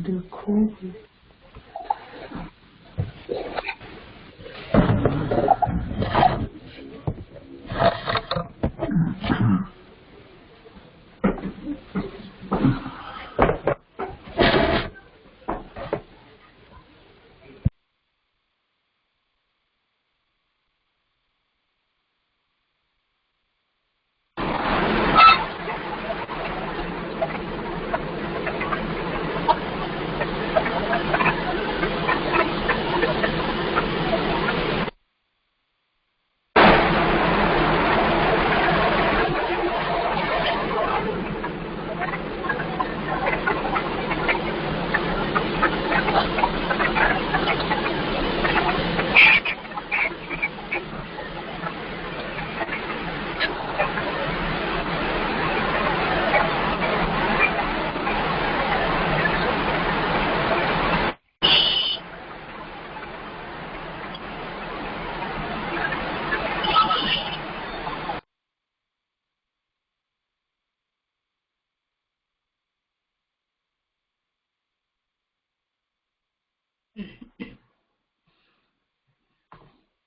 the code.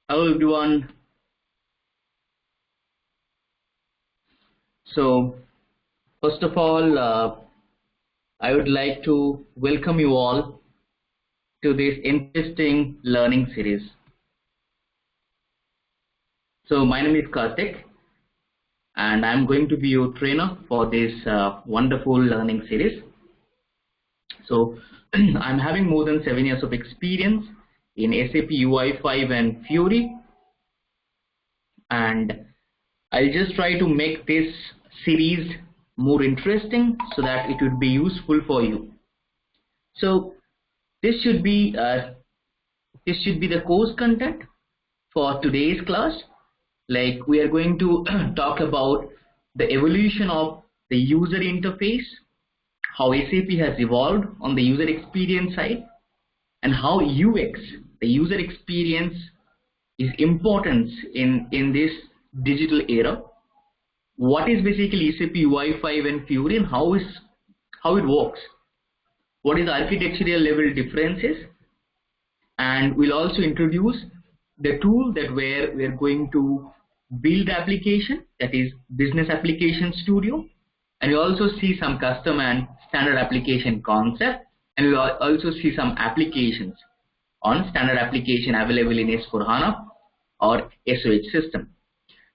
Hello everyone. So first of all, I would like to welcome you all to this interesting learning series. So my name is Karthik and I'm going to be your trainer for this wonderful learning series. So I'm having more than 7 years of experience in SAP UI5 and Fiori, and I'll just try to make this series more interesting so that it would be useful for you. So this should be the course content for today's class. Like, we are going to talk about the evolution of the user interface, how SAP has evolved on the user experience side, and how UX, the user experience, is important in this digital era. What is basically SAP UI5 and Fiori and how it works? What is the architectural level differences? And we'll also introduce the tool that we're going to build application, that is Business Application Studio. And we'll also see some custom and standard application concept. And we'll also see some applications on standard application available in S4HANA or SOH system.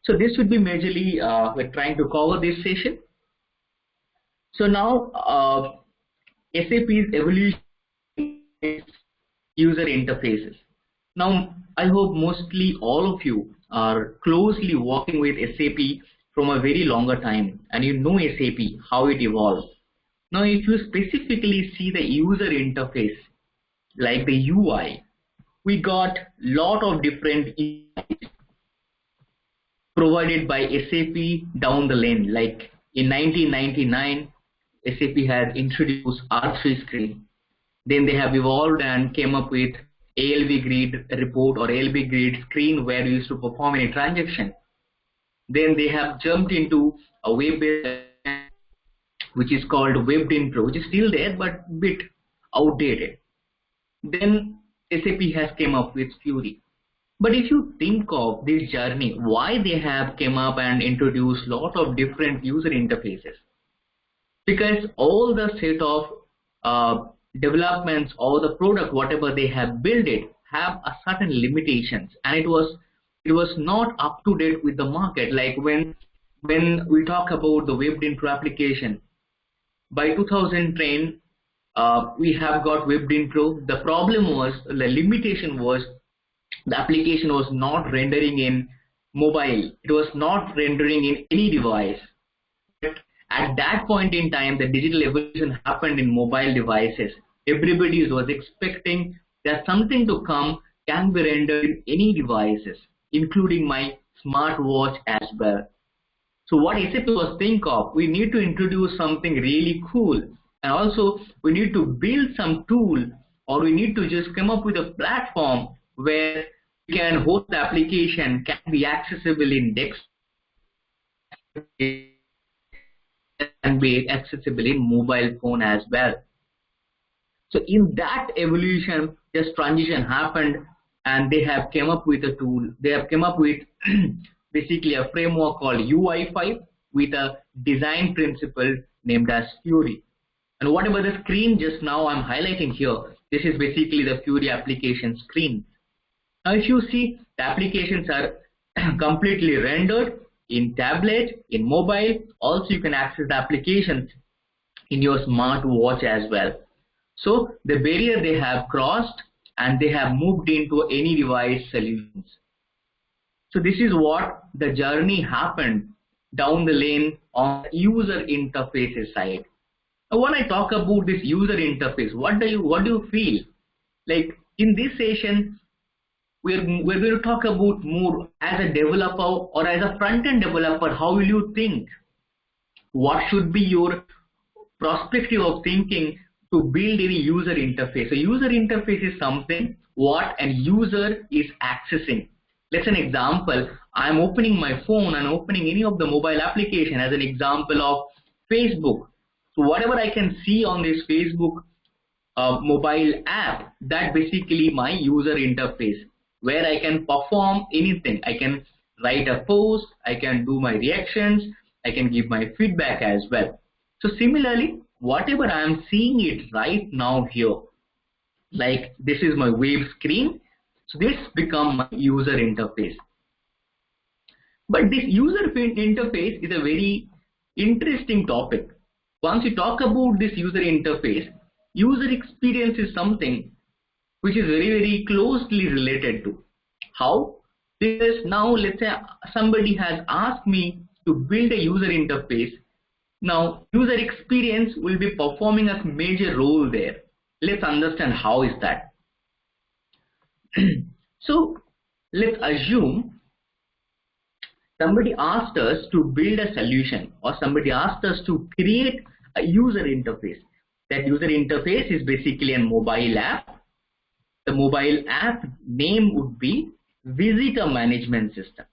So this would be majorly, we're trying to cover this session. So now SAP's evolution is user interfaces. Now I hope mostly all of you are closely working with SAP from a very longer time, and you know SAP, how it evolved. Now if you specifically see the user interface, like the UI, we got lot of different UIs provided by SAP down the lane. Like in 1999, SAP has introduced R3 screen. Then they have evolved and came up with ALB grid report or ALB grid screen where you used to perform any transaction. Then they have jumped into a web-based, which is called WebInPro, which is still there but bit outdated. Then SAP has came up with Fiori. But if you think of this journey, why they have came up and introduced lot of different user interfaces? Because all the set of developments or the product, whatever they have built it, have a certain limitations, and it was not up to date with the market. Like when we talk about the WebInPro application, by 2010 we have got WebInPro. The problem was, the limitation was, the application was not rendering in mobile. It was not rendering in any device. But at that point in time, the digital evolution happened in mobile devices. Everybody was expecting that something to come can be rendered in any devices, including my smartwatch as well. So what SAP was think of, we need to introduce something really cool, and also we need to build some tool, or we need to just come up with a platform where we can host the application, can be accessible in desktop, can be accessible in mobile phone as well. So in that evolution, just transition happened, and they have came up with a tool. They have come up with basically a framework called UI5 with a design principle named as Fiori. And whatever the screen just now I'm highlighting here, this is basically the Fiori application screen. Now if you see, the applications are completely rendered in tablet, in mobile. Also you can access the applications in your smart watch as well. So the barrier they have crossed, and they have moved into any device solutions. So this is what the journey happened down the lane on the user interfaces side. Now when I talk about this user interface, what do you feel? Like in this session, we're going to talk about more as a developer or as a front-end developer. How will you think? What should be your perspective of thinking to build any user interface? A user interface is something what a user is accessing. Let's an example. I'm opening my phone and opening any of the mobile application as an example of Facebook. So whatever I can see on this Facebook mobile app, that basically my user interface, where I can perform anything. I can write a post, I can do my reactions, I can give my feedback as well. So similarly, whatever I am seeing it right now here, like this is my web screen, so this become my user interface. But this user interface is a very interesting topic. Once you talk about this user interface, user experience is something which is very closely related to. How? Because now let's say somebody has asked me to build a user interface. Now user experience will be performing a major role there. Let's understand how is that. So let's assume somebody asked us to build a solution, or somebody asked us to create a user interface. That user interface is basically a mobile app. The mobile app name would be Visitor Management System.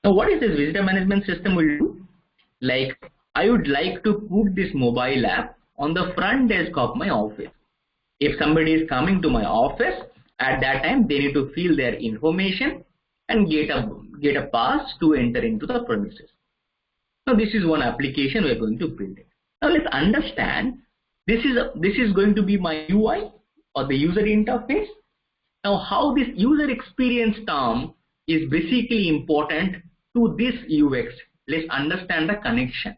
Now what is this Visitor Management System will do? Like I would like to put this mobile app on the front desk of my office. If somebody is coming to my office, at that time they need to fill their information and get a pass to enter into the premises. Now this is one application we're going to build it. Now let's understand, this is going to be my UI or the user interface. Now how this user experience term is basically important to this UX. Let's understand the connection.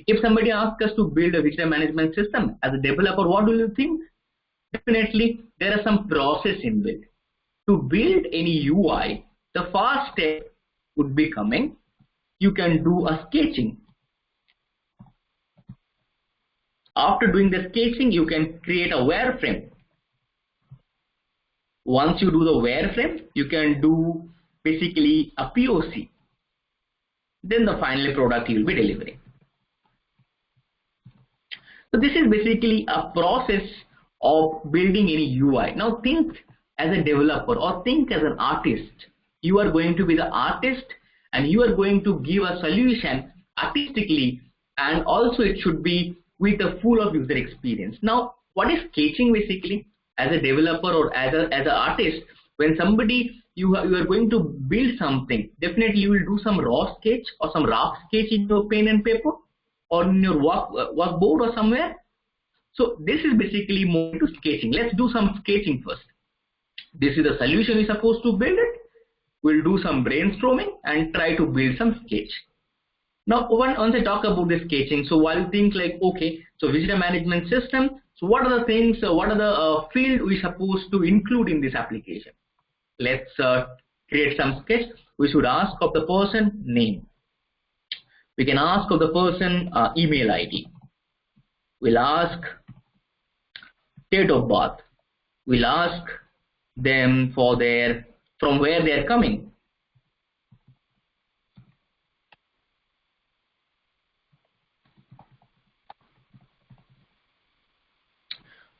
If somebody asks us to build a visitor management system as a developer, what do you think? Definitely there are some process inbuilt. To build any UI, the first step would be coming. You can do a sketching. After doing the sketching, you can create a wireframe. Once you do the wireframe, you can do basically a POC. Then the final product you will be delivering. So this is basically a process of building any UI. Now think as a developer or think as an artist. You are going to be the artist and you are going to give a solution artistically, and also it should be with a full of user experience. Now what is sketching basically? As a developer or as an artist, when somebody you are going to build something, definitely you will do some raw sketch or some rough sketch in your pen and paper or in your workboard or somewhere. So this is basically more into sketching. Let's do some sketching first. This is the solution we're supposed to build it. We'll do some brainstorming and try to build some sketch. Now once I talk about the sketching, so while think like, okay, so visitor management system, so what are the things, what are the field we supposed to include in this application? Let's create some sketch. We should ask of the person name. We can ask of the person email ID. We'll ask date of birth. We'll ask them for from where they are coming.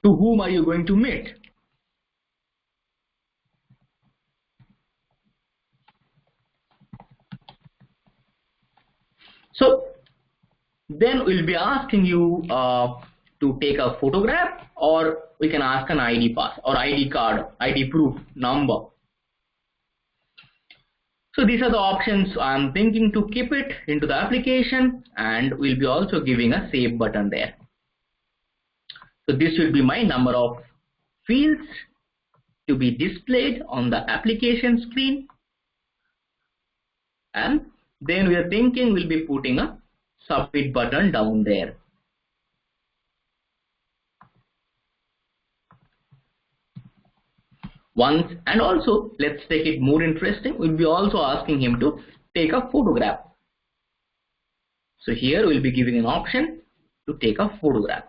To whom are you going to meet? So Then we'll be asking you to take a photograph, or we can ask an ID pass or ID card, ID proof number. So these are the options. I'm thinking to keep it into the application, and we'll be also giving a save button there. So this will be my number of fields to be displayed on the application screen. And then we are thinking we'll be putting a submit button down there. Once, and also let's take it more interesting, we'll be also asking him to take a photograph. So here we'll be giving an option to take a photograph.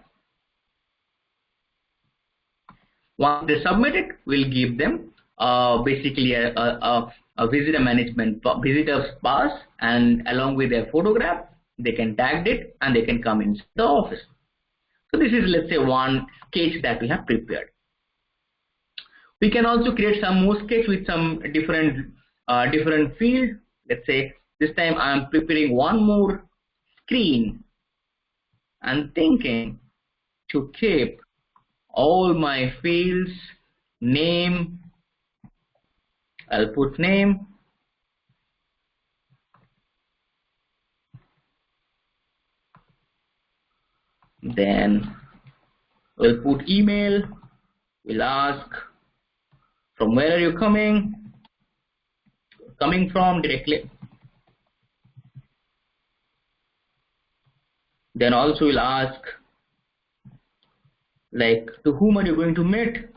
Once they submit it, we'll give them basically a visitor management visitors pass, and along with their photograph they can tag it and they can come into the office. So this is, let's say, one sketch that we have prepared. We can also create some more sketch with some different field. Let's say this time I am preparing one more screen and thinking to keep all my fields, name, I'll put name, then we'll put email, we'll ask from where are you coming from directly. Then also we'll ask like to whom are you going to meet.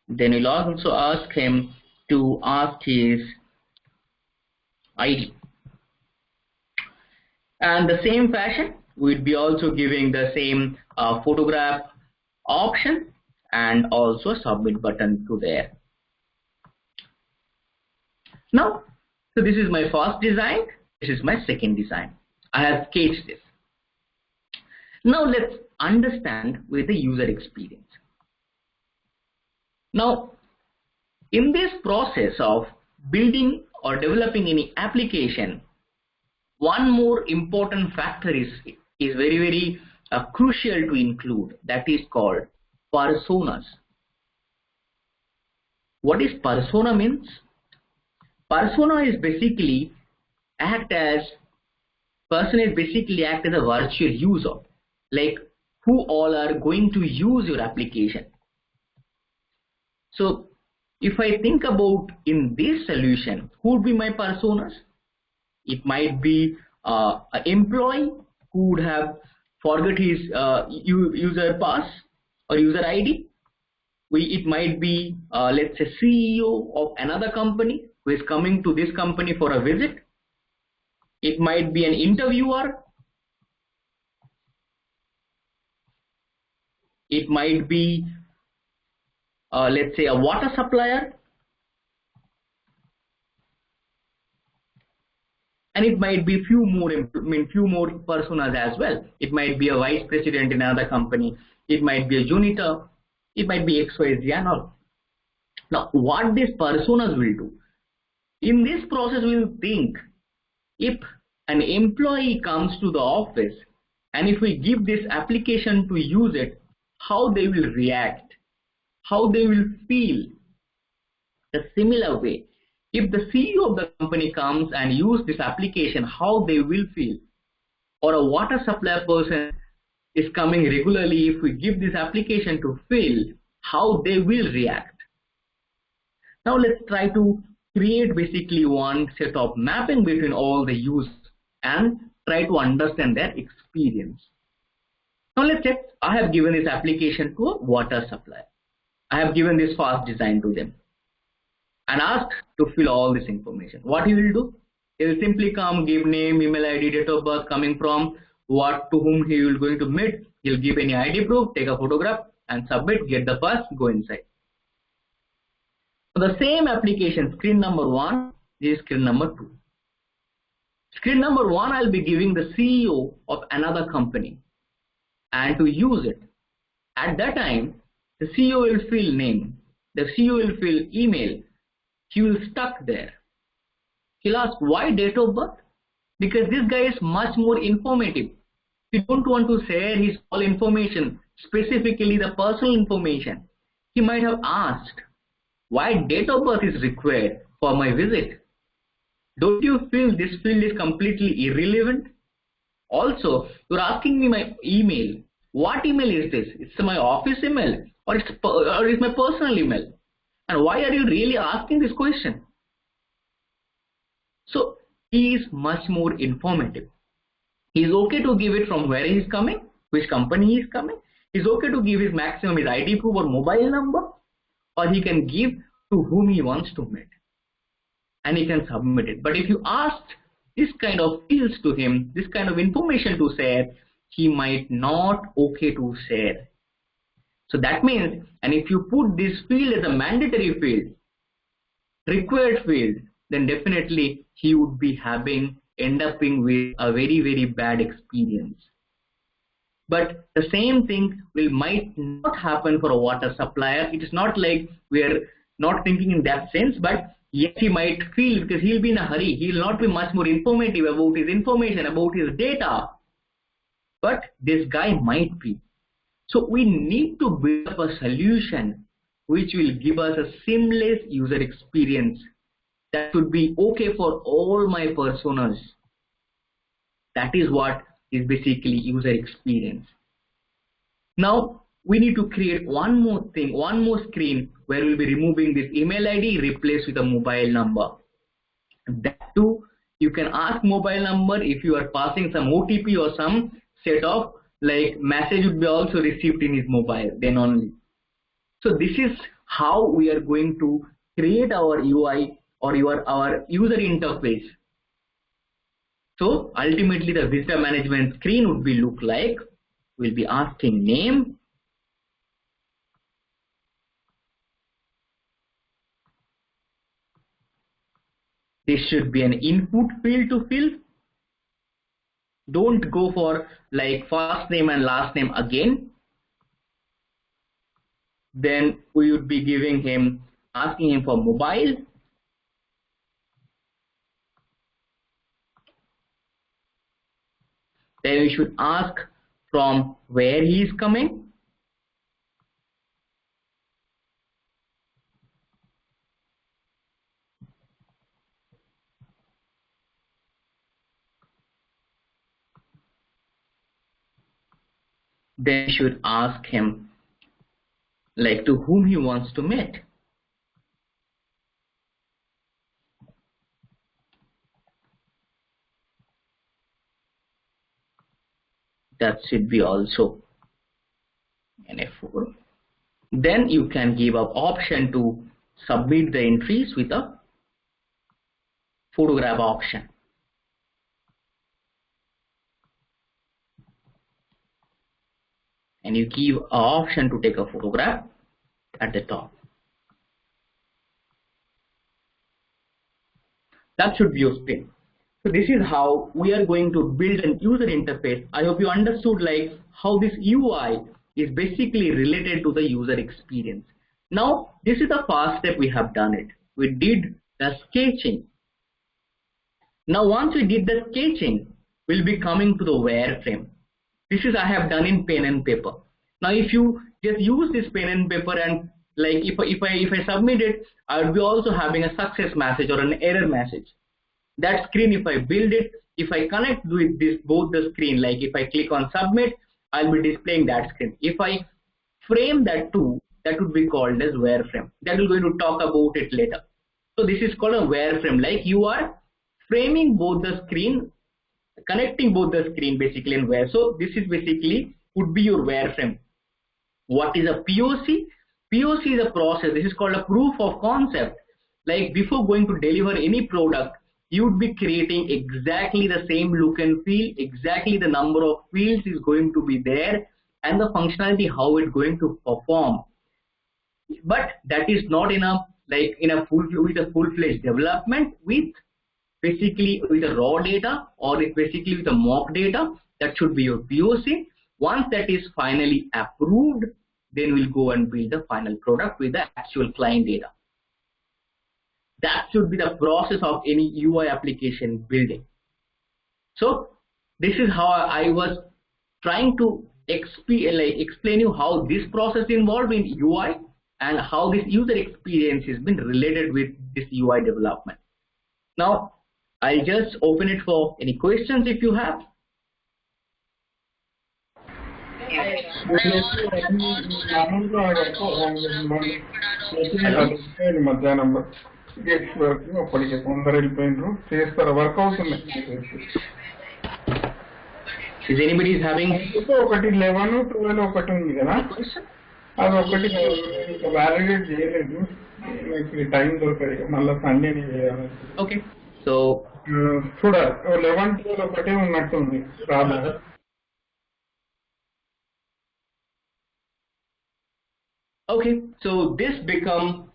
Then we'll also ask him to ask his ID. And the same fashion, we'd be also giving the same photograph option and also a submit button to there. Now, so this is my first design. This is my second design. I have sketched this. Now let's understand with the user experience. Now, in this process of building or developing any application, one more important factor is very crucial to include. That is called personas. What is persona means? Persona is basically act as a virtual user, like who all are going to use your application. So if I think about in this solution, who would be my personas? It might be an employee who would have forgot his user pass or user ID. It might be let's say CEO of another company who is coming to this company for a visit. It might be an interviewer. It might be let's say a water supplier. And it might be few more personas as well. It might be a vice president in another company. It might be a janitor. It might be XYZ and all. Now, what these personas will do? In this process, we will think if an employee comes to the office and if we give this application to use it, how they will react, how they will feel. The similar way, if the CEO of the company comes and use this application, how they will feel. Or a water supply person is coming regularly, if we give this application to fill, how they will react. Now let's try to create basically one set of mapping between all the users and try to understand their experience. Now let's check. I have given this application to a water supplier. I have given this fast design to them and asked to fill all this information. What he will do? He will simply come, give name, email ID, date of birth, coming from, what to whom he will going to meet. He'll give any ID proof, take a photograph and submit, get the pass, go inside. So the same application, screen number 1 is screen number 2. Screen number 1, I'll be giving the CEO of another company and to use it. At that time, the CEO will fill name, the CEO will fill email. He will stuck there. He'll ask, why date of birth? Because this guy is much more informative. He don't want to share his all information, specifically the personal information. He might have asked, why date of birth is required for my visit? Don't you feel this field is completely irrelevant? Also, you're asking me my email. What email is this? It's my office email or it's my personal email? And why are you really asking this question? So he is much more informative. He is okay to give it from where he is coming, which company he is coming. He is okay to give his maximum his ID proof or mobile number, or he can give to whom he wants to meet, and he can submit it. But if you ask this kind of fields to him, this kind of information to share, he might not okay to share. So that means, and if you put this field as a mandatory field, required field, then definitely he would be end up with a very, very bad experience. But the same thing might not happen for a water supplier. It is not like we are not thinking in that sense, but yes, he might feel, because he'll be in a hurry. He will not be much more informative about his information, about his data. But this guy might be. So we need to build up a solution which will give us a seamless user experience that should be okay for all my personas. That is what is basically user experience. Now we need to create one more thing, one more screen where we'll be removing this email ID, replaced with a mobile number. That too, you can ask mobile number if you are passing some OTP or some set of like message would be also received in his mobile, then only. So this is how we are going to create our UI or our user interface. So ultimately the visitor management screen would be look like, we'll be asking name, this should be an input field to fill. Don't go for like first name and last name again. Then we would be giving him, asking him for mobile. Then we should ask from where he is coming. Then we should ask him like to whom he wants to meet. That should be also an F4. Then you can give up option to submit the entries with a photograph option. And you give an option to take a photograph at the top. That should be your screen. So this is how we are going to build an user interface. I hope you understood like how this UI is basically related to the user experience. Now this is the first step we have done it. We did the sketching. Now once we did the sketching, we'll be coming to the wireframe. This is I have done in pen and paper. Now if you just use this pen and paper and like if I submit it, I will be also having a success message or an error message. That screen, if I build it, if I connect with this both the screen, like if I click on submit, I'll be displaying that screen. If I frame that too, that would be called as wireframe. That we're going to talk about it later. So this is called a wireframe. Like you are framing both the screen, connecting both the screen basically in wire. So this is basically would be your wireframe. What is a POC? POC is a process. This is called a proof of concept. Like before going to deliver any product, you would be creating exactly the same look and feel, exactly the number of fields is going to be there, and the functionality how it's going to perform. But that is not enough. Like with a full-fledged development with basically with a raw data or basically with a mock data, that should be your POC. Once that is finally approved, then we'll go and build the final product with the actual client data. That should be the process of any UI application building. So this is how I was trying to explain you how this process involved in UI and how this user experience has been related with this UI development. Now I'll just open it for any questions if you have. Is anybody having okay, so okay, so this become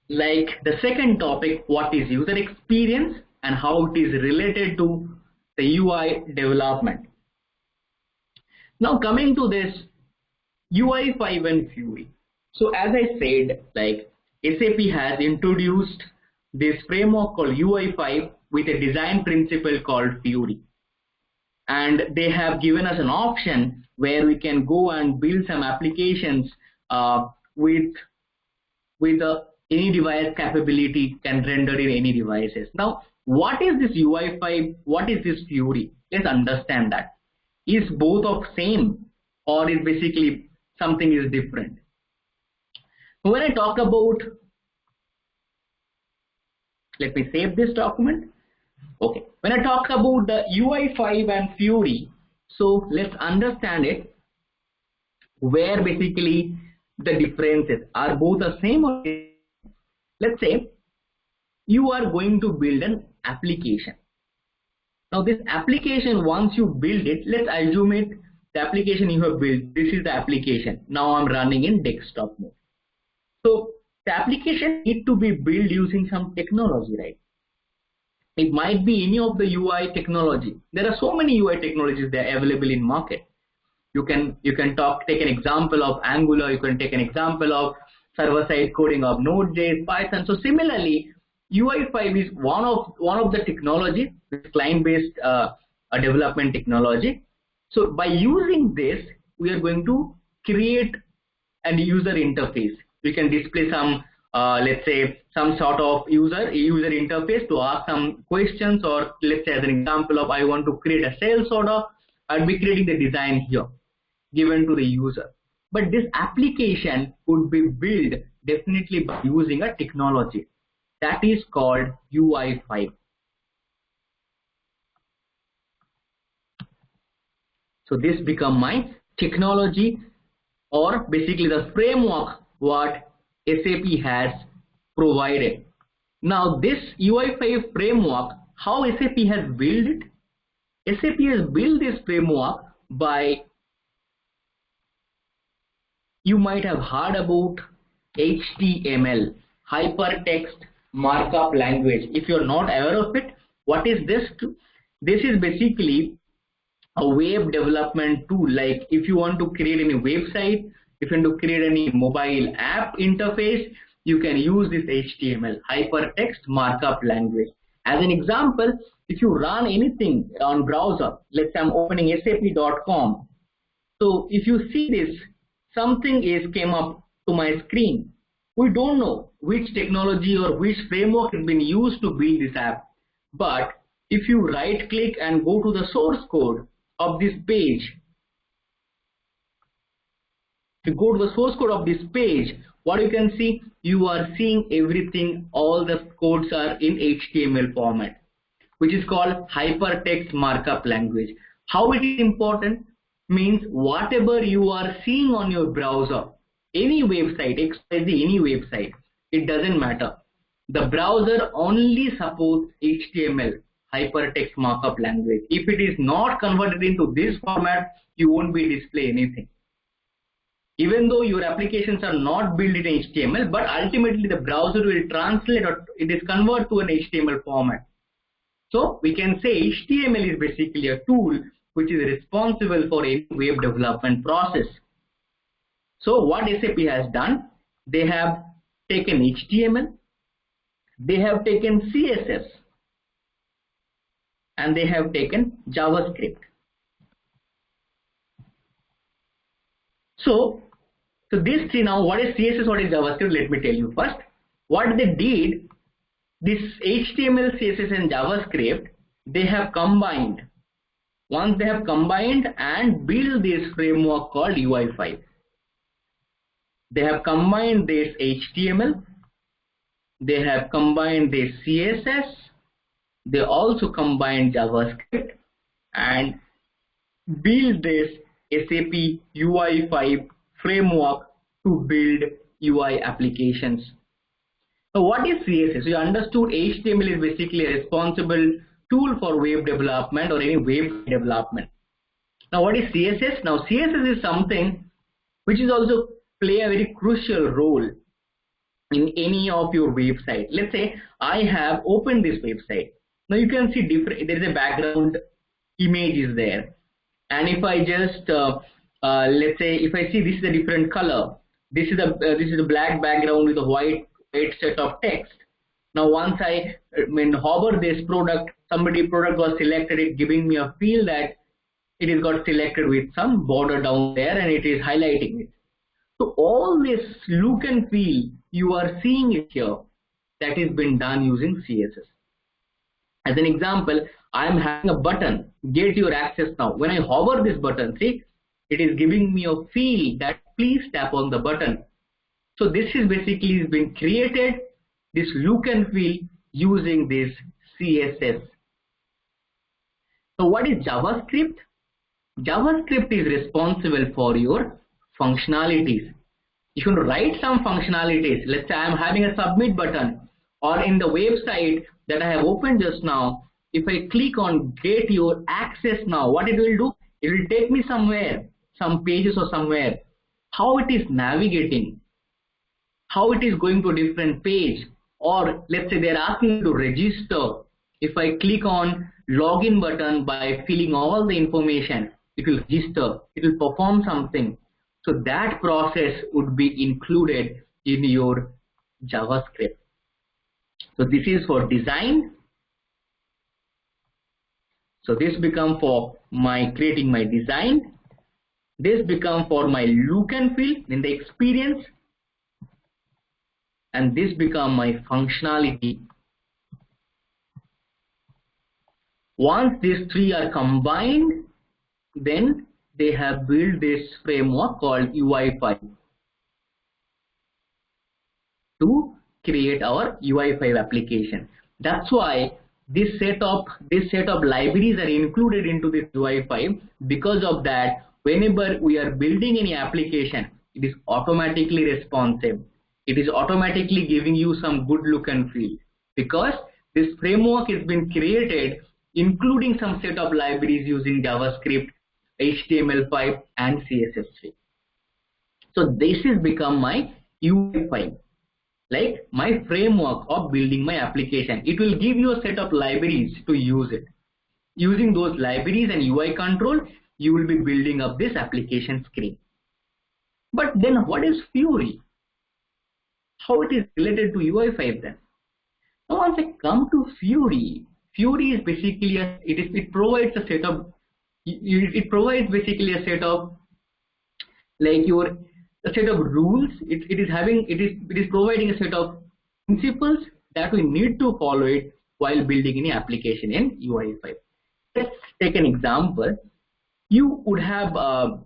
like the second topic, what is user experience and how it is related to the UI development. Now coming to this UI5 and Fiori. So as I said, like SAP has introduced this framework called UI5 with a design principle called Fiori. And they have given us an option where we can go and build some applications with any device capability can render in any devices. Now, what is this UI5? What is this Fiori? Let's understand that. Is both of same or is basically something is different? When I talk about, let me save this document. Okay, when I talk about the UI5 and Fiori, so let's understand it, where basically the differences are both the same. Or let's say you are going to build an application. Now this application, once you build it, let's assume it, the application you have built, this is the application. Now I'm running in desktop mode. So the application need to be built using some technology, right? It might be any of the UI technology. There are so many UI technologies that are available in market. You can take an example of Angular, you can take an example of server-side coding of Node.js, Python. So similarly, UI5 is one of the technology, client-based development technology. So by using this, we are going to create a user interface. We can display some, let's say, some sort of user interface to ask some questions, or let's say as an example of I want to create a sales order, I'll be creating the design here given to the user. But this application could be built definitely by using a technology that is called UI5. So this become my technology, or basically the framework what SAP has provided. Now this UI5 framework, how SAP has built it? SAP has built this framework by, you might have heard about HTML, hypertext markup language. If you're not aware of it, what is this? This is basically a web development tool. Like if you want to create any website, if you want to create any mobile app interface, you can use this HTML, hypertext markup language. As an example, if you run anything on browser, let's say I'm opening sap.com. So if you see this, something came up to my screen. We don't know which technology or which framework has been used to build this app. But if you right click and go to the source code of this page, if you go to the source code of this page, what you can see, you are seeing everything, all the codes are in HTML format, which is called hypertext markup language. How it is important? Means whatever you are seeing on your browser, any website, any website, it doesn't matter. The browser only supports HTML, hypertext markup language. If it is not converted into this format, you won't be displaying anything. Even though your applications are not built in HTML, but ultimately the browser will translate, or it is converted to an HTML format. So we can say HTML is basically a tool which is responsible for any web development process. So what SAP has done, they have taken HTML they have taken CSS, and they have taken JavaScript. So these three now, what is CSS, what is JavaScript? Let me tell you first. What they did, this HTML, CSS and JavaScript, they have combined. Once they have combined and built this framework called UI5. They have combined this HTML, they have combined this CSS, they also combined JavaScript and build this SAP UI5 framework to build UI applications. So what is CSS? So you understood HTML is basically a responsible tool for web development or any web development. Now what is CSS? Now CSS is something which is also play a very crucial role in any of your website. Let's say I have opened this website. Now you can see there is a background image is there, and if I just let's say if I see this is a different color, this is a black background with a white set of text. Now once I hover this product, product was selected, it giving me a feel that it is got selected with some border down there and it is highlighting it. So all this look and feel, you are seeing it here, that is been done using CSS. As an example, I am having a button, get your access now. When I hover this button, see, it is giving me a feel that please tap on the button. So this is basically been created, this look and feel using this CSS. So what is JavaScript? JavaScript is responsible for your functionalities. If you want to write some functionalities, let's say I am having a submit button, or in the website that I have opened just now, if I click on get your access now, what it will do? It will take me somewhere, some pages or somewhere. How it is navigating, how it is going to a different page, or let's say they are asking me to register. If I click on login button by filling all the information, it will register, it will perform something. So that process would be included in your JavaScript. So this is for design. So this become for my creating my design. This become for my look and feel in the experience. And this become my functionality. Once these three are combined, then they have built this framework called UI5 to create our UI5 application. That's why this set of libraries are included into this UI5. Because of that, whenever we are building any application, it is automatically responsive. It is automatically giving you some good look and feel, because this framework has been created including some set of libraries using JavaScript, HTML5 and CSS3. So this has become my UI5, like my framework of building my application. It will give you a set of libraries to use it. Using those libraries and UI control, you will be building up this application screen. But then what is Fiori? How it is related to UI5 then? Now once I come to Fiori, Fiori is basically it provides a set of basically a set of like a set of rules. It is providing a set of principles that we need to follow it while building any application in UI5. Let's take an example. You would have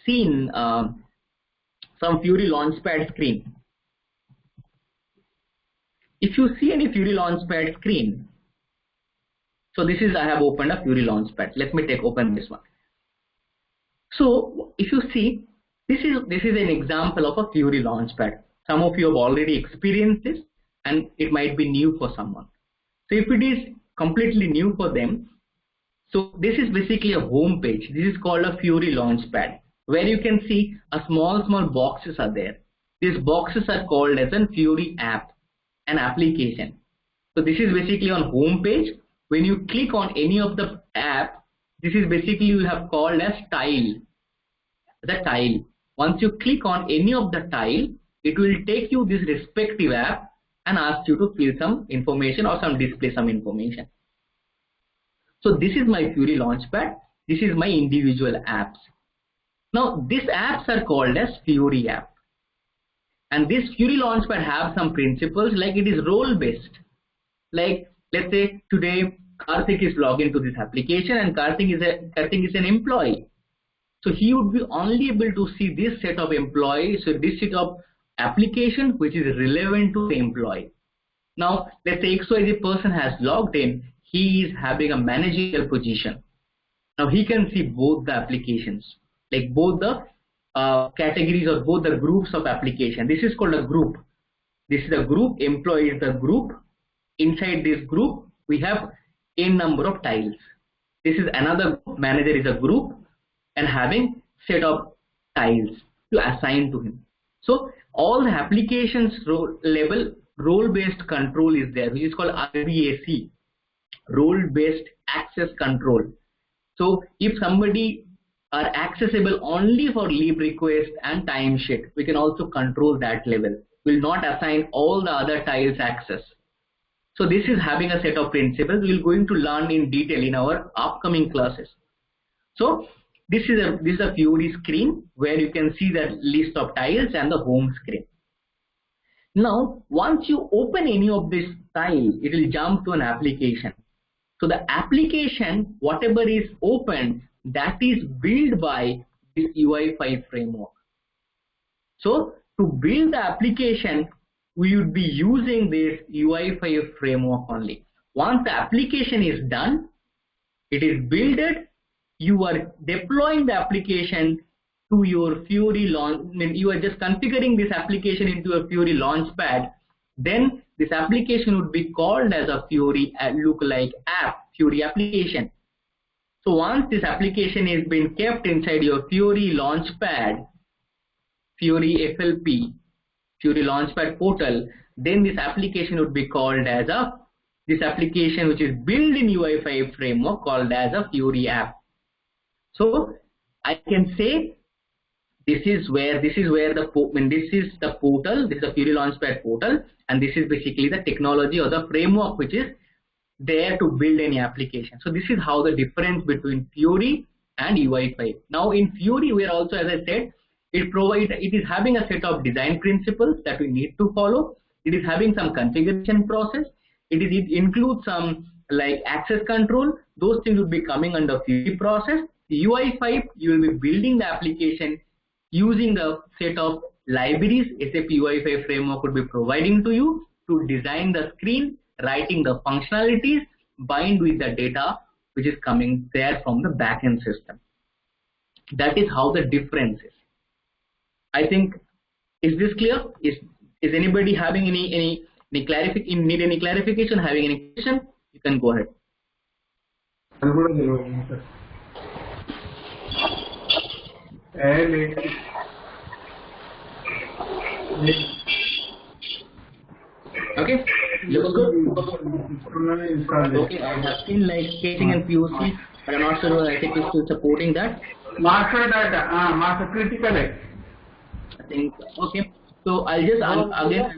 seen some Fiori Launchpad screen. If you see any Fiori Launchpad screen, so this is, I have opened a Fiori Launchpad. Let me open this one. So if you see, this is an example of a Fiori Launchpad. Some of you have already experienced this, and it might be new for someone. So if it is completely new for them, so this is basically a home page. This is called a Fiori Launchpad, where you can see a small boxes are there. These boxes are called as a Fiori app, an application. So this is basically on home page. When you click on any of the app, this is basically you have called as tile. The tile. Once you click on any of the tile, it will take you this respective app, and asks you to fill some information or display some information. So this is my Fiori Launchpad. This is my individual apps. Now these apps are called as Fiori app. And this Fiori Launchpad have some principles, like it is role based. Like let's say today Karthik is logged into this application and Karthik is an employee. So he would be only able to see this set of employees, so this set of application which is relevant to the employee. Now let's say XYZ person has logged in, he is having a managerial position. Now he can see both the applications, like both the categories or both the groups of application. This is called a group. This is a group, employee is the group. Inside this group we have n number of tiles. This is another group, manager is a group and having set of tiles to assign to him. So all the applications level role-based control is there, which is called RBAC, role-based access control. So if somebody are accessible only for leave request and timesheet, we can also control that level. We'll not assign all the other tiles access. So this is having a set of principles we're going to learn in detail in our upcoming classes. So this is a Fiori screen where you can see the list of tiles and the home screen. Now once you open any of this tile, it will jump to an application. So the application, whatever is open, that is built by this UI5 framework. So to build the application, we would be using this UI5 framework only. Once the application is done, it is built, you are deploying the application to your Fiori launch. You are just configuring this application into a Fiori Launchpad. Then this application would be called as a Fiori lookalike app, Fiori application. So once this application is being kept inside your Fiori Launchpad, Fiori FLP, Fiori Launchpad portal, then this application would be called as this application which is built in UI5 framework called as a Fiori app. So I can say this is the portal, this is the Fiori Launchpad portal, and this is basically the technology or the framework which is there to build any application. So this is how the difference between Fiori and UI5. Now in Fiori we are also, as I said, it is having a set of design principles that we need to follow. It is having some configuration process. It includes some like access control. Those things will be coming under Fiori process. UI5, you will be building the application using the set of libraries SAP UI5 framework would be providing to you to design the screen, writing the functionalities, bind with the data which is coming there from the backend system. That is how the difference is. I think, is this clear? Is anybody having any clarification? Need any clarification? Having any question? You can go ahead. Okay, looks good. Okay, I have seen like sketching and POC, but I'm not sure whether SAP is still supporting that. Master data, master critical. I think okay. So I'll just again.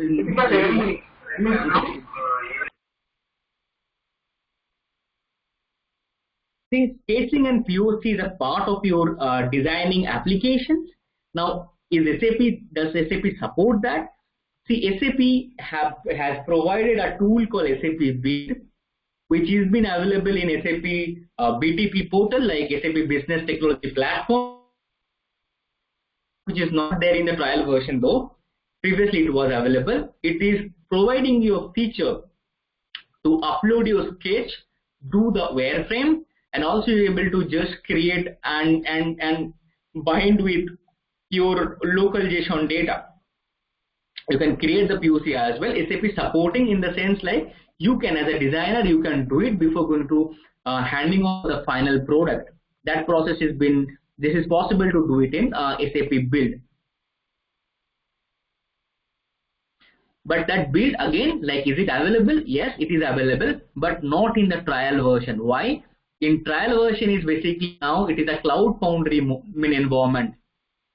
See, sketching and POC is a part of your designing applications. Now, does SAP support that? See, SAP has provided a tool called SAP Build, which has been available in SAP BTP portal, like SAP Business Technology Platform, which is not there in the trial version though. Previously it was available. It is providing you a feature to upload your sketch, do the wireframe, and also you're able to just create and bind with your local JSON data. You can create the POC as well. SAP supporting in the sense like you can, as a designer, you can do it before going to handing over the final product. That process has been, this is possible to do it in SAP Build. But that build again, like, is it available? Yes, it is available, but not in the trial version. Why? In trial version is basically now it is a Cloud Foundry environment.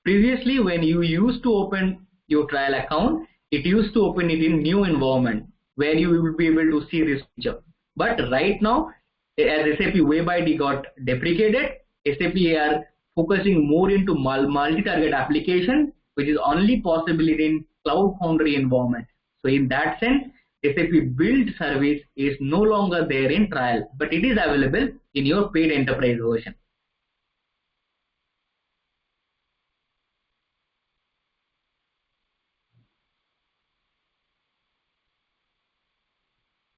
Previously, when you used to open your trial account, it used to open it in new environment where you will be able to see this feature. But right now, as SAP Web ID got deprecated, SAP are focusing more into multi-target application, which is only possible in Cloud Foundry environment. So in that sense, SAP Build service is no longer there in trial, but it is available in your paid enterprise version.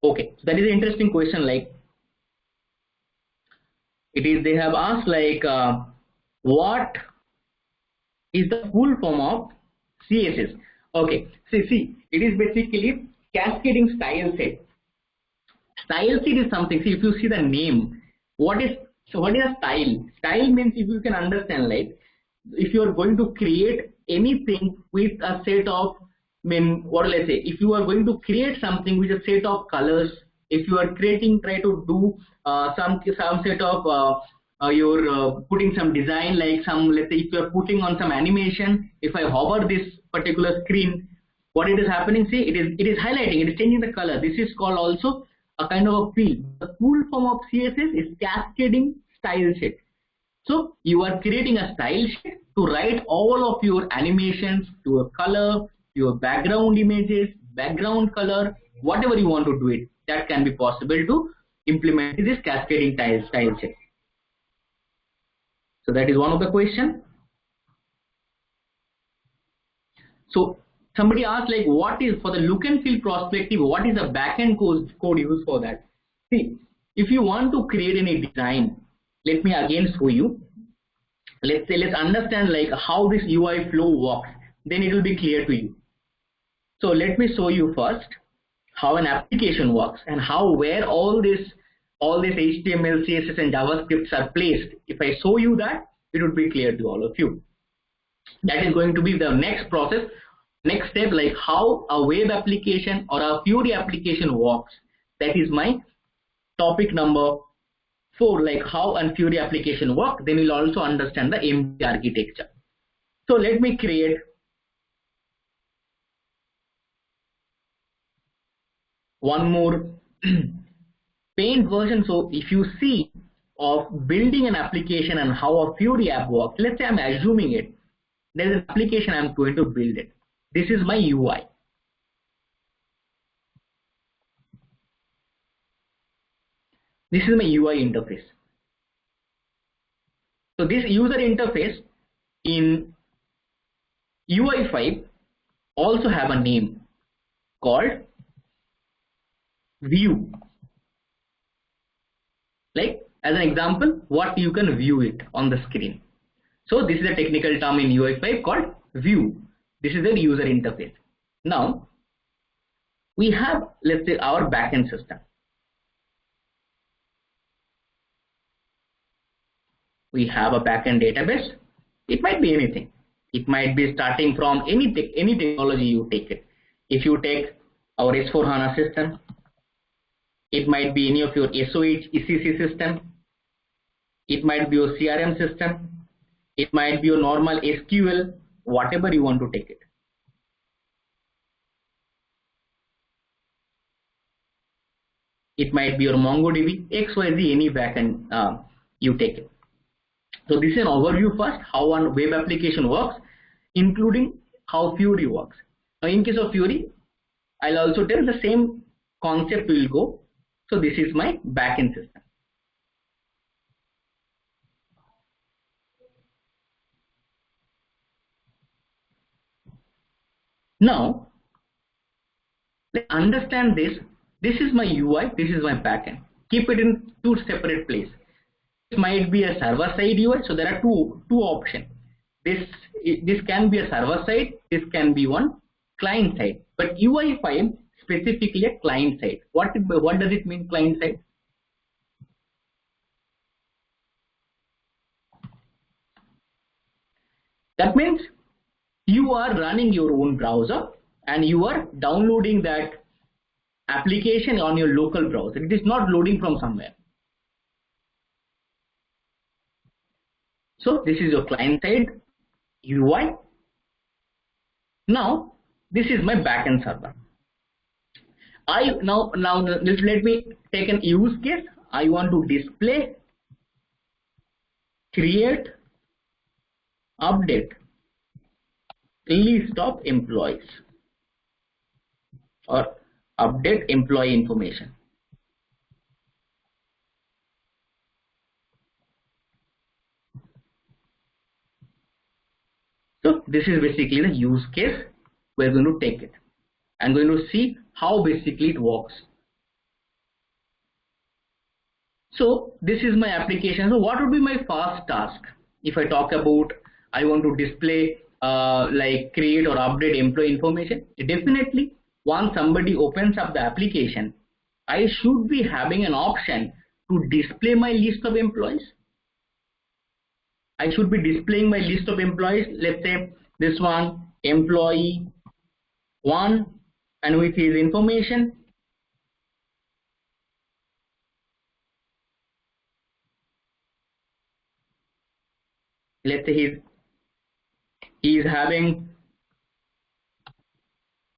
Okay, so that is an interesting question. Like, they have asked like, what is the full form of CSS? Okay, see, it is basically cascading style set. Style set is something. See, if you see the name, what is a style? Style means, if you can understand, like, if you are going to create anything with a set of, what will I say? If you are going to create something with a set of colors, if you are try to do some set of you're putting some design, like let's say if you are putting on some animation, if I hover this particular screen, what it is happening? See, it is highlighting, it is changing the color. This is called also a kind of a field. The full form of CSS is cascading style sheet. So you are creating a style sheet to write all of your animations, your color, your background images, background color, whatever you want to do it. That can be possible to implement this cascading style sheet. So that is one of the question. So somebody asked, like, what is, for the look and feel perspective, what is the backend code used for that? See, if you want to create any design, let me again show you. Let's understand like how this UI flow works. Then it will be clear to you. So let me show you first how an application works and where all this HTML, CSS and JavaScripts are placed. If I show you that, it would be clear to all of you. That is going to be the next process, next step, like how a web application or a Fiori application works. That is my topic number 4, like how a Fiori application works. Then you'll also understand the AMDP architecture. So let me create one more paint version. So if you see of building an application and how a Fiori app works, let's say I'm assuming it, there is an application I'm going to build it. This is my UI. This is my UI interface. So this user interface in UI5 also have a name called view. Like as an example, what you can view it on the screen. So this is a technical term in UI5 called view. This is the user interface. Now we have, let's say, our backend system. We have a backend database. It might be anything. It might be starting from any technology you take it. If you take our S4 HANA system, it might be any of your SOH ECC system. It might be your CRM system. It might be your normal SQL, whatever you want to take it. It might be your MongoDB, XYZ, any backend you take it. So this is an overview first, how a web application works, including how Fiori works. Now in case of Fiori, I'll also tell the same concept will go. So this is my backend system. Now, let's understand this. This is my UI, this is my backend. Keep it in two separate places. This might be a server-side UI, so there are two options. This can be a server-side, this can be one client-side. But UI5 specifically a client-side. What does it mean, client-side? That means you are running your own browser and you are downloading that application on your local browser. It is not loading from somewhere. So this is your client side UI. Now This is my backend server. Now let me take an use case. I want to display, create, update list of employees or update employee information. So this is basically the use case. We're going to take it. I'm going to see how basically it works. So this is my application. So what would be my first task? If I talk about I want to display like create or update employee information, definitely once somebody opens up the application, I should be having an option to display my list of employees. I should be displaying my list of employees. Let's say this one, employee 1, and with his information. Let's say he is having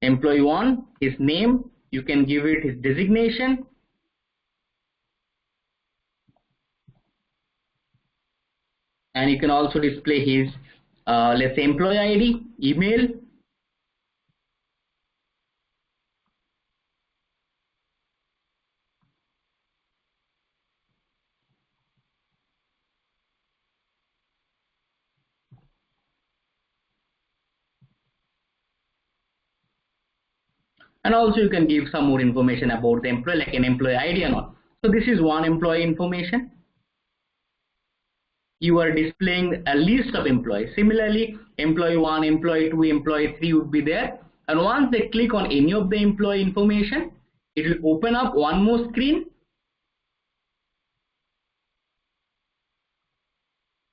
employee 1, his name, you can give it his designation. And you can also display his, let's say, employee ID, email. And also you can give some more information about the employee, like an employee ID and all. So this is one employee information. You are displaying a list of employees. Similarly, employee 1, employee 2, employee 3 would be there. And once they click on any of the employee information, it will open up one more screen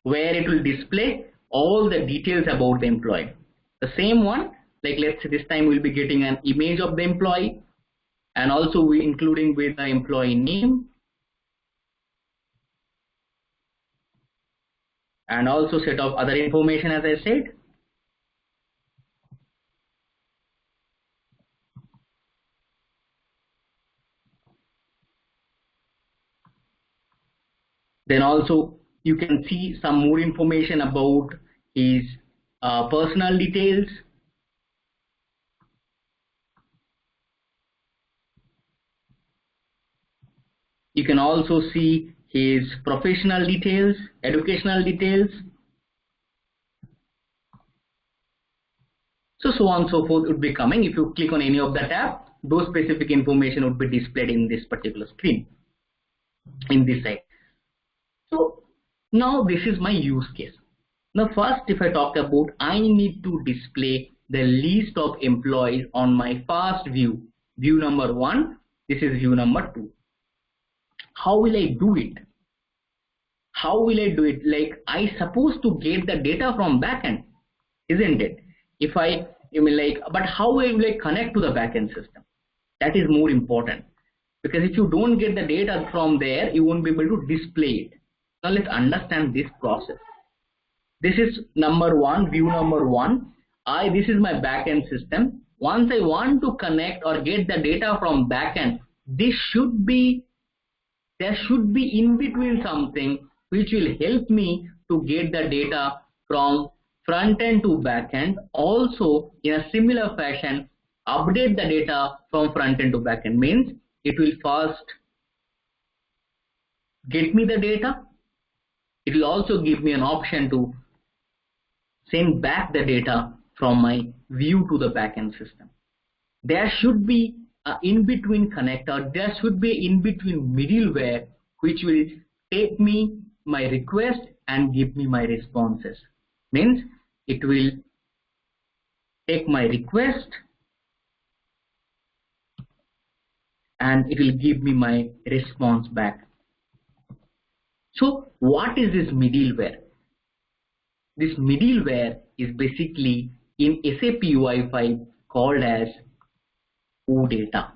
where it will display all the details about the employee. The same one, like let's say this time we'll be getting an image of the employee, and also we including with the employee name, and also set of other information as I said. Then also you can see some more information about his personal details. You can also see his professional details, educational details. So on and so forth would be coming. If you click on any of the tab, those specific information would be displayed in this particular screen, in this side. So now this is my use case. Now first, if I talk about, I need to display the list of employees on my first view, view number 1, this is view number 2. How will I do it? How will I do it? Like I supposed to get the data from backend, isn't it? But how will I connect to the backend system? That is more important, because if you don't get the data from there, you won't be able to display it. Now let's understand this process. This is number 1, view number 1. This is my backend system. Once I want to connect or get the data from backend, there should be in between something which will help me to get the data from front end to back end. Also, in a similar fashion, update the data from front end to back end. Means it will first get me the data. It will also give me an option to send back the data from my view to the backend system. There should be an in-between connector. There should be in-between middleware which will take me my request and give me my responses. Means it will take my request and it will give me my response back. So what is this middleware? This middleware is basically in SAP UI5 called as OData.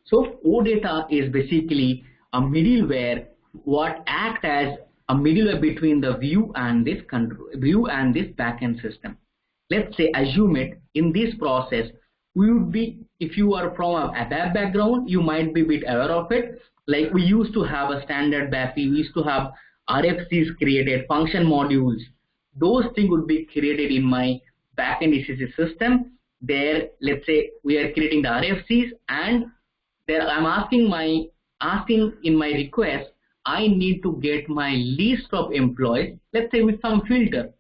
So OData is basically a middleware what acts as a middleware between the view and this backend system. let's say assume it in this process, we would be, if you are from a ABAP background, you might be a bit aware of it. Like we used to have a standard BAP, we used to have RFCs created, function modules. Those things would be created in my backend ECC system. There, let's say we are creating the RFCs, and there I'm asking in my request, I need to get my list of employees, let's say with some filter.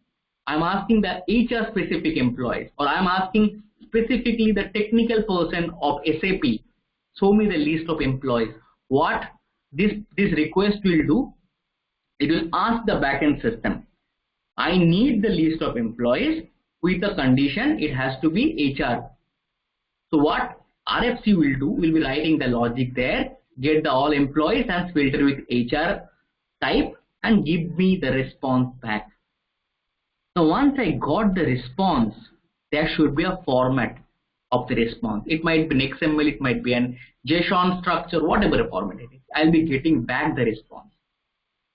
I'm asking the HR specific employees, or I'm asking specifically the technical person of SAP, show me the list of employees. What this request will do, it will ask the backend system, I need the list of employees with the condition it has to be HR. So what RFC will do, will be writing the logic there, get the all employees and filter with HR type and give me the response back. Now once I got the response, there should be a format of the response. It might be an XML, it might be an JSON structure, whatever format it is. I'll be getting back the response.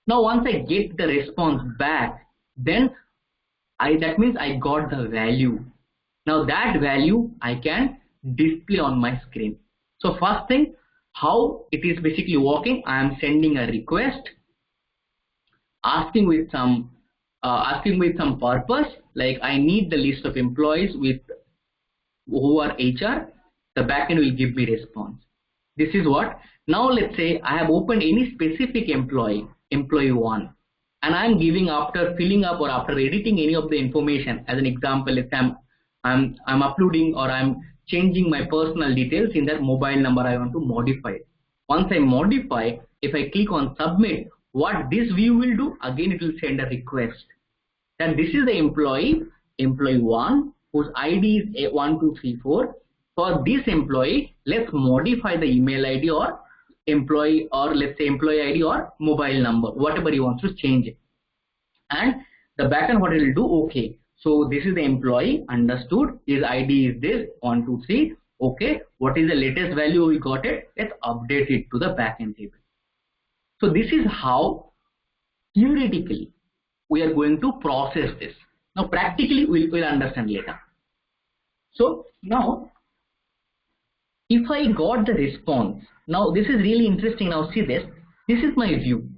Now once I get the response back, then that means I got the value. Now that value I can display on my screen. So first thing, how it is basically working, I am sending a request, asking with some purpose, like I need the list of employees with who are HR. The backend will give me response. This is what. Now let's say I have opened any specific employee 1, and I am giving, after filling up or after editing any of the information. As an example, let's say I'm uploading or I'm changing my personal details in that mobile number, I want to modify it. Once I modify, if I click on submit, what this view will do, again it will send a request. Then this is the employee 1, whose ID is 1234. For this employee, let's modify the email ID or employee, or let's say employee ID or mobile number, whatever you want to change it. And the backend, what it will do, okay, so this is the employee, understood, his ID is this 123. Okay, what is the latest value we got it? Let's update it to the backend table. So this is how theoretically we are going to process this. Now practically we'll understand later. So now if I got the response, now this is really interesting. Now see this is my view.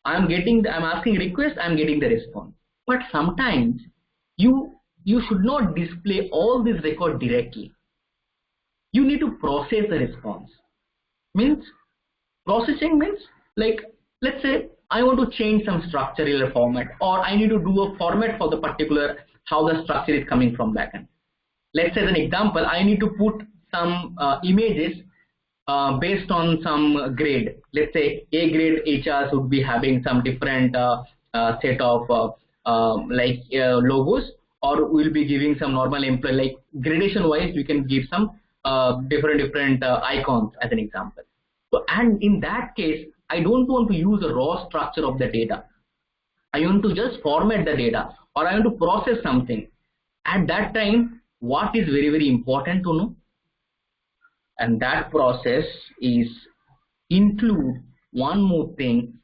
I'm asking request, I'm getting the response. But sometimes you should not display all this record directly. You need to process the response. Processing means, like, let's say I want to change some structural format, or I need to do a format for the particular how the structure is coming from backend. Let's say as an example, I need to put some images based on some grade. Let's say A grade HRs would be having some different set of logos, or we'll be giving some normal employee, like gradation wise we can give some different icons as an example. So, and in that case, I don't want to use a raw structure of the data. I want to just format the data, or I want to process something. At that time, what is very, very important to know? And that process is include one more thing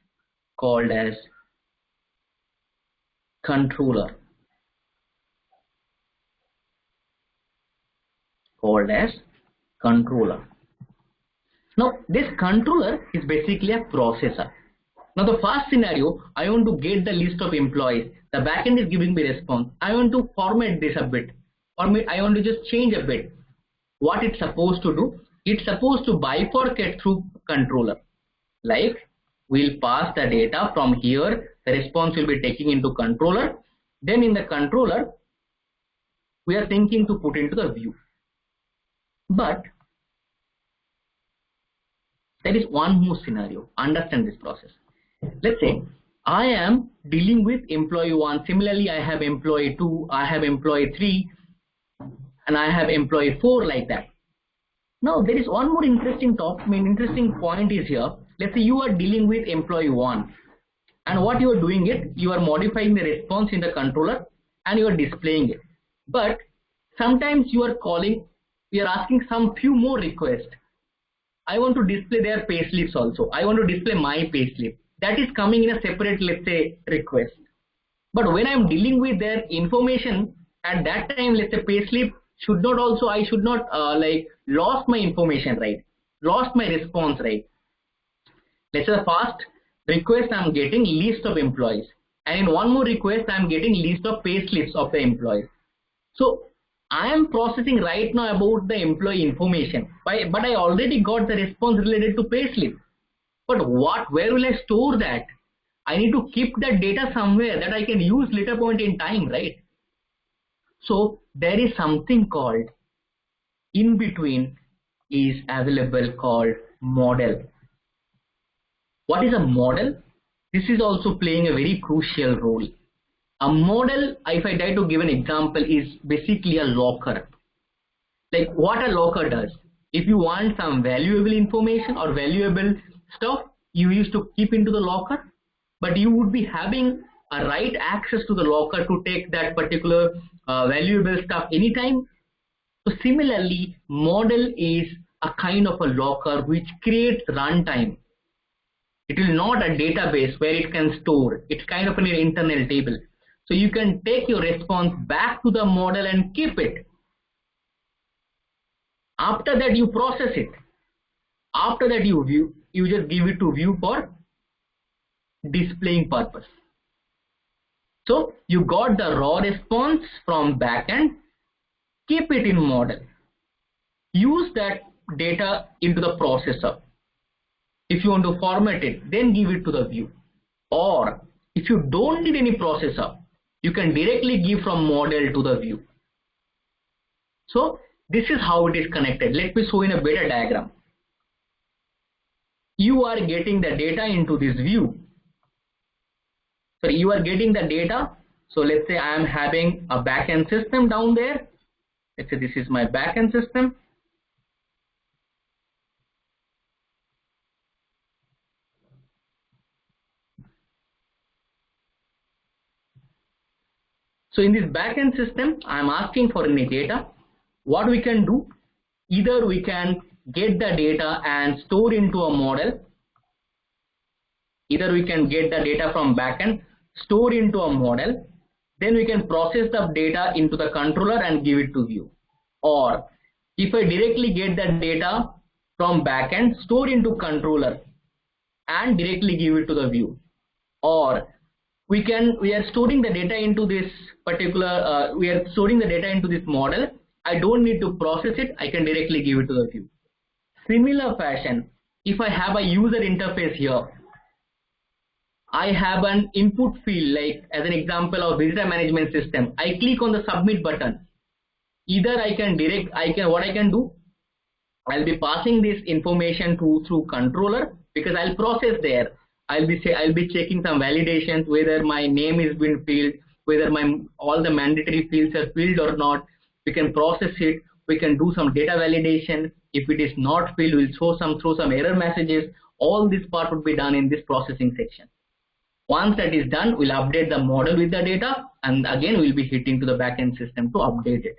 called as controller. Now this controller is basically a processor. Now the first scenario, I want to get the list of employees. The backend is giving me response. I want to format this a bit, or I want to just change a bit. What it's supposed to do? It's supposed to bifurcate through controller. Like we'll pass the data from here. The response will be taking into controller. Then in the controller, we are thinking to put into the view. But there is one more scenario. Understand this process. Let's say I am dealing with employee 1. Similarly, I have employee 2, I have employee 3, and I have employee 4, like that. Now there is one more interesting point is here. Let's say you are dealing with employee 1, and what you are doing it, you are modifying the response in the controller and you are displaying it. But sometimes you are asking some few more requests. I want to display their payslips also. I want to display my payslip. That is coming in a separate, let's say, request. But when I'm dealing with their information, at that time, let's say payslip should not also, I should not like lost my information, right? Lost my response, right? Let's say the first request I'm getting list of employees, and in one more request I'm getting list of payslips of the employees. So I am processing right now about the employee information, but I already got the response related to payslip. But where will I store that? I need to keep that data somewhere that I can use later point in time, right? So there is something called in between is available called model. What is a model? This is also playing a very crucial role. A model, if I try to give an example, is basically a locker. Like what a locker does. If you want some valuable information or valuable stuff, you used to keep into the locker, but you would be having a right access to the locker to take that particular valuable stuff anytime. So similarly, model is a kind of a locker which creates runtime. It is not a database where it can store. It's kind of an internal table. So you can take your response back to the model and keep it. After that, you process it. After that, you view. You just give it to view for displaying purpose. So you got the raw response from backend. Keep it in model. Use that data into the processor. If you want to format it, then give it to the view. Or if you don't need any processor, you can directly give from model to the view. So this is how it is connected. Let me show in a better diagram. You are getting the data into this view. So you are getting the data. So let's say I am having a backend system down there. Let's say this is my backend system. So in this backend system, I am asking for any data. What we can do, either we can get the data and store into a model. Either we can get the data from backend, store into a model. Then we can process the data into the controller and give it to view. Or if I directly get the data from backend, store into controller and directly give it to the view. Or we are storing the data into this particular, we are storing the data into this model. I don't need to process it. I can directly give it to the view. Similar fashion, if I have a user interface here, I have an input field, like as an example of visitor management system. I click on the submit button. Either what I can do, I'll be passing this information through controller, because I'll process there. I'll be checking some validations, whether my name is being filled, whether all the mandatory fields are filled or not. We can process it. We can do some data validation. If it is not filled, we'll throw some error messages. All this part would be done in this processing section. Once that is done, we'll update the model with the data, and again we'll be hitting to the backend system to update it.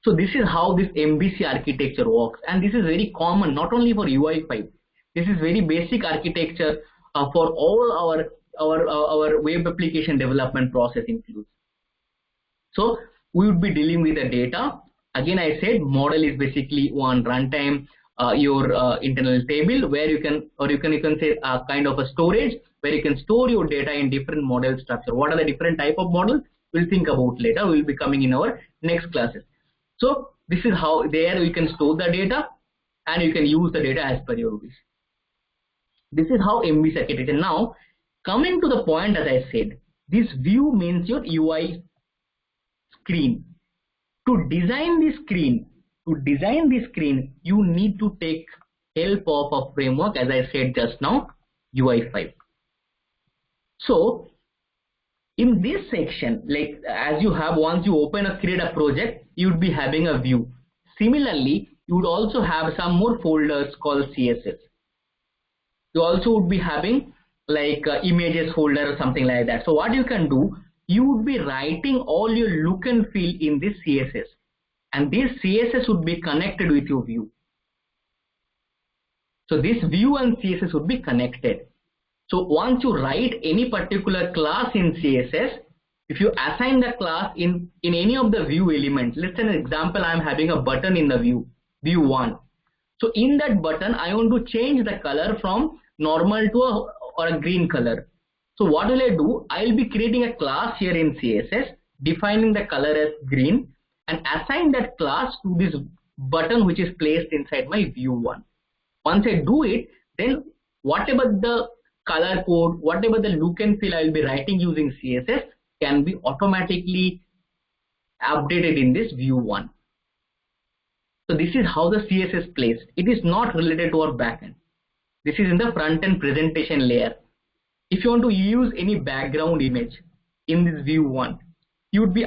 So this is how this MVC architecture works, and this is very common not only for UI5. This is very basic architecture for all our web application development process includes. So we would be dealing with the data. Again, I said model is basically one runtime, your internal table where you can say a kind of a storage where you can store your data in different model structure. What are the different type of models? We'll think about later. We'll be coming in our next classes. So this is how there you can store the data and you can use the data as per your wish. This is how MVC architecture. Now coming to the point, as I said, this view means your UI screen. To design this screen, you need to take help of a framework, as I said just now, UI5. So in this section, like as you have, once you create a project, you would be having a view. Similarly, you would also have some more folders called CSS. You also would be having like images folder or something like that. So what you can do, you would be writing all your look and feel in this CSS, and this CSS would be connected with your view. So this view and CSS would be connected. So once you write any particular class in CSS, if you assign the class in any of the view elements, let's say an example, I'm having a button in the view 1. So in that button, I want to change the color from normal to a green color. So what will I do? I'll be creating a class here in CSS, defining the color as green, and assign that class to this button which is placed inside my view 1. Once I do it, then whatever the color code, whatever the look and feel I will be writing using CSS can be automatically updated in this view 1. So this is how the CSS plays. It is not related to our backend. This is in the front end presentation layer. If you want to use any background image in this view 1, you would be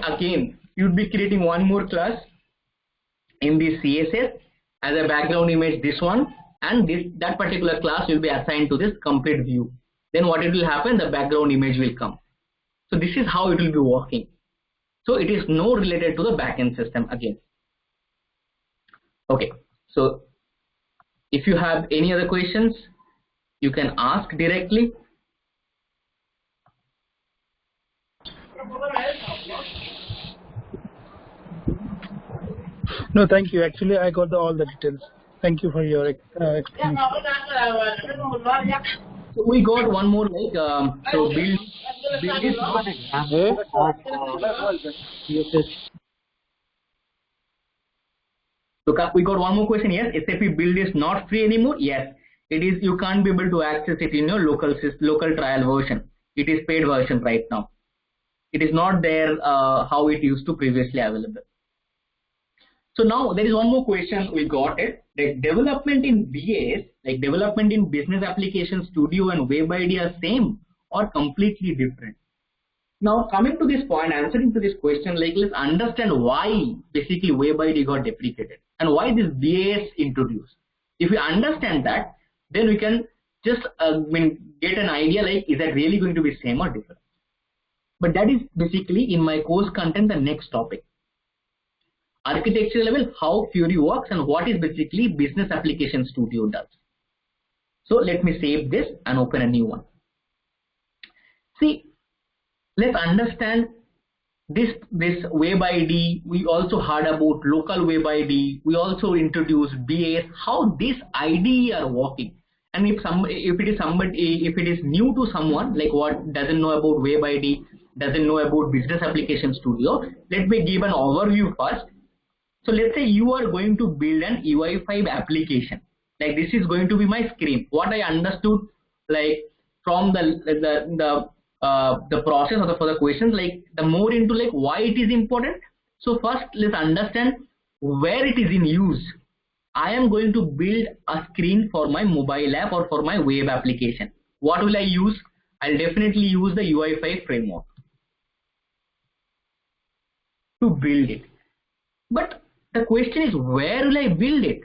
creating one more class in this CSS as a background image, this one, and that particular class will be assigned to this complete view. Then what it will happen, the background image will come. So this is how it will be working. So it is no related to the backend system again. Okay, so if you have any other questions, you can ask directly. No, thank you. Actually, I got all the details. Thank you for your explanation. So we got one more so build is not an example of CSS. So we got one more question. Yes, SAP build is not free anymore. Yes, it is. You can't be able to access it in your local trial version. It is paid version right now. It is not there how it used to previously available. So now there is one more question we got it. The development in BAS, like development in Business Application Studio and Web ID are same or completely different. Now coming to this point, answering to this question, let's understand why basically Web ID got deprecated and why this BAS introduced. If we understand that, then we can just get an idea is that really going to be same or different. But that is basically in my course content the next topic. Architecture level, how Fiori works and what is basically Business Application Studio does. So let me save this and open a new one. See, let's understand this Web ID. We also heard about local Web ID. We also introduced BAS, how this ID are working. And if it is new to someone, like what doesn't know about Web ID, doesn't know about Business Application Studio, let me give an overview first. So let's say you are going to build an UI5 application. Like this is going to be my screen. What I understood from the process or for the questions, the more into why it is important. So first let's understand where it is in use. I am going to build a screen for my mobile app or for my web application. What will I use? I'll definitely use the UI5 framework to build it. But the question is, where will I build it?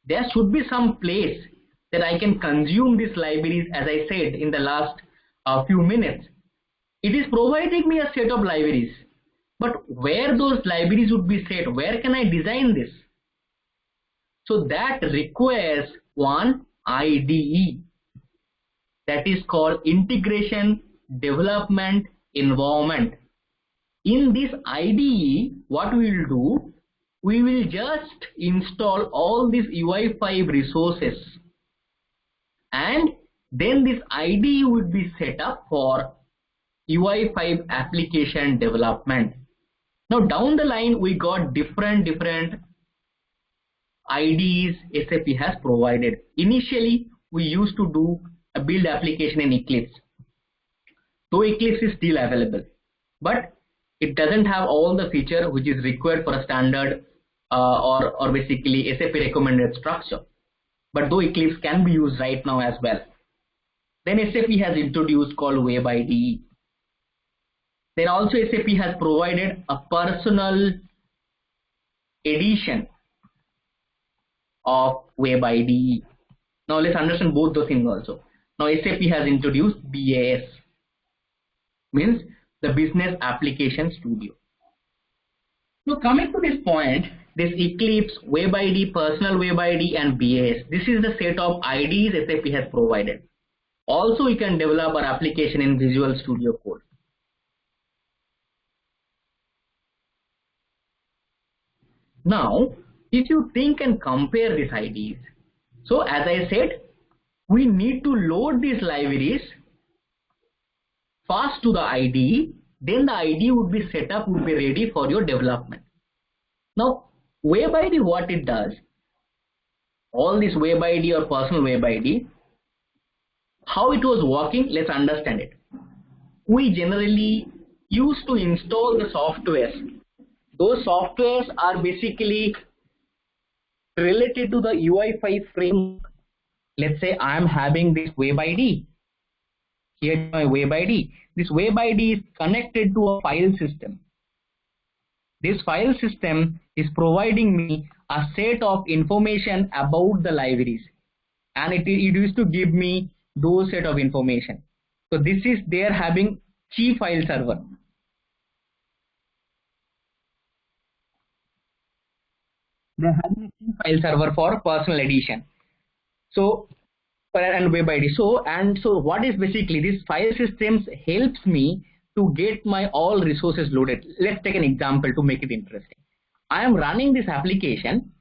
There should be some place that I can consume these libraries, as I said in the last few minutes. It is providing me a set of libraries, but where those libraries would be set, where can I design this? So that requires one IDE, that is called Integration Development Environment. In this IDE, what we will do, we will just install all these UI5 resources, and then this IDE would be set up for UI5 application development. Now down the line we got different IDEs SAP has provided. Initially we used to do a build application in Eclipse. Though Eclipse is still available, but it doesn't have all the feature which is required for a standard or basically SAP recommended structure. But though Eclipse can be used right now as well. Then SAP has introduced called Web IDE. Then also SAP has provided a personal edition of Web IDE. Now let's understand both those things also. Now SAP has introduced BAS, means the Business Application Studio. Now coming to this point, this Eclipse, Web IDE, Personal Web IDE and BAS, this is the set of IDEs SAP has provided. Also you can develop an application in Visual Studio Code. Now, if you think and compare these IDEs, so as I said, we need to load these libraries fast to the IDE, then the IDE would be set up, would be ready for your development. Now, Web ID, what it does, all this Web ID or personal Web ID, how it was working, let's understand it. We generally used to install the softwares. Those softwares are basically related to the UI5 framework. Let's say I am having this Web ID. Here is my Web ID. This Web ID is connected to a file system. This file system is providing me a set of information about the libraries, and it used to give me those set of information. So this is they're having key file server. They're having a key file server for personal edition. So and Web ID. So what is basically this file systems helps me to get my all resources loaded. Let's take an example to make it interesting. I am running this application.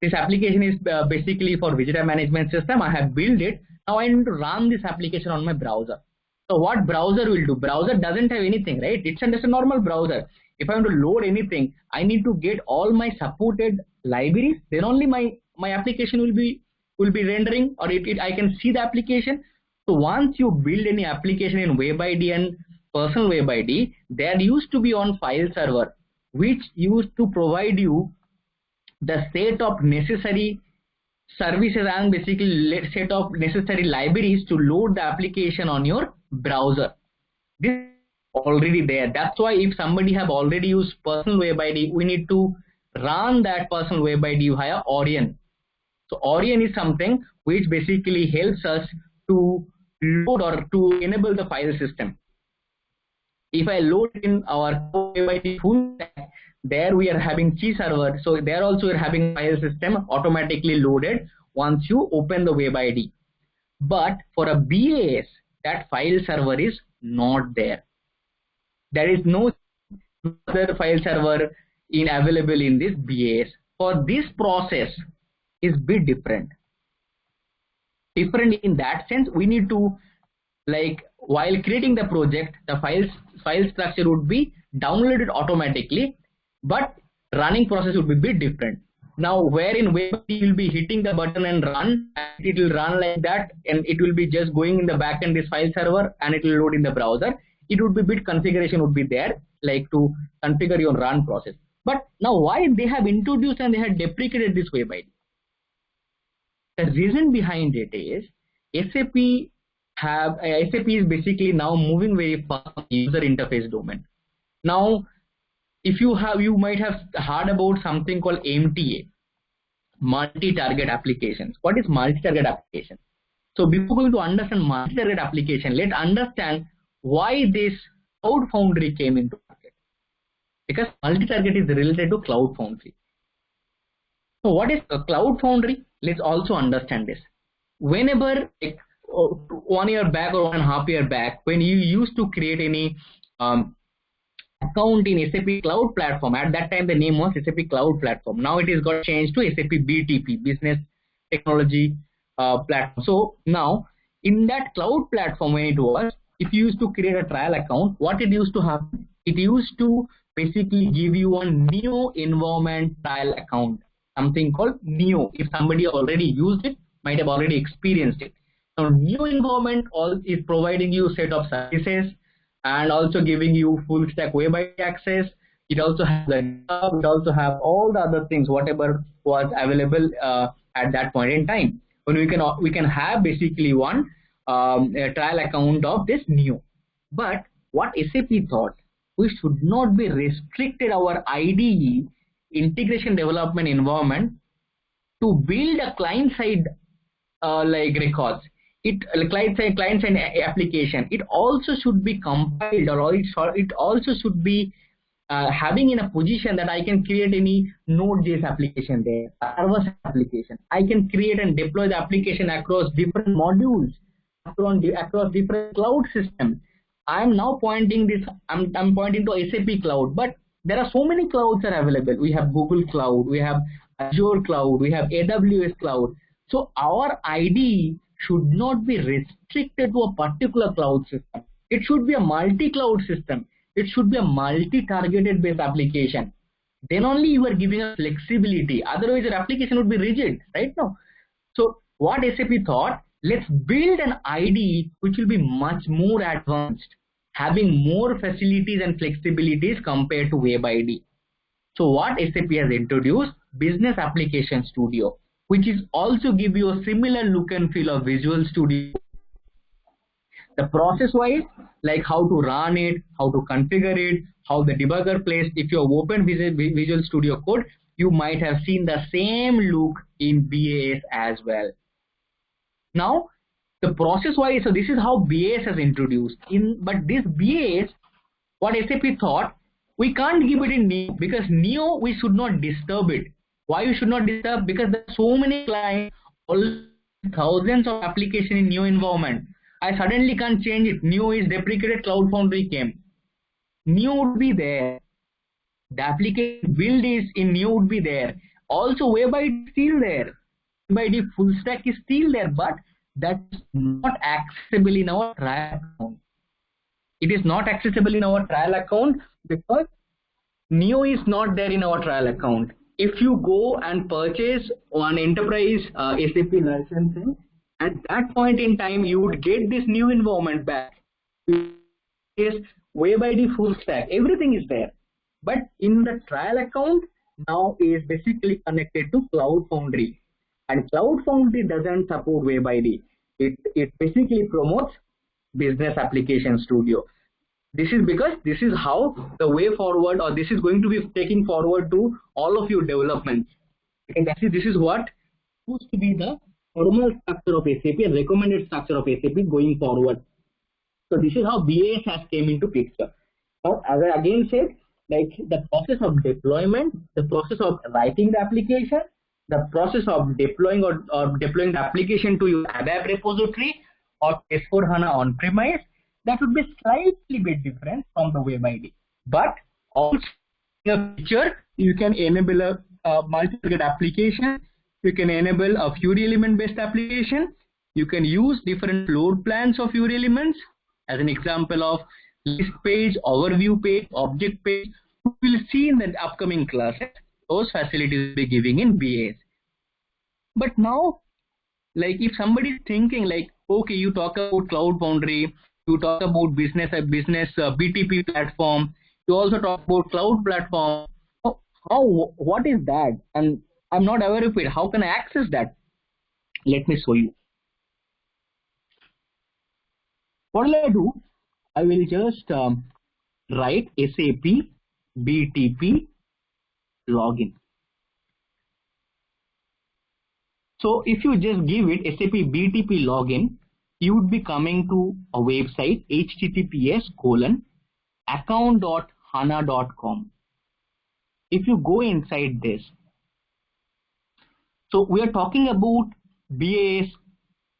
This application is basically for visitor management system. I have built it. Now I need to run this application on my browser. So what browser will do? Browser doesn't have anything, right? It's just a normal browser. If I want to load anything, I need to get all my supported libraries. Then only my application will be rendering, or I can see the application. So once you build any application in Web ID and personal Web ID, there used to be on file server, which used to provide you the set of necessary services and basically set of necessary libraries to load the application on your browser. This is already there. That's why if somebody have already used personal Web ID, we need to run that personal Web ID via Orion. So Orion is something which basically helps us to load or to enable the file system. If I load in our Web ID full stack, there we are having key server. So there also we are having file system automatically loaded once you open the Web ID. But for a BAS, that file server is not there. There is no other file server available in this BAS. For this process is bit different. Different in that sense, we need to, like, while creating the project, the file structure would be downloaded automatically, but running process would be bit different. Now, where in Web you will be hitting the button and run, and it will run like that, and it will be just going in the backend this file server, and it will load in the browser. It would be bit configuration would be there, like to configure your run process. But now, why they have introduced and they have deprecated this Web ID? The reason behind it is SAP is basically now moving very fast on user interface domain. Now, if you might have heard about something called MTA, multi-target applications. What is multi-target application? So before going to understand multi-target application, let's understand why this Cloud Foundry came into market. Because multi-target is related to Cloud Foundry. So what is a Cloud Foundry? Let's also understand this. Whenever, like, 1 year back or 1.5 years back, when you used to create any account in SAP Cloud Platform, at that time the name was SAP Cloud Platform. Now it is got changed to SAP BTP, Business Technology Platform. So now in that Cloud Platform, when it was, if you used to create a trial account, what it used to happen? It used to basically give you a Neo environment trial account, something called Neo. If somebody already used it, might have already experienced it. Now Neo environment is providing you set of services and also giving you full stack Web ID access. It also has it also have all the other things, whatever was available at that point in time. When we can have basically one a trial account of this Neo. But what SAP thought, we should not be restricted our IDE, integration development environment, to build a client side like records. Client side application. It also should be compiled, or it also should be having in a position that I can create any Node.js application there, server application. I can create and deploy the application across different modules, across different cloud systems. I am now pointing this. I'm pointing to SAP Cloud, but there are so many clouds are available. We have Google Cloud, we have Azure Cloud, we have AWS Cloud. So our ID should not be restricted to a particular cloud system. It should be a multi-cloud system. It should be a multi-targeted based application. Then only you are giving a flexibility. Otherwise, your application would be rigid, right? No. So what SAP thought, let's build an ID which will be much more advanced, having more facilities and flexibilities compared to Web ID. So what SAP has introduced, Business Application Studio, which is also give you a similar look and feel of Visual Studio. The process wise, like how to run it, how to configure it, how the debugger plays. If you have opened Visual Studio Code, you might have seen the same look in BAS as well. Now, the process wise, so this is how BAS has introduced. But this BAS, what SAP thought, we can't give it in Neo, because Neo we should not disturb it. Why we should not disturb? Because there are so many clients, thousands of applications in Neo environment. I suddenly can't change it. Neo is deprecated, Cloud Foundry came. Neo would be there. The application build is in Neo would be there. Also Web ID is still there. Web ID full stack is still there, but that's not accessible in our trial account. It is not accessible in our trial account because Neo is not there in our trial account. If you go and purchase one enterprise SAP licensing, at that point in time, you would get this new environment back. Is Web ID full stack, everything is there. But in the trial account, now is basically connected to Cloud Foundry. And Cloud Foundry doesn't support Web ID. It basically promotes Business Application Studio. This is because this is how the way forward, or this is going to be taking forward to all of your developments. And actually, this is what supposed to be the formal structure of SAP and recommended structure of SAP going forward. So this is how BAS has came into picture. Now, as I again said, like the process of deployment, the process of writing the application, the process of deploying or deploying the application to your ABAP repository or S/4HANA on-premise, that would be slightly bit different from the Web ID. But also in the future, you can enable a multi-target application. You can enable a Fiori element-based application. You can use different floor plans of Fiori elements. As an example of list page, overview page, object page, we will see in the upcoming classes. Those facilities will be giving in BAS. But now, like if somebody is thinking like, okay, you talk about Cloud Foundry, you talk about business BTP platform, you also talk about cloud platform. What is that? And I'm not aware of it. How can I access that? Let me show you. What will I do? I will just write SAP BTP login. So if you just give it SAP BTP login, you would be coming to a website https://account.hana.com. If you go inside this, so we are talking about BAS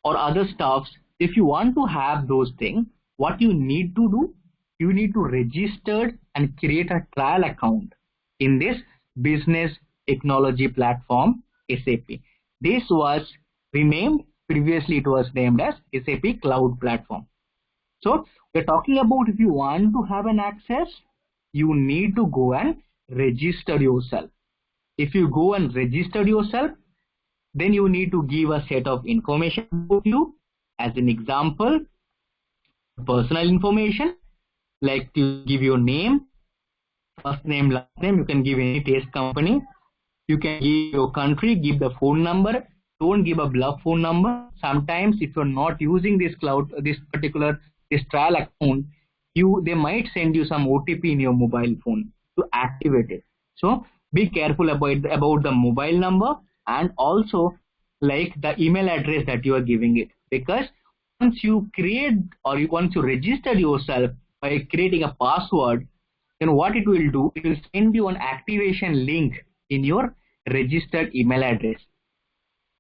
or other stuffs. If you want to have those things, what you need to do, you need to register and create a trial account in this business technology platform SAP. This was renamed, previously it was named as SAP Cloud Platform. So we're talking about if you want to have an access, you need to go and register yourself. If you go and register yourself, then you need to give a set of information about you. As an example, personal information, like you give your name, first name, last name, you can give any test company. You can give your country, give the phone number. Don't give a bluff phone number. Sometimes if you're not using this cloud, this trial account, they might send you some OTP in your mobile phone to activate it. So be careful about the mobile number and also like the email address that you are giving it, because once you create or once you register yourself by creating a password, then what it will do, it will send you an activation link in your registered email address.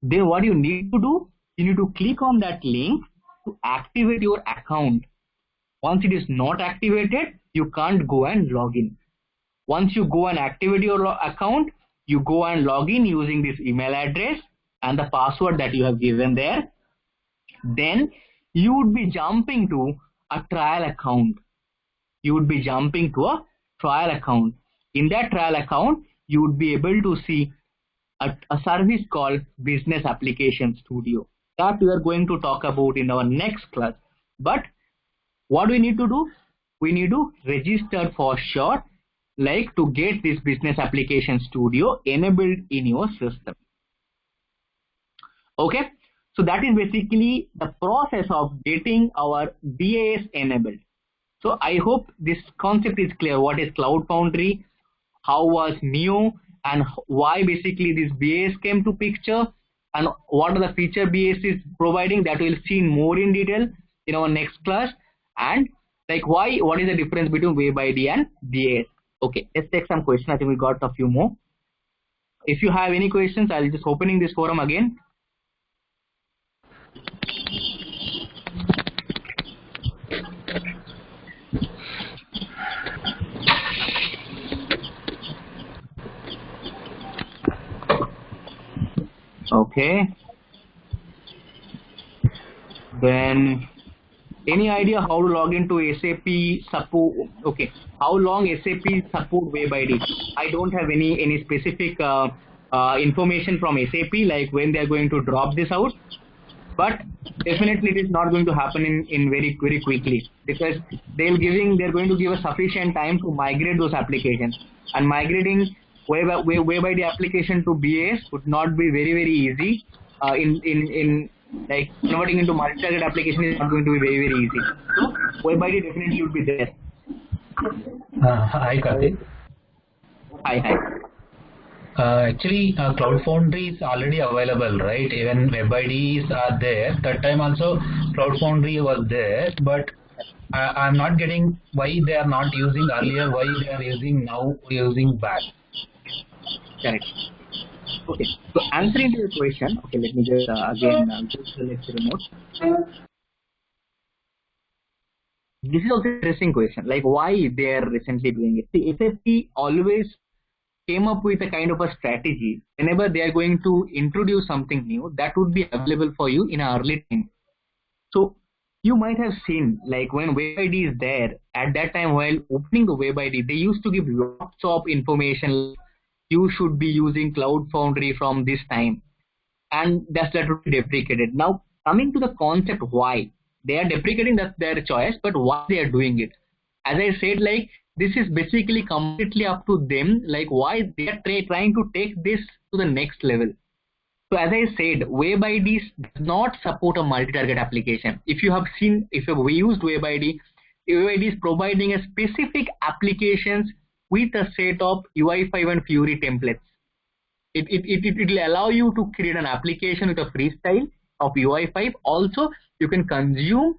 Then what you need to do, you need to click on that link to activate your account. Once it is not activated, you can't go and log in. Once you go and activate your account, you go and log in using this email address and the password that you have given there. Then you would be jumping to a trial account. You would be jumping to a trial account. In that trial account, you would be able to see a service called Business Application Studio that we are going to talk about in our next class. But what do we need to do? We need to register for sure, like to get this Business Application Studio enabled in your system. Okay, so that is basically the process of getting our BAS enabled. So I hope this concept is clear. What is Cloud Foundry? How was Neo? And why basically this BAS came to picture? And what are the feature BAS is providing? That we'll see more in detail in our next class. And like why? What is the difference between Web ID and BAS? Okay, let's take some questions. I think we got a few more. If you have any questions, I'll just opening this forum again. Okay. Then any idea how to log into SAP support? Okay. How long SAP support Web ID? I don't have any specific information from SAP, like when they are going to drop this out. But definitely it is not going to happen in very quickly, because they're going to give us sufficient time to migrate those applications, and migrating Web ID application to BAS would not be very easy. In like converting into multi-target application is not going to be very easy. So Web ID definitely would be there. Hi Karthik. Hi. Actually, Cloud Foundry is already available, right? Even Web IDs are there. That time also Cloud Foundry was there, but I'm not getting why they are not using earlier, why they are using now, using back. Correct. Okay. So answering to your question, okay, let me just again just select the remote. This is also an interesting question, like why they are recently doing it. See, SAP always came up with a kind of a strategy. Whenever they are going to introduce something new, that would be available for you in an early time. So you might have seen, like when Web ID is there, at that time while opening the Web ID, they used to give lots of information. You should be using Cloud Foundry from this time, and that would be deprecated. Now coming to the concept why they are deprecating, that's their choice, but why they are doing it, as I said, like this is basically completely up to them, like why they are trying to take this to the next level. So as I said, Web IDs does not support a multi-target application. If you have seen, if we used Web ID is providing a specific applications with a set of UI5 and Fiori templates. It will allow you to create an application with a freestyle of UI5. Also, you can consume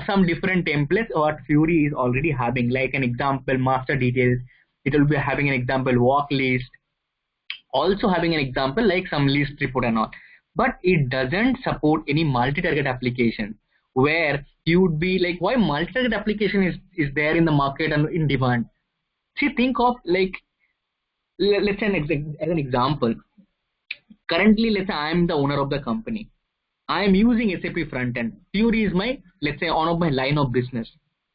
some different templates what Fiori is already having, like an example master details. It will be having an example walk list, also having an example like some list report and all. But it doesn't support any multi-target application where you would be like, why multi-target application is there in the market and in demand. See, think of like, let's say as an example, currently let's say I am the owner of the company. I am using SAP frontend. Fiori is my, let's say, one of my line of business.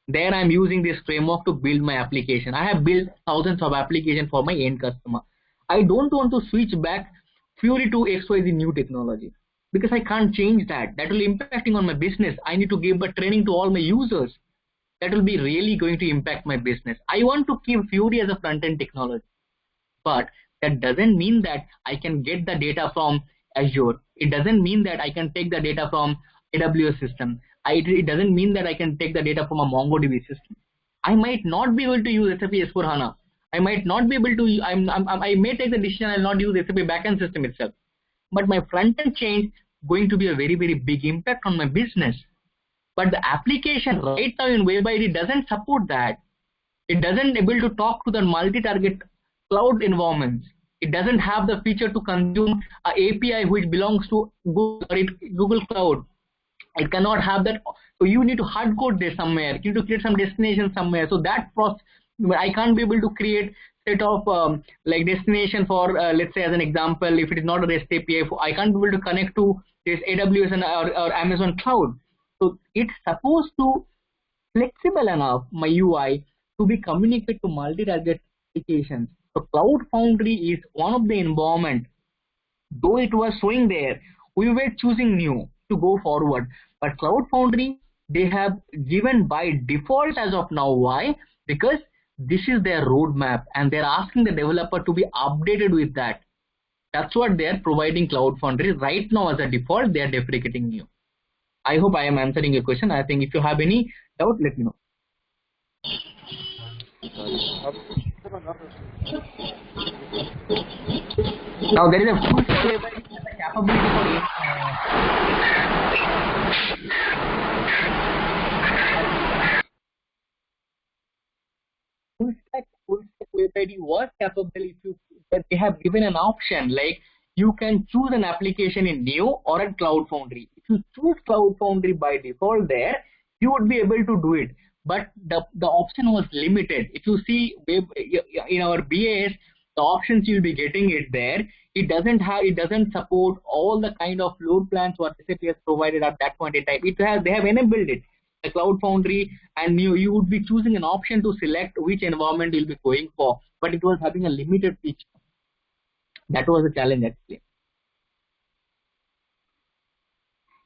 There I am using this framework to build my application. I have built thousands of applications for my end customer. I don't want to switch back Fiori to XYZ new technology because I can't change that. That will impacting on my business. I need to give a training to all my users. That will be really going to impact my business. I want to keep Fiori as a front-end technology. But that doesn't mean that I can get the data from Azure. It doesn't mean that I can take the data from AWS system. It doesn't mean that I can take the data from a MongoDB system. I might not be able to use SAP S4HANA. I might not be able to, I may take the decision I will not use SAP backend system itself. But my front-end change going to be a very big impact on my business. But the application right now in Web ID doesn't support that. It doesn't able to talk to the multi-target cloud environments. It doesn't have the feature to consume an API which belongs to Google Cloud. It cannot have that. So you need to hard code this somewhere. You need to create some destination somewhere. So that process, I can't be able to create set of like destination for let's say as an example, if it is not a REST API, I can't be able to connect to this AWS or Amazon cloud. So it's supposed to flexible enough my UI to be communicated to multi-target applications. So Cloud Foundry is one of the environment. Though it was showing there, we were choosing new to go forward. But Cloud Foundry, they have given by default as of now. Why? Because this is their roadmap and they're asking the developer to be updated with that. That's what they're providing Cloud Foundry right now as a default. They're deprecating new. I hope I am answering your question. I think if you have any doubt, let me know. Now there is a full capability for full stack web ID was capable if you that they have given an option like you can choose an application in Neo or in Cloud Foundry. If you choose Cloud Foundry by default there, you would be able to do it. But the option was limited. If you see in our BAS, the options you'll be getting it there. It doesn't support all the kind of load plans what SAP has provided at that point in time. They have enabled it. The Cloud Foundry, and you would be choosing an option to select which environment you'll be going for, but it was having a limited feature. That was a challenge actually.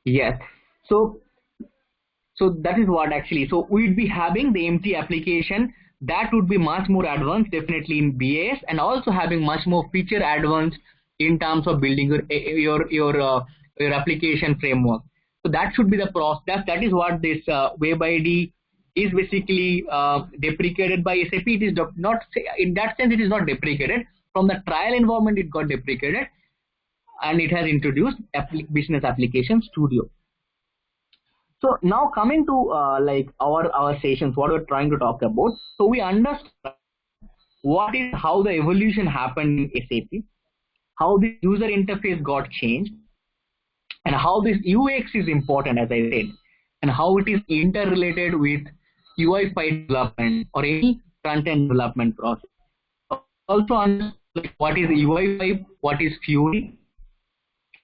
Yes. So that is what actually. So we'd be having the empty application that would be much more advanced, definitely in BAS, and also having much more feature advanced in terms of building your application framework. So that should be the process. That is what this Web ID is basically deprecated by SAP. It is not in that sense. It is not deprecated. From the trial environment, it got deprecated, and it has introduced Business Application Studio. So now coming to like our sessions, what we're trying to talk about. So we understand how the evolution happened in SAP, how the user interface got changed, and how this UX is important, as I said, and how it is interrelated with UI5 development or any front-end development process. Also understand what is UI5, what is Fiori,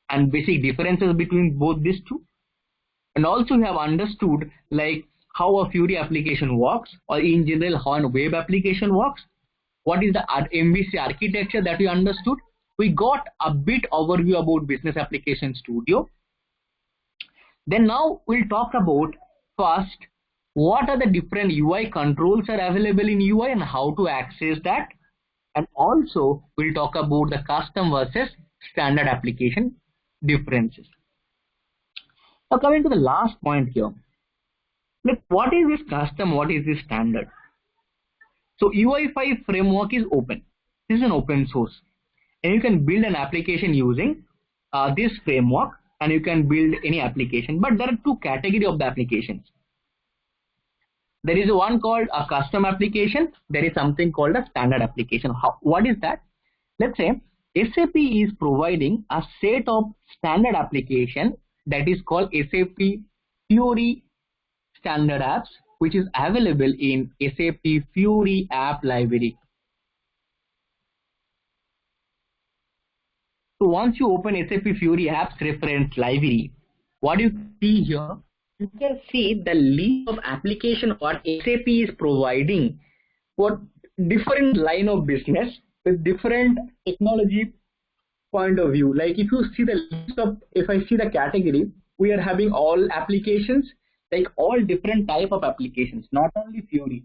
and basic differences between both these two. And also we have understood like how a Fiori application works, or in general how a web application works. What is the MVC architecture that we understood. We got a bit overview about Business Application Studio. Then now we'll talk about first what are the different UI controls are available in UI and how to access that. And also we'll talk about the custom versus standard application differences. Now coming to the last point here, look, what is this custom, what is this standard? So UI5 framework is open. This is an open source, and you can build an application using this framework, and you can build any application. But there are two categories of the applications. There is one called a custom application. There is something called a standard application. What is that? Let's say SAP is providing a set of standard application that is called SAP Fiori standard apps, which is available in SAP Fiori app library. So once you open SAP Fiori apps reference library, what you see here, you can see the list of application what SAP is providing for different line of business with different technology point of view. Like if you see the list of, if I see the category, we are having all applications, like all different type of applications, not only Fiori.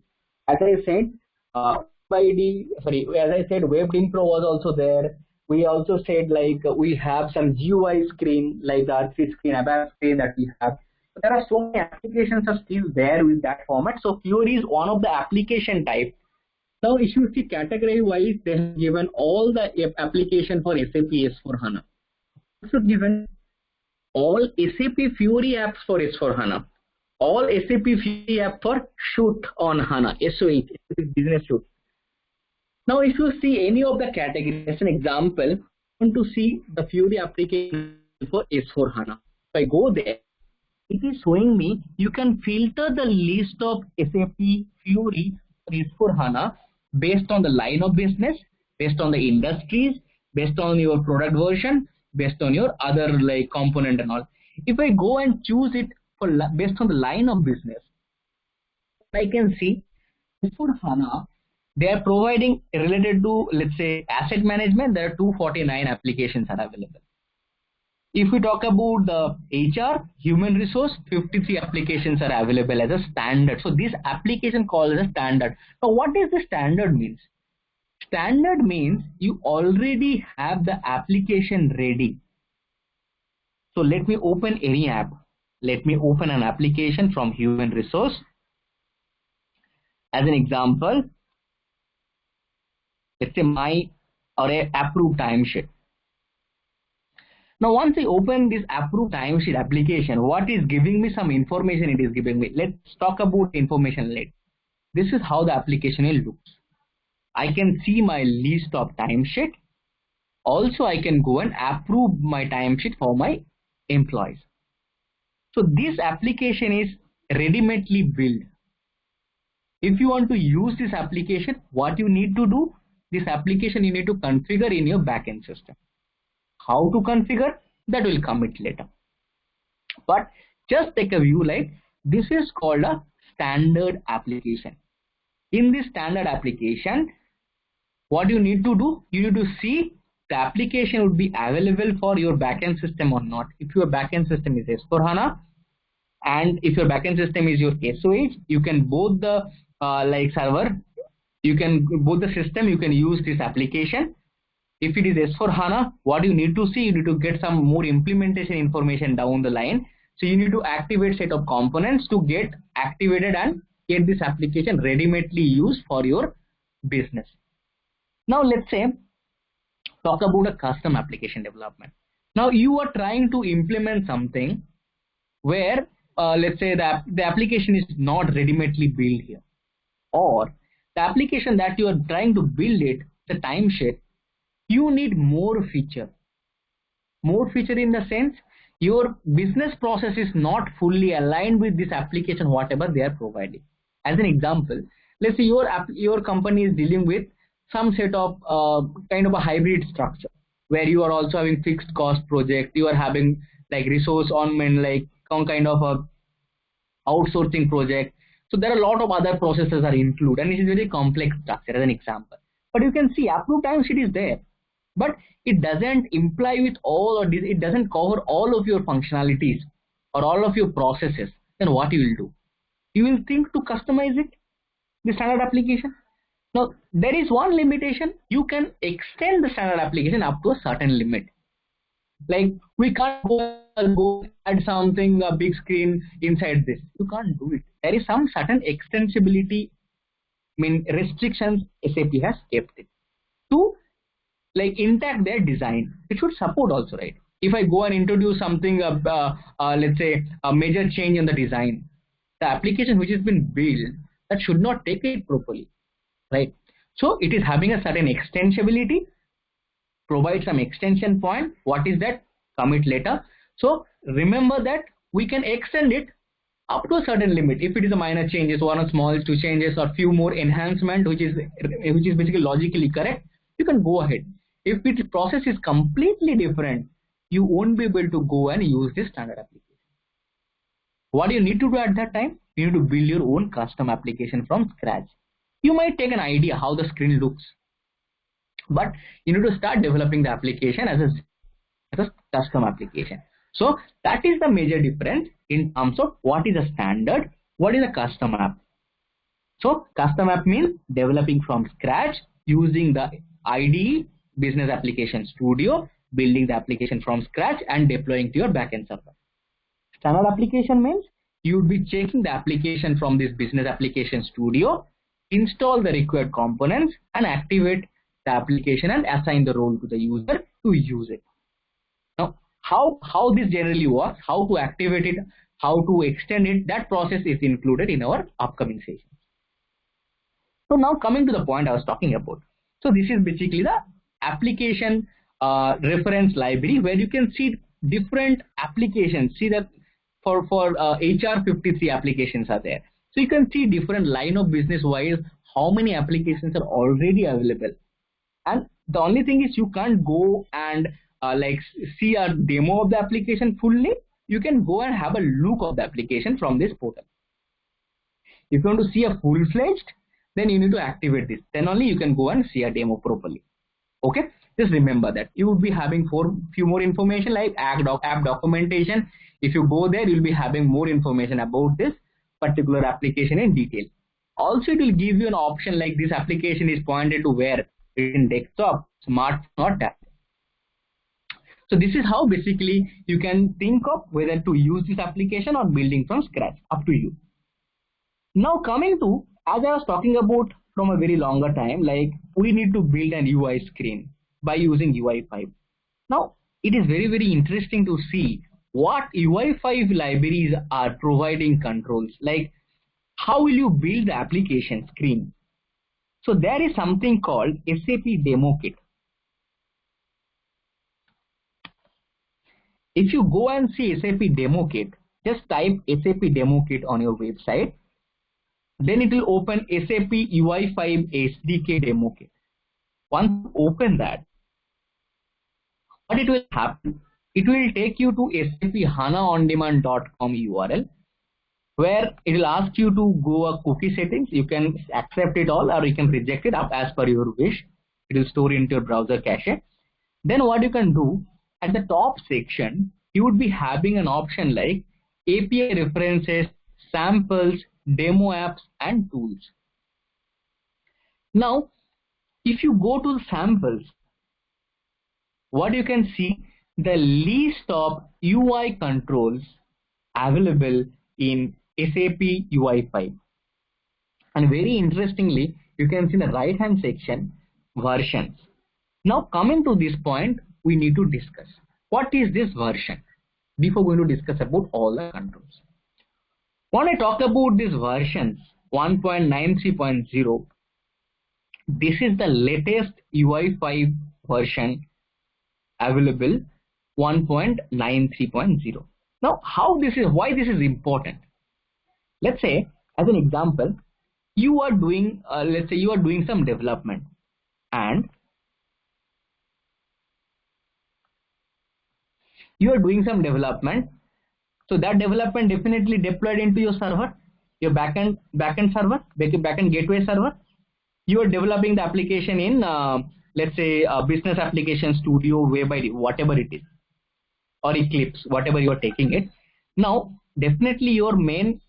As I said, as I said, WebDynpro was also there. We also said like we have some GUI screen like the R3 screen, ABAP screen that we have. But there are so many applications are still there with that format. So Fiori is one of the application type. Now if you see category wise, they have given all the application for SAP S4HANA. Also given all SAP Fiori apps for S4HANA. All SAP Fiori app for Shoot on HANA, SOH, Business Shoot. Now if you see any of the categories, as an example, I want to see the Fiori application for S4HANA. If I go there, it is showing me, you can filter the list of SAP Fiori for S4HANA based on the line of business, based on the industries, based on your product version, based on your other like component and all. If I go and choose it for based on the line of business, I can see for HANA, they are providing related to, let's say, asset management, there are 249 applications are available. If we talk about the HR, human resource, 53 applications are available as a standard. So this application called as a standard. Now what does the standard means? Standard means you already have the application ready. So let me open any app. Let me open an application from human resource. As an example, let's say my or a approved timesheet. Now once I open this approved timesheet application, what is giving me some information it is giving me. Let's talk about information later. This is how the application will look. I can see my list of timesheet. Also I can go and approve my timesheet for my employees. So this application is ready-madely built. If you want to use this application, what you need to do, this application you need to configure in your backend system. How to configure? That will come it later. But just take a view like this is called a standard application. In this standard application, what you need to do, you need to see the application would be available for your backend system or not. If your backend system is S4HANA and if your backend system is your SOH, you can both the like server, you can both the system, you can use this application. If it is S4HANA, what you need to see, you need to get some more implementation information down the line. So you need to activate set of components to get activated and get this application ready-madely used for your business. Now let's say, talk about a custom application development. Now you are trying to implement something where let's say the application is not ready-madely built here. Or the application that you are trying to build it, the timesheet, you need more feature. More feature in the sense your business process is not fully aligned with this application, whatever they are providing. As an example, let's say your company is dealing with some set of kind of a hybrid structure where you are also having fixed cost project, you are having like resource on like some kind of a outsourcing project. So there are a lot of other processes are included and it is very complex structure as an example. But you can see approved timesheet is there, but it doesn't imply with all or it doesn't cover all of your functionalities or all of your processes. Then what you will do? You will think to customize it, the standard application. Now there is one limitation, you can extend the standard application up to a certain limit. Like we can't go add something, a big screen inside this. You can't do it. There is some certain extensibility, restrictions SAP has kept it to like intact their design. It should support also, right? If I go and introduce something, let's say a major change in the design, the application which has been built, that should not take it properly, right? So it is having a certain extensibility, provide some extension point. What is that? Commit later. So remember that we can extend it up to a certain limit. If it is a minor changes, one or small two changes or few more enhancement, which is basically logically correct, you can go ahead. If the process is completely different, you won't be able to go and use this standard application. What do you need to do at that time? You need to build your own custom application from scratch. You might take an idea how the screen looks, but you need to start developing the application as a custom application. So that is the major difference in terms of what is a standard, what is a custom app. So custom app means developing from scratch using the IDE, Business Application Studio, building the application from scratch and deploying to your backend server. Standard application means you would be checking the application from this Business Application Studio, install the required components and activate the application and assign the role to the user to use it. Now, how this generally works, how to activate it, how to extend it, that process is included in our upcoming sessions. So now coming to the point I was talking about. So this is basically the application reference library where you can see different applications. See that for HR 53 applications are there. So you can see different line of business wise how many applications are already available. And the only thing is you can't go and like see a demo of the application fully. You can go and have a look of the application from this portal. If you want to see a full-fledged, then you need to activate this. Then only you can go and see a demo properly. Okay, just remember that you will be having few more information like app documentation. If you go there, you'll be having more information about this particular application in detail. Also, it will give you an option like this application is pointed to where, in desktop, smartphone, or tablet. So this is how basically you can think of whether to use this application or building from scratch, up to you. Now coming to, as I was talking about from a very longer time, like we need to build an UI screen by using UI5. Now it is very, very interesting to see what UI5 libraries are providing controls, like how will you build the application screen. So there is something called SAP Demo Kit. If you go and see SAP Demo Kit, just type SAP Demo Kit on your website. Then it will open SAP UI5 SDK Demo Kit. Once you open that, what it will happen? It will take you to saphanaondemand.com URL, where it will ask you to go a cookie settings. You can accept it all or you can reject it up as per your wish. It will store into your browser cache. Then what you can do, at the top section, you would be having an option like API references, samples, demo apps, and tools. Now, if you go to the samples, what you can see, the list of UI controls available in SAP UI5. And very interestingly, you can see in the right hand section, versions. Now coming to this point, we need to discuss what is this version before going to discuss about all the controls. When I talk about these versions 1.93.0, this is the latest UI5 version available, 1.93.0. Now why this is important? Let's say as an example, you are doing let's say you are doing some development and so that development definitely deployed into your server, your backend server, backend gateway server. You are developing the application in let's say business application studio, web ID, whatever it is, or Eclipse, whatever you are taking it. Now definitely your main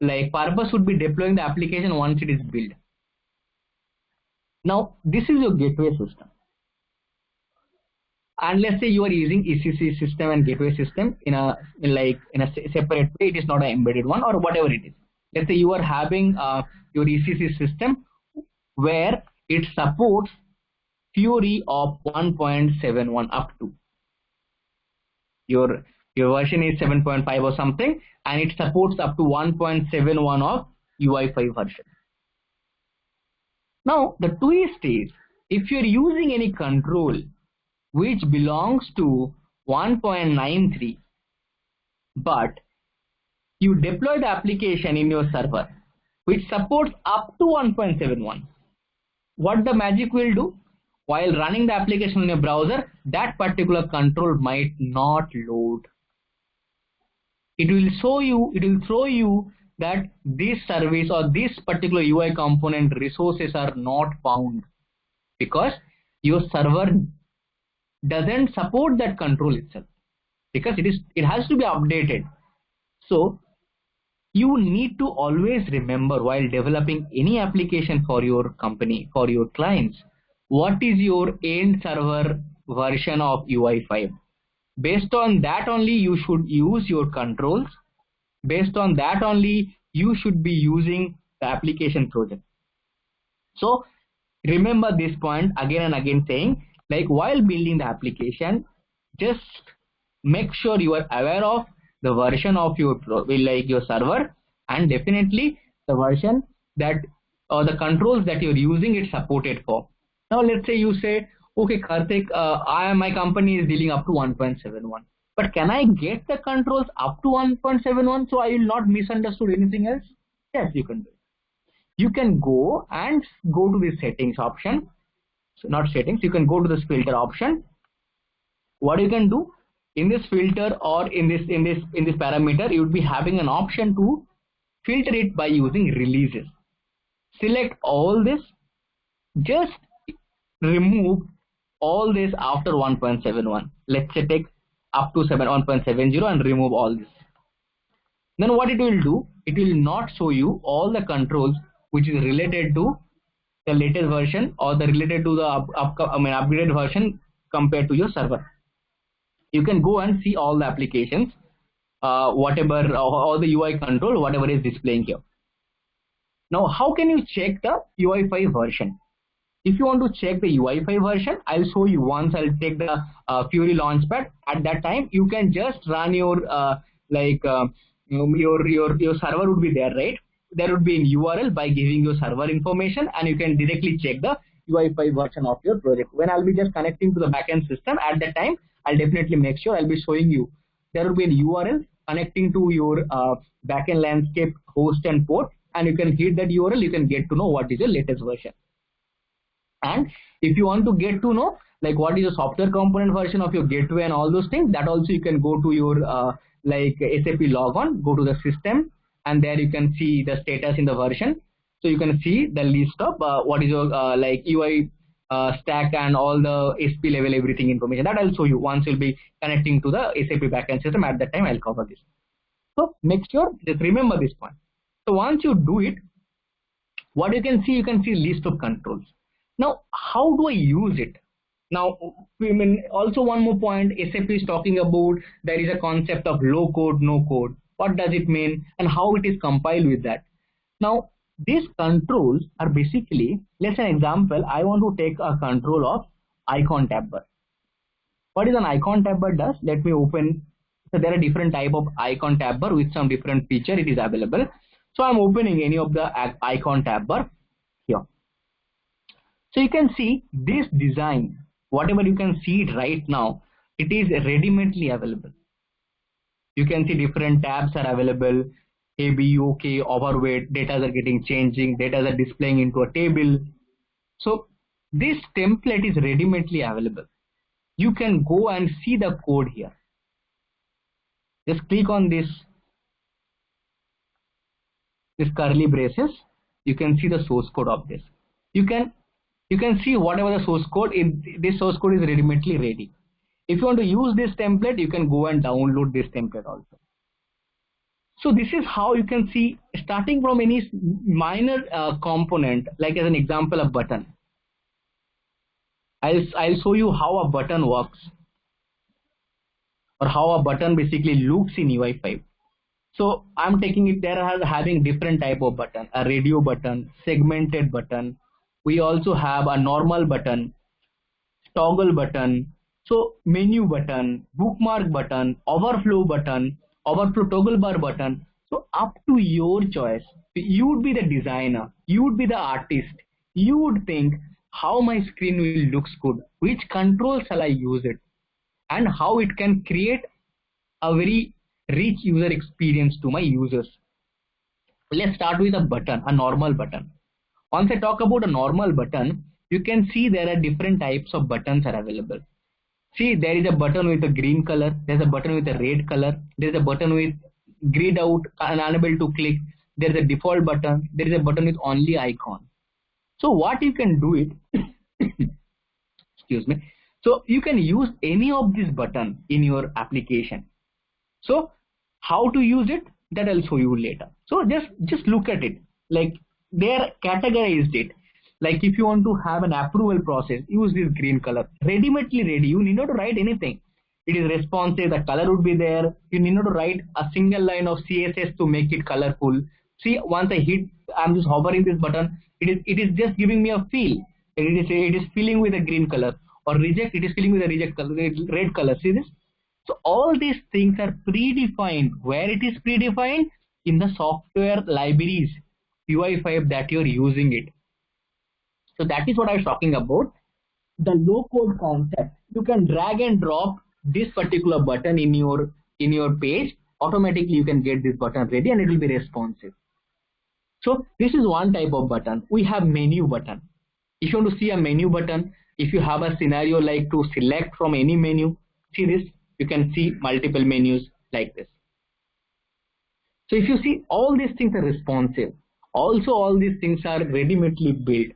purpose would be deploying the application once it is built. Now this is your gateway system. And let's say you are using ECC system and gateway system in a separate way. It is not an embedded one or whatever it is. Let's say you are having your ECC system where it supports Fiori of 1.71 up to. Your version is 7.5 or something, and it supports up to 1.71 of UI5 version. Now the twist is, if you are using any control which belongs to 1.93, but you deploy the application in your server which supports up to 1.71, what the magic will do? While running the application in your browser, that particular control might not load. It will throw you that this service or this particular UI component resources are not found because your server doesn't support that control itself, because it has to be updated. So you need to always remember while developing any application for your company, for your clients, what is your end server version of UI5. Based on that only you should use your controls. Based on that only you should be using the application project. So remember this point again and again, saying while building the application, just make sure you are aware of the version of your your server, and definitely the version that or the controls that you're using it supported for. Now let's say you say, okay Karthik, my company is dealing up to 1.71, but can I get the controls up to 1.71 so I will not misunderstood anything else? Yes, you can do it. you can go to the settings option. So not settings, you can go to this filter option. What you can do in this filter or in this parameter, you would be having an option to filter it by using releases. Select all this, just remove all this after 1.71. Let's say take up to 1.70 and remove all this. Then what it will do, it will not show you all the controls which is related to the latest version or the related to the upgraded version compared to your server. You can go and see all the applications, whatever, all the UI control, whatever is displaying here. Now, how can you check the UI5 version? If you want to check the UI5 version, I'll show you once. I'll take the Fiori Launchpad. At that time, you can just run your your server would be there, right? There would be an URL by giving your server information, and you can directly check the UI5 version of your project. When I'll be just connecting to the backend system, at that time, I'll definitely make sure I'll be showing you. There will be an URL connecting to your backend landscape, host and port, and you can hit that URL. You can get to know what is the latest version. And if you want to get to know like what is the software component version of your gateway and all those things, that also you can go to your SAP logon, go to the system, and there you can see the status in the version. So you can see the list of what is your UI stack and all the SP level everything information. That I'll show you once you'll be connecting to the SAP backend system. At that time I'll cover this. So make sure just remember this point. So once you do it, what you can see list of controls. Now, how do I use it? Now, also one more point, SAP is talking about there is a concept of low code, no code. What does it mean and how it is compiled with that? Now, these controls are basically, let's say an example, I want to take a control of icon tab bar. What is an icon tab bar does? Let me open. So there are different type of icon tab bar with some different feature it is available. So I'm opening any of the icon tab bar here. So you can see this design, whatever you can see it right now, it is ready-madely available. You can see different tabs are available, A, B, OK, overweight, data are getting changing, data are displaying into a table. So this template is ready-madely available. You can go and see the code here. Just click on this curly braces. You can see the source code of this. You can see whatever the source code is. This source code is ready-madely ready. If you want to use this template, you can go and download this template also. So this is how you can see, starting from any minor component, like as an example, a button. I'll show you how a button works, or how a button basically looks in UI5. So I'm taking it there as having different type of button, a radio button, segmented button. We also have a normal button, toggle button, so menu button, bookmark button, overflow toggle bar button. So up to your choice. You would be the designer, you would be the artist, you would think how my screen will looks good, which control shall I use it, and how it can create a very rich user experience to my users. Let's start with a button, a normal button. Once I talk about a normal button, you can see there are different types of buttons are available. See, there is a button with a green color, there's a button with a red color, there's a button with grayed out and unable to click, there's a default button, there is a button with only icon. So what you can do it, excuse me, so you can use any of this button in your application. So how to use it, that I'll show you later. So just look at it, like they're categorized it. Like if you want to have an approval process, use this green color. Ready-madely ready, you need not to write anything. It is responsive, the color would be there. You need not to write a single line of CSS to make it colorful. See, once I hit, I'm just hovering this button, it is just giving me a feel. It is filling with a green color. Or reject, it is filling with a reject color, red color. See this? So all these things are predefined. Where it is predefined? In the software libraries, UI5 that you're using it. So that is what I was talking about. The low code concept. You can drag and drop this particular button in your page. Automatically you can get this button ready and it will be responsive. So this is one type of button. We have menu button. If you want to see a menu button, if you have a scenario like to select from any menu, see this, you can see multiple menus like this. So if you see, all these things are responsive. Also, all these things are ready-madely built.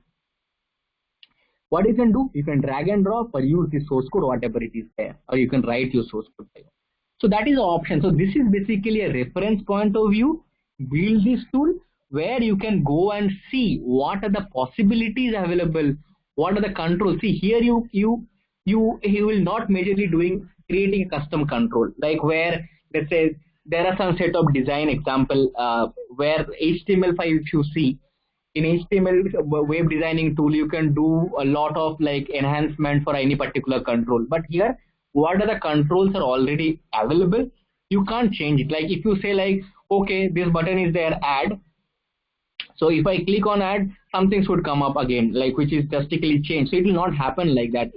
What you can do, you can drag and drop or use the source code, whatever it is there, or you can write your source code there. So that is the option. So this is basically a reference point of view. Build this tool where you can go and see what are the possibilities available, what are the controls. See here, you will not majorly creating a custom control, like where let's say there are some set of design example where HTML5, if you see in HTML web designing tool, you can do a lot of like enhancement for any particular control. But here, what are the controls are already available? You can't change it. Like if you say like, okay, this button is there, add. So if I click on add, something should come up again, like which is drastically changed. So it will not happen like that.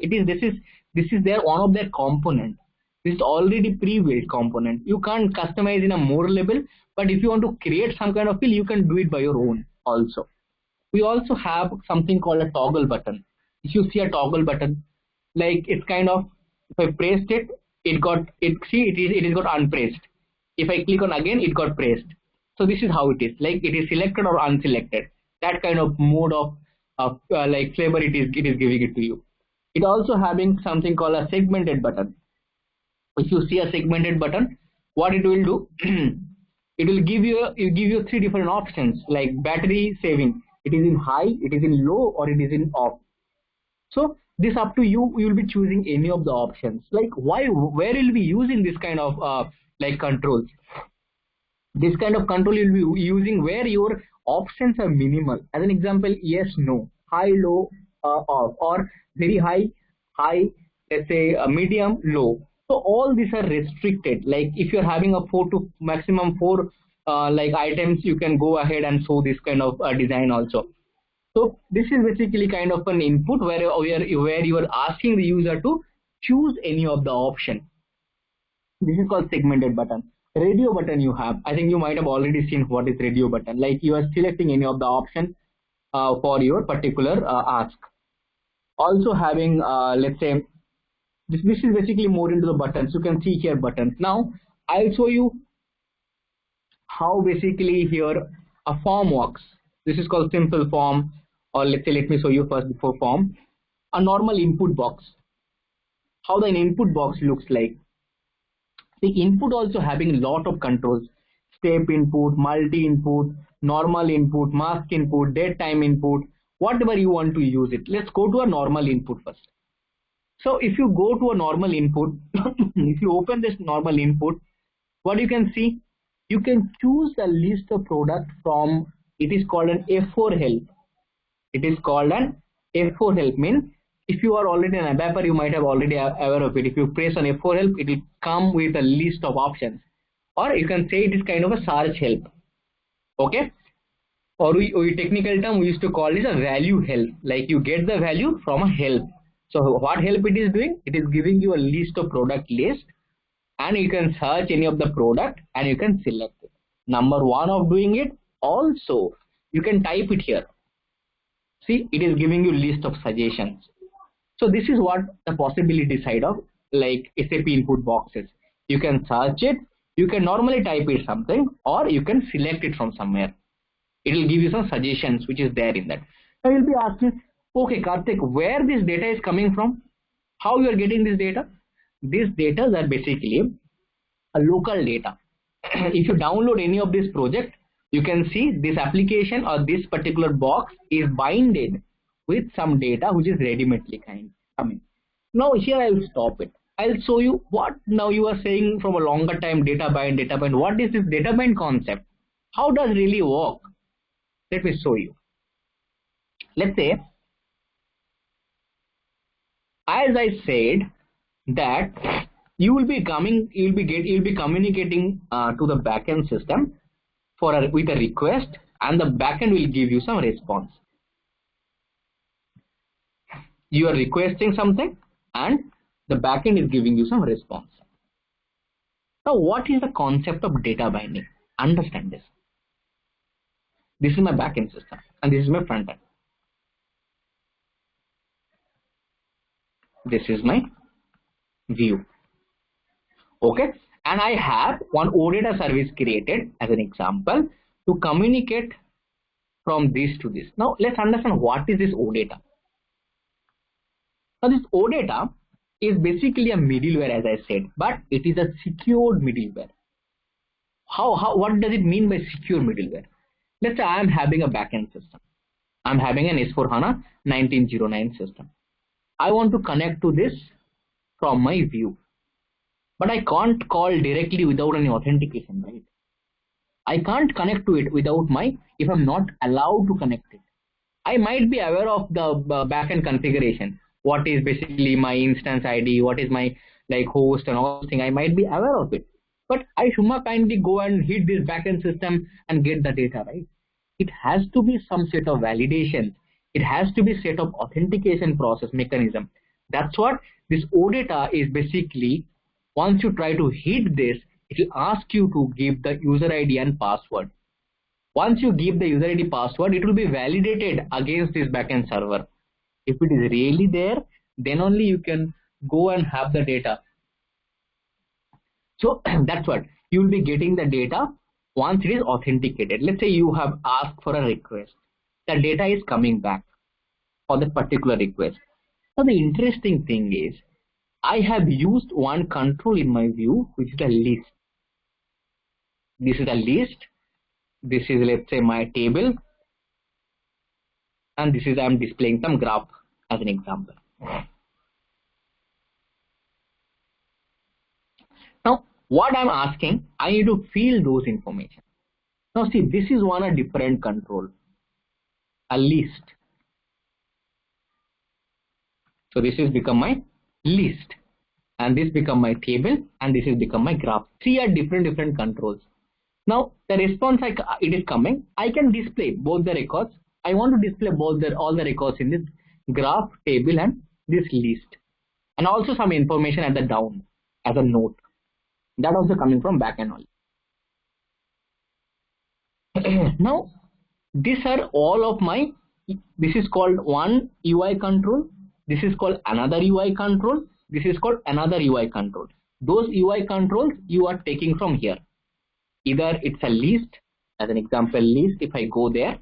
This is their one of their component. This is already pre-built component. You can't customize in a more level, but if you want to create some kind of field, you can do it by your own also. We also have something called a toggle button. If you see a toggle button, like it's kind of, if I pressed it, it is got unpressed. If I click on again, it got pressed. So this is how it is, like it is selected or unselected. That kind of mode of like flavor it is giving it to you. It also having something called a segmented button. If you see a segmented button, what it will do, it will give you three different options, like battery saving. It is in high, it is in low, or it is in off. So this up to you. You will be choosing any of the options. Like where will be using this kind of like controls? This kind of control you'll be using where your options are minimal. As an example, yes, no, high, low, off, or very high, let's say medium, low. So all these are restricted. Like if you're having a maximum four like items, you can go ahead and show this kind of design also. So this is basically kind of an input where you are asking the user to choose any of the option. This is called segmented button. Radio button you have. I think you might have already seen what is radio button. Like you are selecting any of the option for your particular ask. Also having let's say this is basically more into the buttons. You can see here buttons. Now I'll show you how basically here a form works. This is called simple form, or let's say let me show you first before form. A normal input box. How the input box looks like. The input also having a lot of controls. Step input, multi input, normal input, mask input, date time input, whatever you want to use it. Let's go to a normal input first. So if you go to a normal input, if you open this normal input, what you can see, you can choose a list of product from, it is called an F4 help. It is called an F4 help, means if you are already an ABAPer, you might have already aware of it. If you press on F4 help, it will come with a list of options. Or you can say it is kind of a search help. Okay? Or we technical term we used to call it a value help. Like you get the value from a help. So what help it is doing? It is giving you a list of product list, and you can search any of the product and you can select it. Number one of doing it, also you can type it here. See, it is giving you list of suggestions. So this is what the possibility side of like SAP input boxes. You can search it, you can normally type it something, or you can select it from somewhere. It will give you some suggestions which is there in that. Now you'll be asking, okay Karthik, where this data is coming from? How you are getting this data? These data are basically a local data. If you download any of this project, you can see this application or this particular box is binded with some data which is ready-madely coming. Now here I will stop it. I'll show you what now you are saying from a longer time, data bind. What is this data bind concept? How does it really work? Let me show you. Let's say, as I said, that you will be communicating to the backend system with a request, and the backend will give you some response. You are requesting something and the backend is giving you some response. Now what is the concept of data binding? Understand this. This is my backend system and this is my front end. This is my view. Okay, and I have one OData service created as an example to communicate from this to this. Now let's understand what is this OData. Now this OData is basically a middleware, as I said, but it is a secured middleware. What does it mean by secure middleware? Let's say I am having a backend system. I'm having an S4HANA 1909 system. I want to connect to this from my view, but I can't call directly without any authentication, right? I can't connect to it without if I'm not allowed to connect it. I might be aware of the backend configuration. What is basically my instance ID? What is my host and all those things? I might be aware of it, but I should not kindly go and hit this backend system and get the data, right? It has to be some set of validation. It has to be set of authentication process mechanism. That's what this OData is basically. Once you try to hit this, it will ask you to give the user ID and password. Once you give the user ID password, it will be validated against this backend server. If it is really there, then only you can go and have the data. So that's what you will be getting the data once it is authenticated. Let's say you have asked for a request. The data is coming back for the particular request. Now the interesting thing is I have used one control in my view, which is a list. This is a list. This is, let's say, my table. And this is, I'm displaying some graph as an example. Now, what I'm asking, I need to fill those information. Now, see, this is a different control, a list. So this has become my list, and this become my table, and this has become my graph. Three are different controls. Now the response it is coming. I can display both the records. I want to display all the records in this graph, table, and this list, and also some information at the down as a note. That also coming from backend only. Now these are all of my. This is called one UI control. This is called another UI control. This is called another UI control. Those UI controls you are taking from here. Either it's a list, as an example list. If I go there,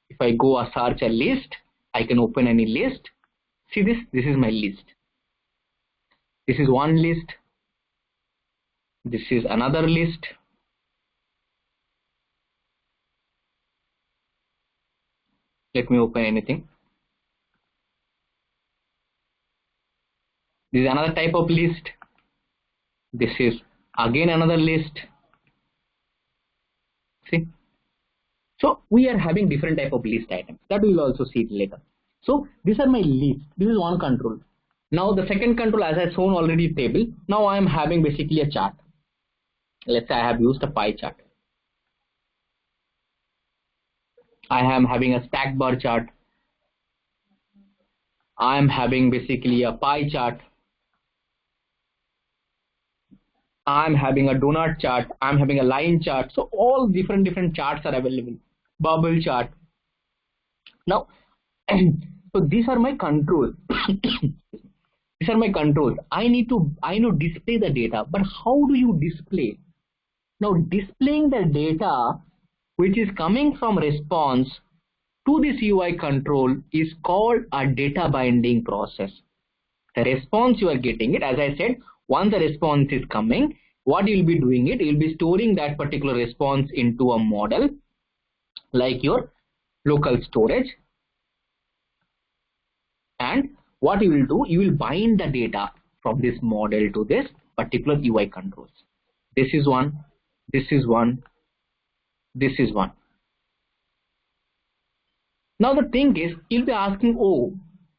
if I go search a list, I can open any list. See this is my list. This is one list. This is another list. Let me open anything. This is another type of list. This is again another list. See, so we are having different type of list items that we will also see later. So these are my list. This is one control. Now the second control, as I shown already, table. Now I am having basically a chart. Let's say I have used a pie chart. I am having a stack bar chart. I am having basically a pie chart. I'm having a donut chart. I'm having a line chart. So all different charts are available. Bubble chart. Now, so these are my controls. These are my controls. I need to display the data, but how do you display? Now displaying the data which is coming from response to this UI control is called a data binding process. The response you are getting it, as I said, once the response is coming, what you will be doing it, you will be storing that particular response into a model like your local storage. And what you will do, you will bind the data from this model to this particular UI controls. This is one, this is one, this is one. Now the thing is, you'll be asking, oh,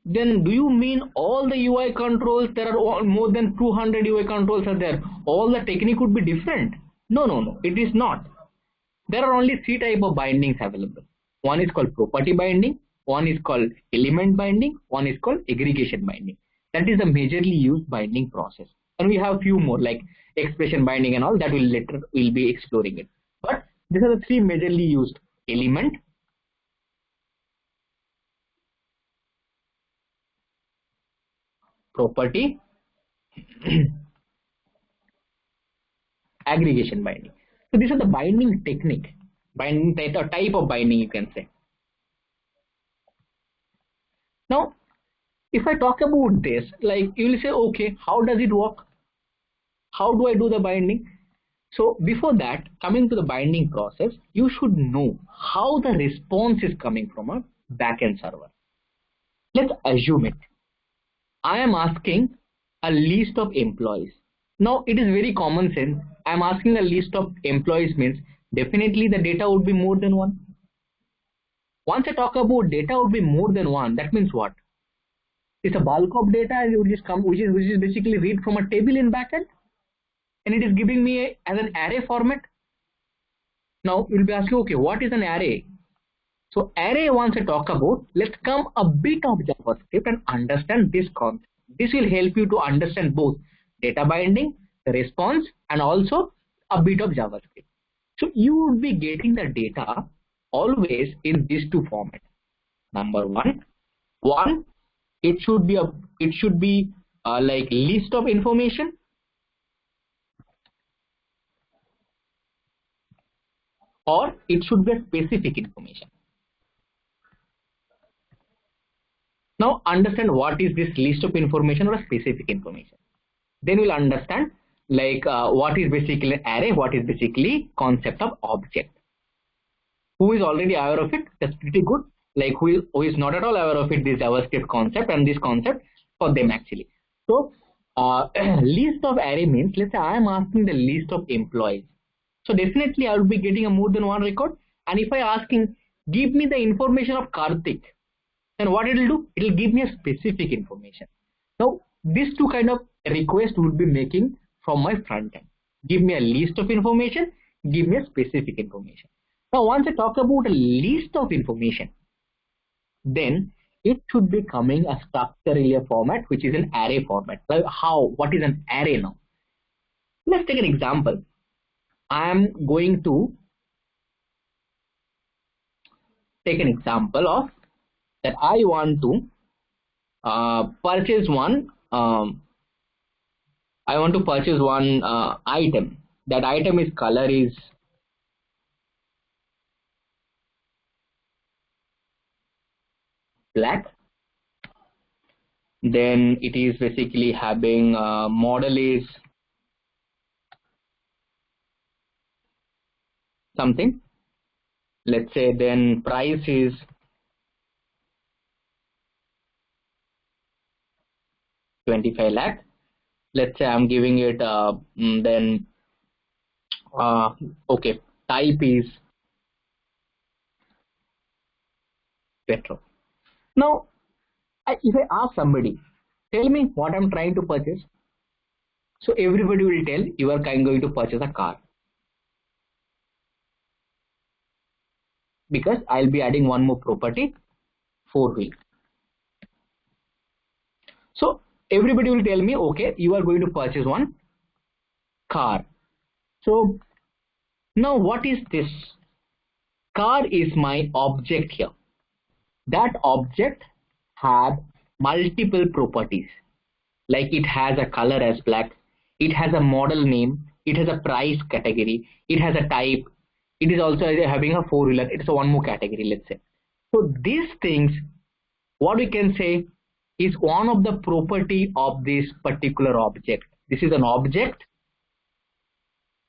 then do you mean all the UI controls, there are more than 200 UI controls are there, all the technique would be different? No, it is not. There are only three types of bindings available. One is called property binding, one is called element binding, one is called aggregation binding. That is a majorly used binding process. And we have few more like expression binding and all that will later we'll be exploring it. But These are the three majorly used: element, property, aggregation binding. So these are the binding technique, binding type of binding you can say. Now, if I talk about this, like you will say, okay, how does it work? How do I do the binding? So before that, coming to the binding process, you should know how the response is coming from a backend server. Let's assume it. I am asking a list of employees. Now it is very common sense. I am asking a list of employees means definitely the data would be more than one. Once I talk about data would be more than one, that means what? It's a bulk of data and it would just come, which is basically read from a table in backend, and it is giving me as an array format. Now you'll be asking, okay, what is an array? So array, once I talk about, let's come a bit of JavaScript and understand this concept. This will help you to understand both data binding, the response, and also a bit of JavaScript. So you would be getting the data always in these two formats. Number one, it should be like list of information, or it should be a specific information. Now understand what is this list of information or a specific information. Then we'll understand like what is basically an array, what is basically concept of object. Who is already aware of it? That's pretty good. Like who is not at all aware of it, this JavaScript concept and this concept for them actually. So list of array means, let's say I am asking the list of employees. So definitely I will be getting a more than one record. And if I asking, give me the information of Karthik, then what it will do? It will give me a specific information. Now these two kind of requests will be making from my front end. Give me a list of information, give me a specific information. Now once I talk about a list of information, then it should be coming a structural format, which is an array format. Like what is an array now? Let's take an example. I am going to take an example of that I want to purchase one. I want to purchase one item. That item is color is black. Then it is basically having model is something. Let's say then price is 25 lakh. Let's say I'm giving it then okay, type is petrol. Now if I ask somebody, tell me what I'm trying to purchase, so everybody will tell you are going to purchase a car, because I'll be adding one more property, 4-wheel. So everybody will tell me, okay, you are going to purchase one car. So now what is this? Car is my object here. That object has multiple properties. Like it has a color as black, it has a model name, it has a price category, it has a type, it is also having a 4-wheeler, it's a one more category, let's say. So these things, what we can say is one of the property of this particular object. This is an object.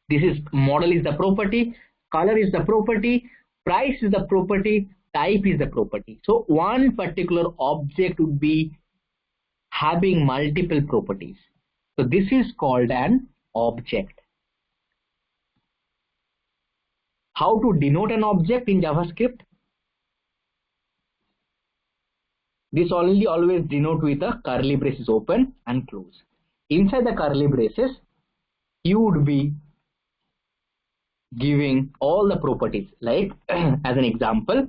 This is model is the property, color is the property, price is the property, type is the property. So one particular object would be having multiple properties. So this is called an object. How to denote an object in JavaScript? This only always denote with a curly braces open and close. Inside the curly braces, you would be giving all the properties, like as an example,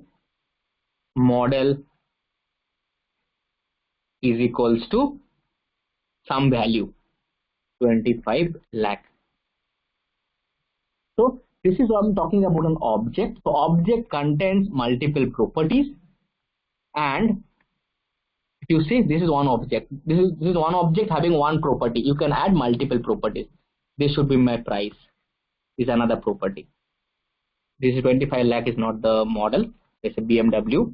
model is equals to some value 25 lakh. So This is what I'm talking about, an object. So object contains multiple properties, and you see this is one object. This is one object having one property. You can add multiple properties. This should be my price, is another property. This is 25 lakh is not the model. It's a BMW.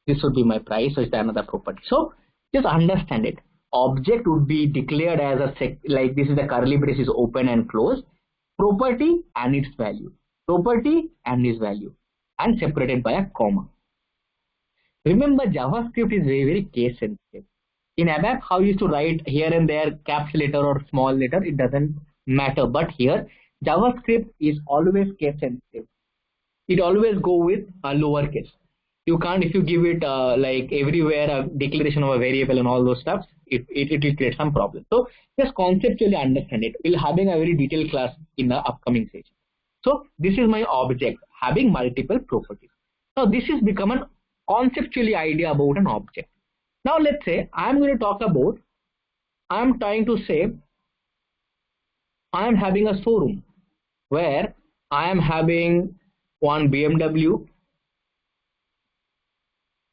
This would be my price, so it's another property. So just understand it. Object would be declared as a like this is the curly braces open and closed. Property and its value. Property and its value, and separated by a comma. Remember, JavaScript is very, very case sensitive. In ABAP, how you used to write here and there caps letter or small letter, it doesn't matter. But here, JavaScript is always case sensitive. It always go with a lowercase. You can't, if you give it like everywhere a declaration of a variable and all those stuff, it will create some problem. So just conceptually understand it. We'll having a very detailed class in the upcoming session. So this is my object having multiple properties. Now this is become an conceptually idea about an object. Now let's say I'm going to talk about, I'm trying to say I am having a showroom where I am having one BMW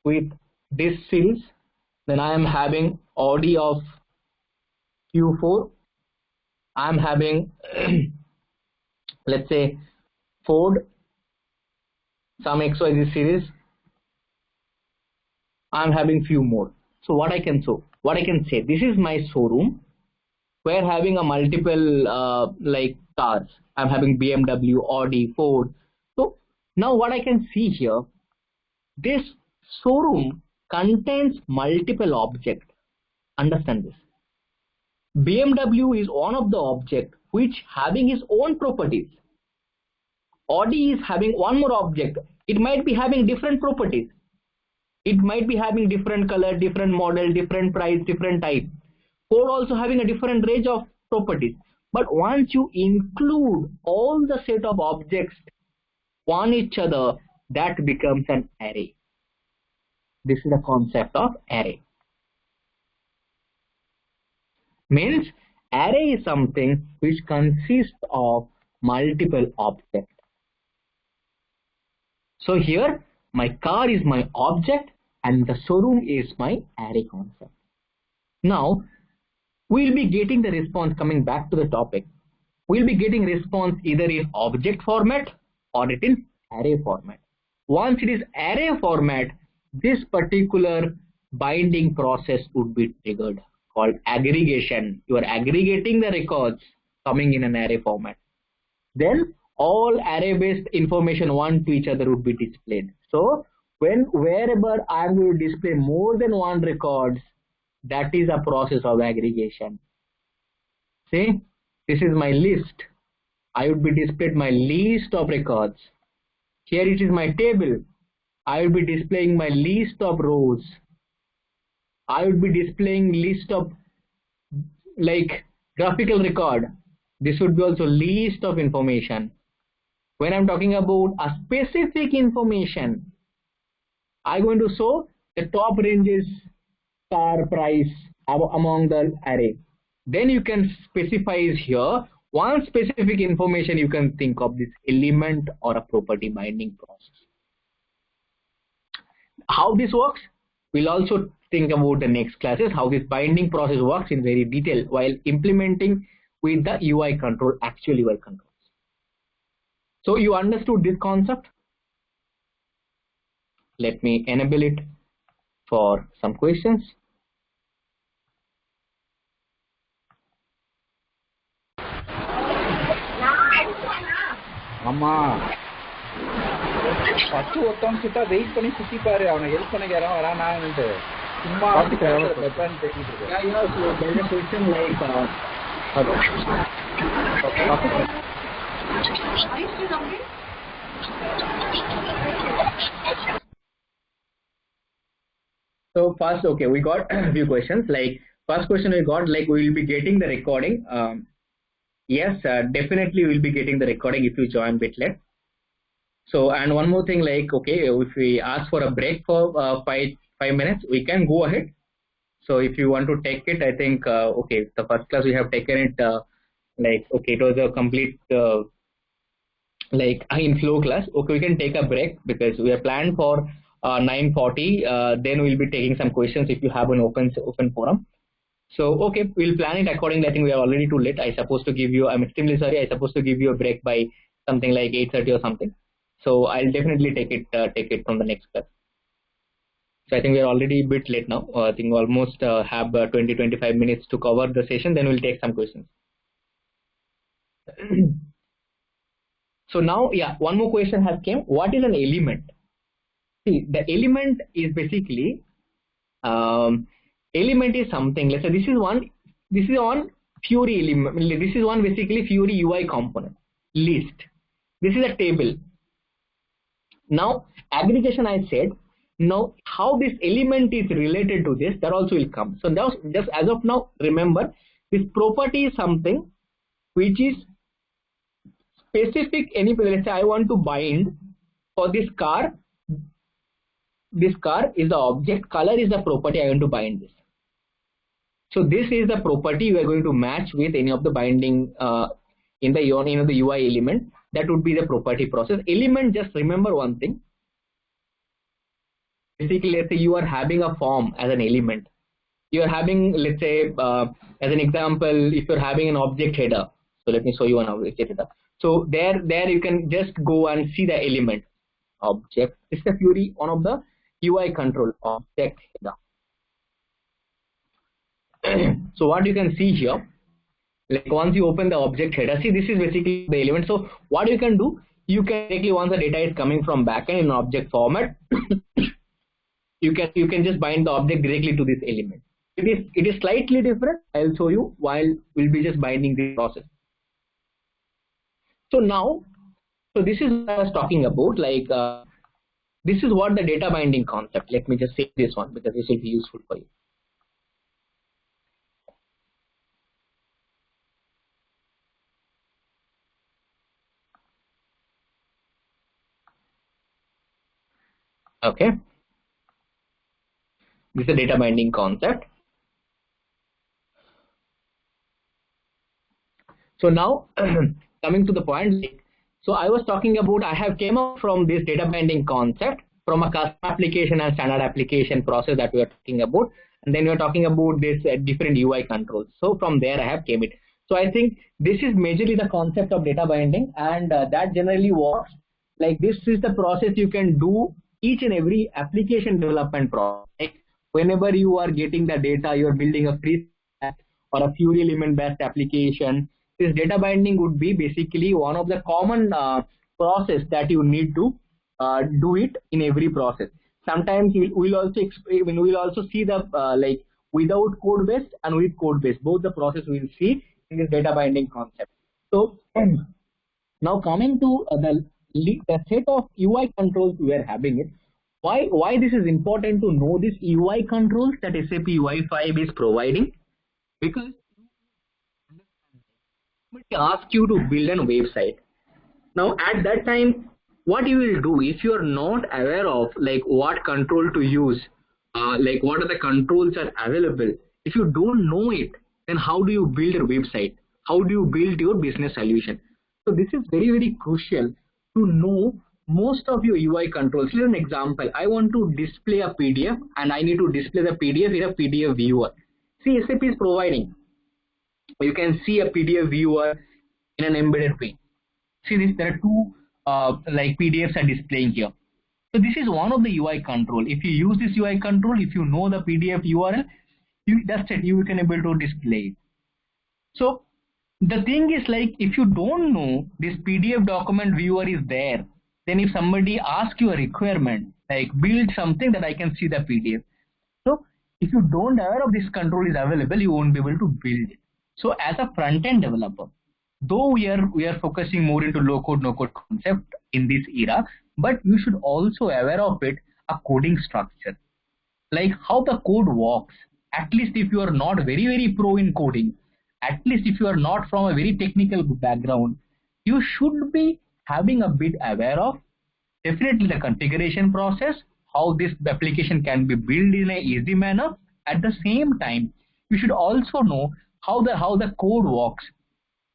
with this series, then I am having Audi of Q4, I am having let's say Ford, some XYZ series, I am having few more. So what I can say, this is my showroom where having a multiple like cars. I'm having BMW, Audi, Ford. So now what I can see here, this showroom contains multiple objects. Understand this. BMW is one of the objects which having its own properties. Audi is having one more object. It might be having different properties. It might be having different color, different model, different price, different type. Ford also having a different range of properties. But once you include all the set of objects on each other, that becomes an array. This is the concept of array. Means array is something which consists of multiple objects. So here my car is my object and the showroom is my array concept. Now we'll be getting the response, coming back to the topic. We'll be getting response either in object format or it in array format. Once it is array format, this particular binding process would be triggered, called aggregation. You are aggregating the records coming in an array format. Then all array based information one to each other would be displayed. So wherever I am going to display more than one records, that is a process of aggregation. See, this is my list. I would be displayed my list of records. Here it is my table. I will be displaying my list of rows. I would be displaying list of like graphical record. This would be also list of information. When I'm talking about a specific information, I'm going to show the top ranges car price among the array. Then you can specify here one specific information. You can think of this element or a property binding process. How this works, we'll also think about the next classes, how this binding process works in very detail while implementing with the UI control, actual UI controls. So you understood this concept? Let me enable it for some questions. Amma. First ஒருத்தன் கிட்ட wait பண்ணி சுத்தி பாரு, அவனை help பண்ண யாரும் வரானான்ட்டு சும்மா weapon தேடிட்டு இருக்கேன். Yeah, you know, so there's a question like So first, okay, we got a few questions. Like first question we got, like we will be getting the recording. Yes, definitely we'll be getting the recording if you join bit late. So, and one more thing, like, okay, if we ask for a break for 5 minutes, we can go ahead. So if you want to take it, I think, okay, the first class we have taken it, like, okay, it was a complete like in flow class. Okay, we can take a break because we are planned for 9:40. Then we'll be taking some questions if you have an open forum. So okay, we'll plan it accordingly. I think we are already too late. I'm extremely sorry. I supposed to give you a break by something like 8:30 or something. So I'll definitely take it from the next class. So I think we are already a bit late now. I think we almost have 20-25 minutes to cover the session. Then we'll take some questions. So now, yeah, one more question has came. What is an element? See, the element is basically element is something. Let's say this is on Fiori element. This is one basically Fiori UI component list. This is a table. Now aggregation I said. Now how this element is related to this, that also will come. So now just as of now, remember this property is something which is specific. Let's say I want to bind for this car. This car is the object, color is the property I want to bind this. So this is the property you are going to match with any of the binding in the UI element. That would be the property process. Element, just remember one thing. Basically, let's say you are having a form as an element. You are having, let's say, as an example, if you're having an object header. So let me show you an object header. So there you can just go and see the element. Object. This is the Fiori, one of the UI control object header. So what you can see here, like once you open the object header, see this is basically the element. So what you can do, you can directly, once the data is coming from backend in object format, you can just bind the object directly to this element. It is slightly different. I'll show you while we'll be just binding the process. So now, so this is what I was talking about. Like this is what the data binding concept. Let me just say this one because this will be useful for you. Okay, this is a data binding concept. So now coming to the point, so I was talking about, I have came up from this data binding concept from a custom application and standard application process that we are talking about, and then we are talking about this different UI controls. So from there I have came it. So I think this is majorly the concept of data binding, and that generally works like this is the process you can do each and every application development process. Whenever you are getting the data, you are building a free or a Fiori element based application. This data binding would be basically one of the common process that you need to do it in every process. Sometimes we'll also see the like without code based and with code based, both the process we'll see in this data binding concept. So now coming to the set of UI controls we are having it. Why this is important to know this UI controls that SAP UI5 is providing? Because it asks you to build a website. Now at that time, what you will do if you are not aware of like what control to use, like what are the controls are available, if you don't know it, then how do you build a website? How do you build your business solution? So this is very, very crucial to know most of your UI controls. Here's an example. I want to display a PDF and I need to display the PDF in a PDF viewer. See, SAP is providing. You can see a PDF viewer in an embedded way. See this, there are two like PDFs are displaying here. So this is one of the UI control. If you use this UI control, if you know the PDF URL, that's it, you can able to display it. So the thing is like if you don't know this PDF document viewer is there, then if somebody asks you a requirement like build something that I can see the PDF. So if you don't aware of this control is available, you won't be able to build it. So as a front-end developer, though we are focusing more into low-code, no-code concept in this era, but you should also aware of it, a coding structure, like how the code works. At least if you are not very, very pro in coding, at least if you are not from a very technical background, you should be having a bit aware of definitely the configuration process, how this application can be built in an easy manner. At the same time, you should also know how the code works.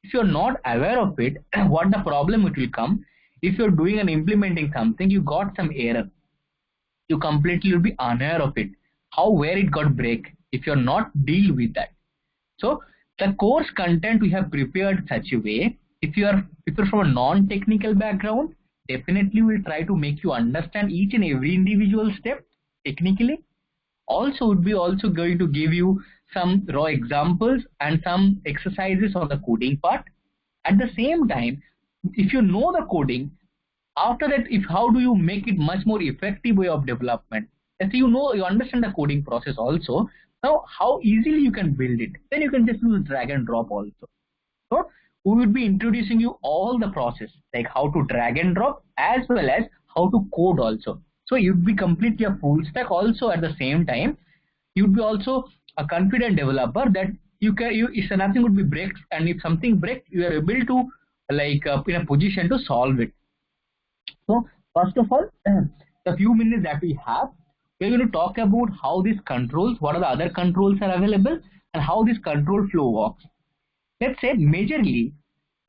If you are not aware of it, what the problem it will come, if you're doing and implementing something, you got some error, you completely will be unaware of it, where it got break, if you're not deal with that. So the course content we have prepared such a way, if you're from a non-technical background, definitely we'll try to make you understand each and every individual step technically. Also would be also going to give you some raw examples and some exercises on the coding part. At the same time, if you know the coding, after that, how do you make it much more effective way of development? As you understand the coding process also. Now, how easily you can build it? Then you can just use drag and drop also. So we will be introducing you all the process, like how to drag and drop as well as how to code also. So you'd be completely a full stack also at the same time. You'd be also a confident developer that if nothing would be breaks, and if something breaks, you are able to in a position to solve it. So first of all, the few minutes that we have, we're going to talk about how these controls, what are the other controls are available, and how this control flow works. Let's say majorly,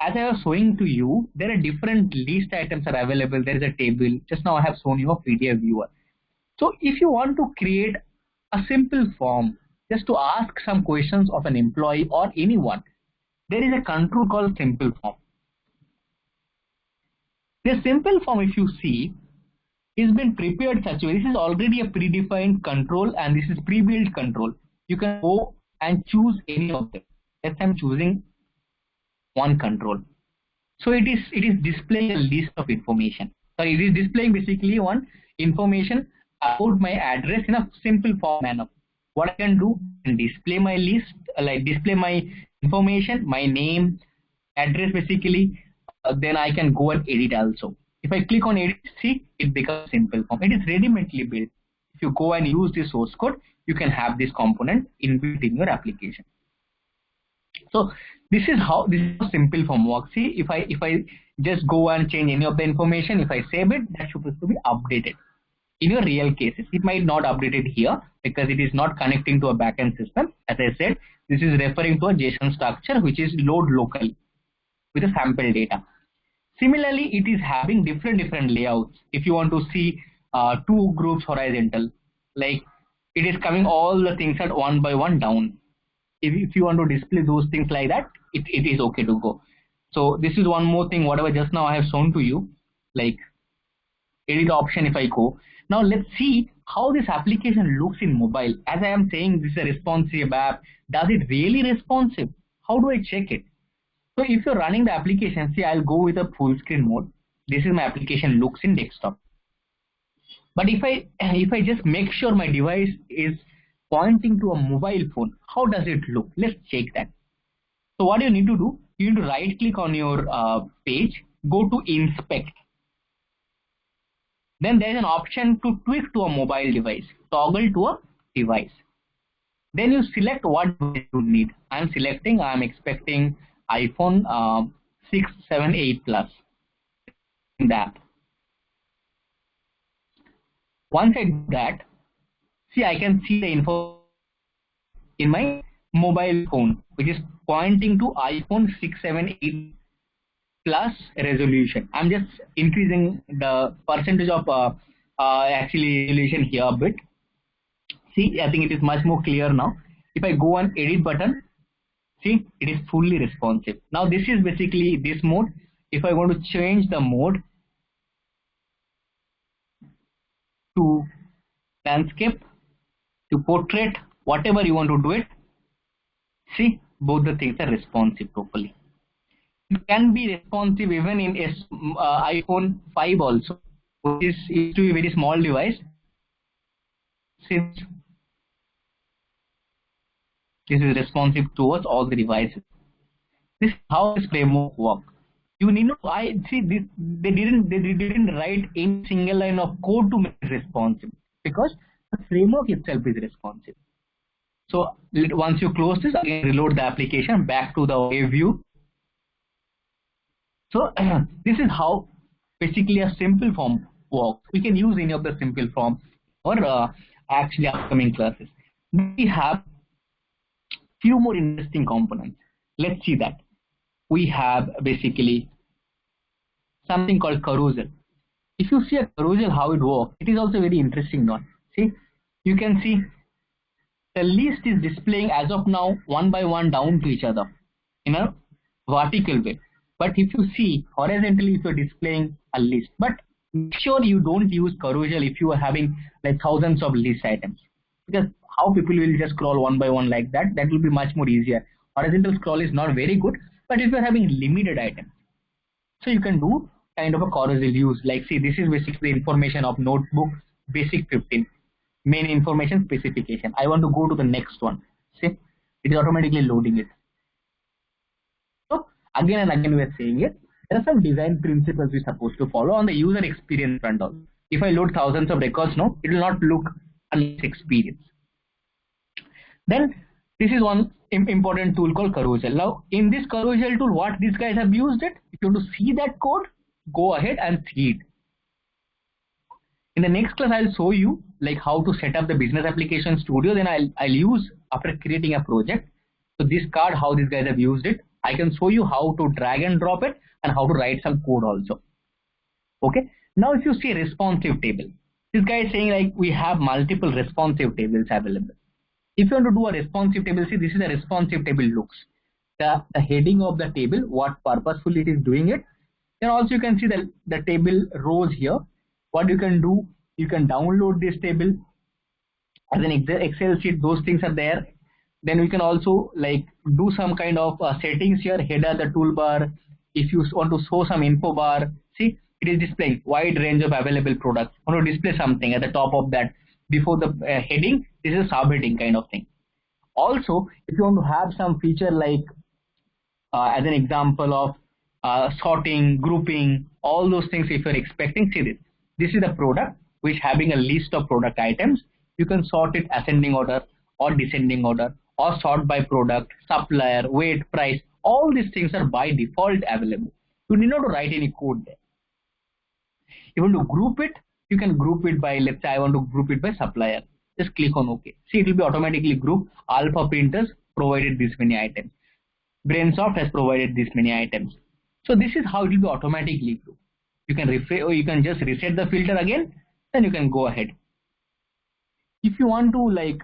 as I was showing to you, there are different list items are available. There is a table. Just now I have shown you a PDF viewer. So if you want to create a simple form, just to ask some questions of an employee or anyone, there is a control called simple form. The simple form, if you see, is been prepared such a way. This is already a predefined control and this is pre-built control. You can go and choose any of them. Let's say I'm choosing one control. So it is displaying a list of information. So it is displaying basically one information about my address in a simple form manner. What I can do, I can display my list, display my information, my name, address basically. Then I can go and edit also. If I click on edit, see, it becomes simple form. It is ready-madely built. If you go and use this source code, you can have this component inbuilt in your application. So this is how simple form works. See, if I just go and change any of the information, if I save it, that's supposed to be updated. In your real cases, it might not update it here because it is not connecting to a backend system. As I said, this is referring to a JSON structure which is load locally with a sample data. Similarly, it is having different layouts. If you want to see two groups horizontal, like it is coming all the things at one by one down. If you want to display those things like that, it is okay to go. So this is one more thing, whatever just now I have shown to you, like edit option. If I go, now let's see how this application looks in mobile. As I am saying, this is a responsive app. Does it really responsive? How do I check it? So if you're running the application, see, I'll go with a full screen mode. This is my application looks in desktop. But if I just make sure my device is pointing to a mobile phone, how does it look? Let's check that. So what you need to do, you need to right click on your page, go to inspect. Then there is an option to tweak to a mobile device, toggle to a device. Then you select what device you need. I'm expecting iPhone 6, 7, 8 plus in the app. Once I do that, see, I can see the info in my mobile phone, which is pointing to iPhone 6, 7, 8 plus resolution. I'm just increasing the percentage of actually resolution here a bit. See, I think it is much more clear now. If I go on edit button, see, it is fully responsive. Now this is basically this mode. If I want to change the mode to landscape, to portrait, whatever you want to do it, see, both the things are responsive properly. It can be responsive even in iPhone 5 also, which is used to be a very small device. Since this is responsive towards all the devices. This is how this framework works. You need to see this. They didn't write any single line of code to make it responsive because the framework itself is responsive. So once you close this, again reload the application back to the wave view. So this is how basically a simple form works. We can use any of the simple form or actually upcoming classes. We have few more interesting components. Let's see that. We have basically something called carousel. If you see a carousel, how it works, it is also very interesting now. See, you can see the list is displaying as of now one by one down to each other in a vertical way. But if you see horizontally, if you're displaying a list, but make sure you don't use carousel if you are having like thousands of list items, because how people will just scroll one by one like that, that will be much more easier. Horizontal scroll is not very good, but if you're having limited items, so you can do kind of a carousel use. Like, see, this is basically information of notebook basic 15, main information specification. I want to go to the next one. See, it is automatically loading it. So again and again we are saying it. There are some design principles we're supposed to follow on the user experience front also. If I load thousands of records now, it will not look a nice experience. Then this is one important tool called carousel. Now in this carousel tool, what these guys have used it, if you want to see that code, go ahead and see it. In the next class, I'll show you like how to set up the business application studio. Then I'll use after creating a project. So this card, how these guys have used it, I can show you how to drag and drop it and how to write some code also. Okay. Now if you see responsive table, this guy is saying like we have multiple responsive tables available. If you want to do a responsive table, see, this is a responsive table looks. The heading of the table, what purposefully it is doing it. Then also you can see the table rows here. What you can do, you can download this table as an Excel sheet. Those things are there. Then we can also like do some kind of settings here, header, the toolbar. If you want to show some info bar, see, it is displaying wide range of available products. I want to display something at the top of that before the heading. This is a subheading kind of thing. Also, if you want to have some feature like as an example of sorting, grouping, all those things, if you're expecting, see this. This is the product which having a list of product items. You can sort it ascending order or descending order or sort by product, supplier, weight, price. All these things are by default available. You need not to write any code there. You want to group it, you can group it by, let's say I want to group it by supplier. Just click on OK. See, it will be automatically grouped. Alpha Printers provided this many items. Brainsoft has provided this many items. So this is how it will be automatically grouped. You can refresh or you can just reset the filter again, then you can go ahead. If you want to like,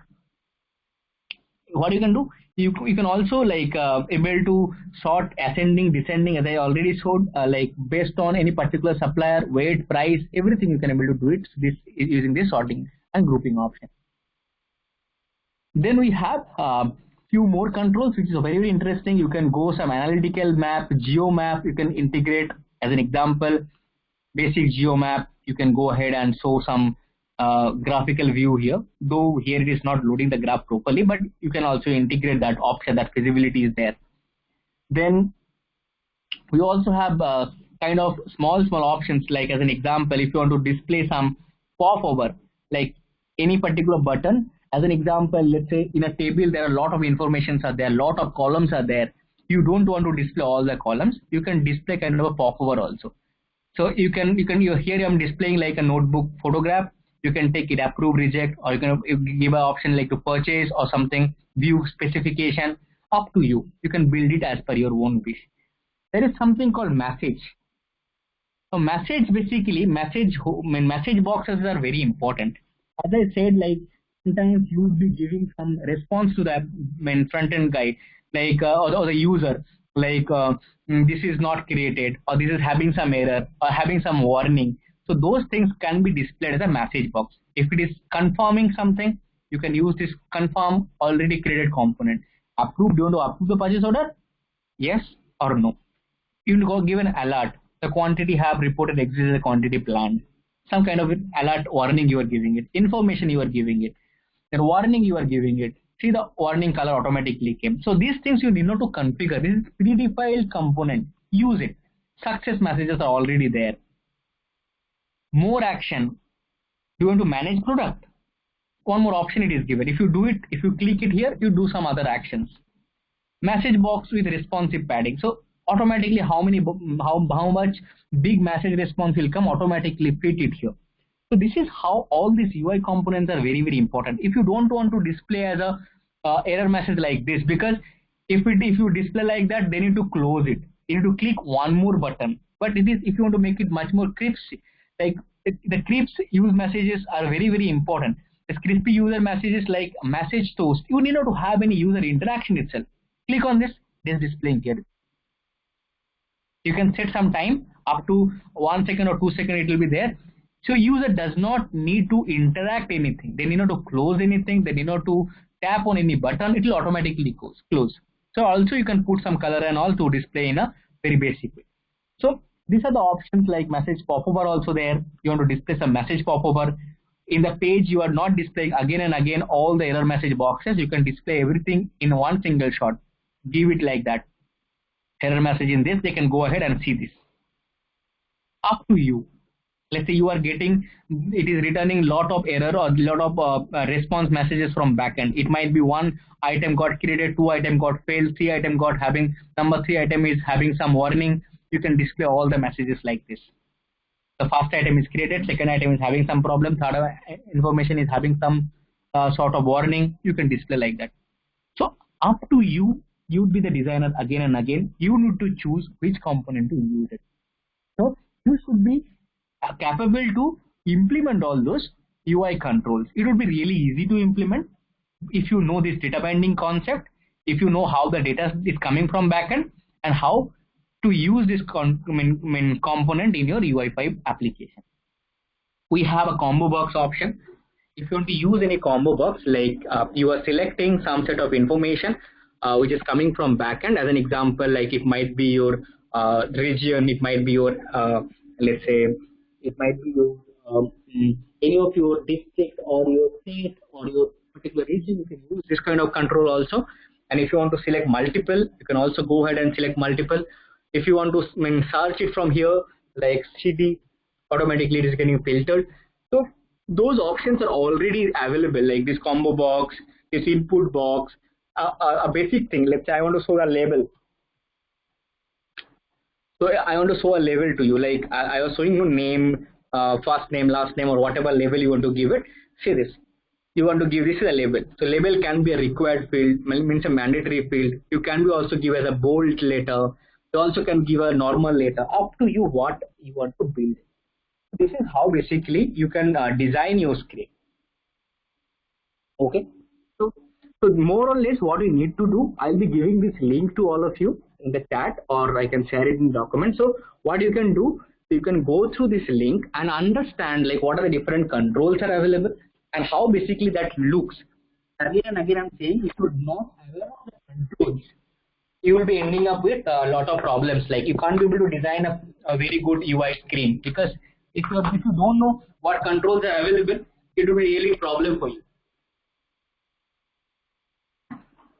what you can do, you can also like able to sort ascending, descending, as I already showed, like based on any particular supplier, weight, price, everything you can able to do it this using this sorting and grouping option. Then we have few more controls, which is very, very interesting. You can go some analytical map, geo map. You can integrate as an example, basic geo map. You can go ahead and show some graphical view here, though here it is not loading the graph properly, but you can also integrate that option, that feasibility is there. Then we also have kind of small options, like as an example, if you want to display some popover, like any particular button. As an example, let's say in a table there are a lot of informations are there, a lot of columns are there. You don't want to display all the columns. You can display kind of a popover also. So you can here I'm displaying like a notebook photograph. You can take it approve, reject, or you can give an option like to purchase or something, view specification, up to you. You can build it as per your own wish. There is something called message. So message, basically message boxes are very important. As I said, like sometimes you would be giving some response to the front end guide, like or the user, like this is not created, or this is having some error, or having some warning. So those things can be displayed as a message box. If it is confirming something, you can use this confirm already created component. Approve, do you want to approve the purchase order? Yes or no. You will go give an alert. The quantity have reported exists as a quantity planned. Some kind of alert warning you are giving it. Information you are giving it. Then warning you are giving it. See, the warning color automatically came. So these things you need not to configure. This is predefined component. Use it. Success messages are already there. More action. Do you want to manage product? One more option it is given. If you do it, if you click it here, you do some other actions. Message box with responsive padding. So automatically how much big message response will come, automatically fit it here. So this is how all these UI components are very, very important. If you don't want to display as a error message like this, because if you display like that, they need to close it. You need to click one more button. but it is, if you want to make it much more crisp, like the crisp use messages are very, very important. The crispy user messages like message toast, you need not to have any user interaction itself. Click on this, this displaying here. You can set some time up to 1 second or 2 seconds, it will be there. So user does not need to interact anything. They need not to close anything. They need not to tap on any button. It will automatically close. So also you can put some color and all to display in a very basic way. So these are the options like message popover also there. You want to display some message popover. In the page you are not displaying again and again all the error message boxes. You can display everything in one single shot. Give it like that. Error message in this, they can go ahead and see this. Up to you. Let's say you are getting, it is returning lot of error or lot of response messages from backend. It might be 1 item got created, 2 item got failed, 3 item got having, number 3 item is having some warning. You can display all the messages like this. The first item is created, second item is having some problem, third information is having some sort of warning. You can display like that. So up to you, you would be the designer again and again. You need to choose which component to use it. So you should be capable to implement all those UI controls. It would be really easy to implement if you know this data binding concept, if you know how the data is coming from backend and how to use this component in your UI5 application. We have a combo box option. If you want to use any combo box, like you are selecting some set of information which is coming from backend. As an example, like it might be your region, it might be your let's say it might be your any of your district or your state or your particular region. You can use this kind of control also. And if you want to select multiple, you can also go ahead and select multiple. If you want to search it from here, like CD, automatically it is getting filtered. So those options are already available, like this combo box, this input box, a basic thing. Let's say I want to show a label. So I want to show a label to you, like I was showing you name, first name, last name, or whatever label you want to give it. See this. You want to give this as a label. So label can be a required field, means a mandatory field. You can be also give as a bold letter. You also can give a normal letter. Up to you what you want to build. This is how basically you can design your script. Okay. So more or less what you need to do, I'll be giving this link to all of you in the chat, or I can share it in the document. So what you can do, you can go through this link and understand like what are the different controls are available and how basically that looks. Again and again I'm saying you should not aware of the controls. You will be ending up with a lot of problems. Like you can't be able to design a very good UI screen, because if you don't know what controls are available, it will be really a problem for you.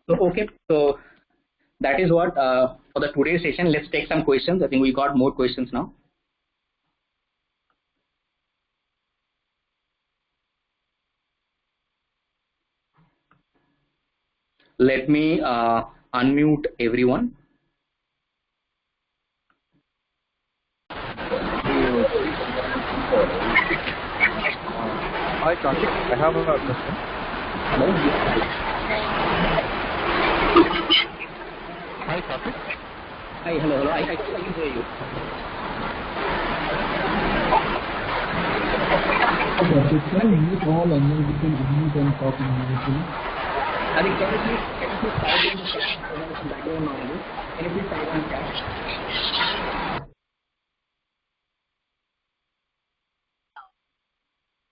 So okay, so that is what for the today's session. Let's take some questions. I think we got more questions now. Let me unmute everyone. Hi Karthik, I have a question. Hello. Hi Karthik. Hi, hello. I can hear you. Okay, so can you mute all and then we can unmute and talk immediately? I think can you please type in the chat so there is some background noise? Can you please type in the chat?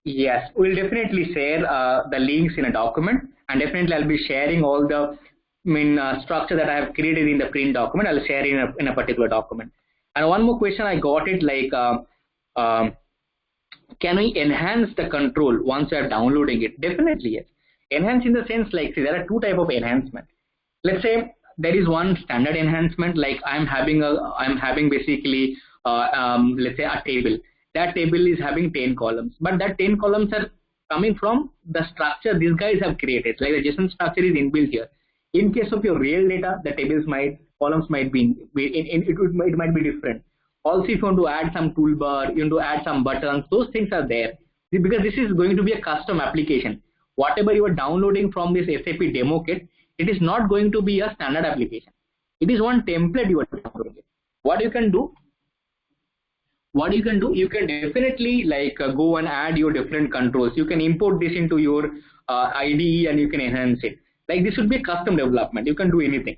Yes, we'll definitely share the links in a document, and definitely I'll be sharing all the structure that I have created in the print document. I'll share in a particular document. And one more question I got it, like can we enhance the control once you are downloading it? Definitely yes. Enhance in the sense like, see, there are two types of enhancement. Let's say there is one standard enhancement, like I'm having basically let's say a table. That table is having 10 columns, but that 10 columns are coming from the structure these guys have created. Like the JSON structure is inbuilt here. In case of your real data, the columns might be it might be different. Also, if you want to add some toolbar, you want to add some buttons, those things are there, because this is going to be a custom application. Whatever you are downloading from this SAP demo kit, it is not going to be a standard application. It is one template you are downloading. What you can do, what you can do, you can definitely like go and add your different controls. You can import this into your IDE and you can enhance it. Like this would be a custom development. You can do anything.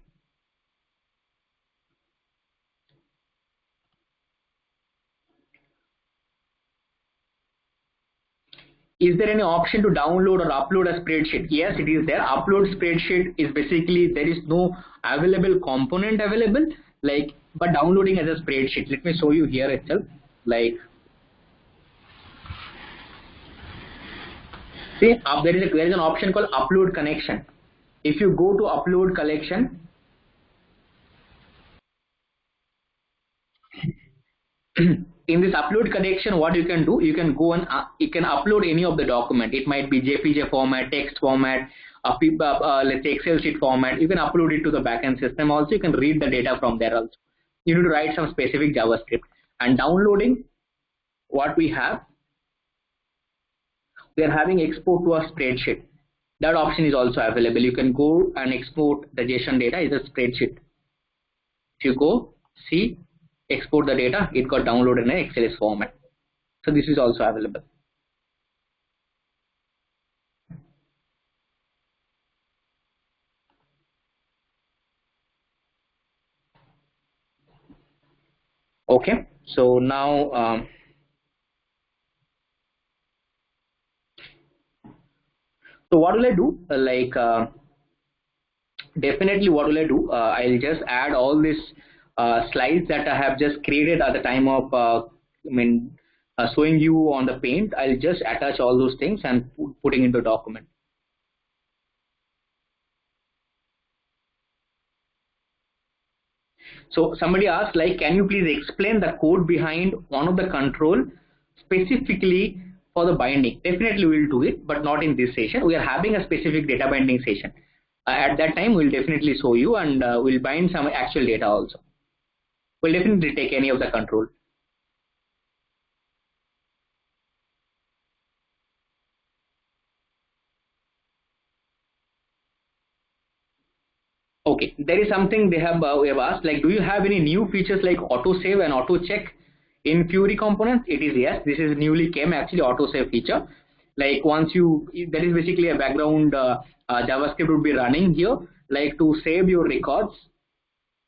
Is there any option to download or upload a spreadsheet? Yes, it is there. Upload spreadsheet is basically there is no available component available, like, but downloading as a spreadsheet. Let me show you here itself. Like, see, there is an option called upload connection. If you go to upload collection, in this upload connection, what you can do, you can go and you can upload any of the document. It might be JPG format, text format, let's say Excel sheet format. You can upload it to the backend system. Also, you can read the data from there. Also, you need to write some specific JavaScript. And downloading, what we have, we are having export to a spreadsheet. That option is also available. You can go and export the JSON data as a spreadsheet. If you go see, export the data, it got downloaded in an XLS format. So this is also available. Okay, so now so what will I do? Definitely what will I do? I'll just add all these slides that I have just created at the time of showing you on the paint. I'll just attach all those things and putting into document. So somebody asked, like, can you please explain the code behind one of the control specifically for the binding? Definitely we'll do it, but not in this session. We are having a specific data binding session. At that time, we'll definitely show you, and we'll bind some actual data also. We'll definitely take any of the control. Okay, there is something we have asked, like, do you have any new features like auto save and auto check in Fiori components? It is yes. This is newly came actually auto save feature. Like once you, that is basically a background JavaScript would be running here, like to save your records.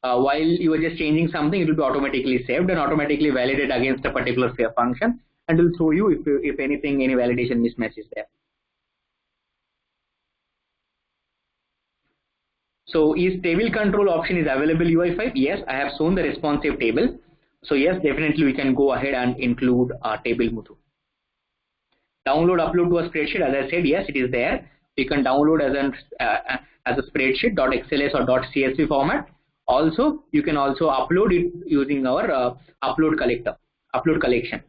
While you are just changing something, it will be automatically saved and automatically validated against a particular save function, and will show you if anything, any validation mismatch is there. So is table control option is available UI5? Yes, I have shown the responsive table. So yes, definitely we can go ahead and include our table Muthu. Download, upload to a spreadsheet. As I said, yes, it is there. You can download as a spreadsheet .xls or .csv format. Also, you can also upload it using our upload collection.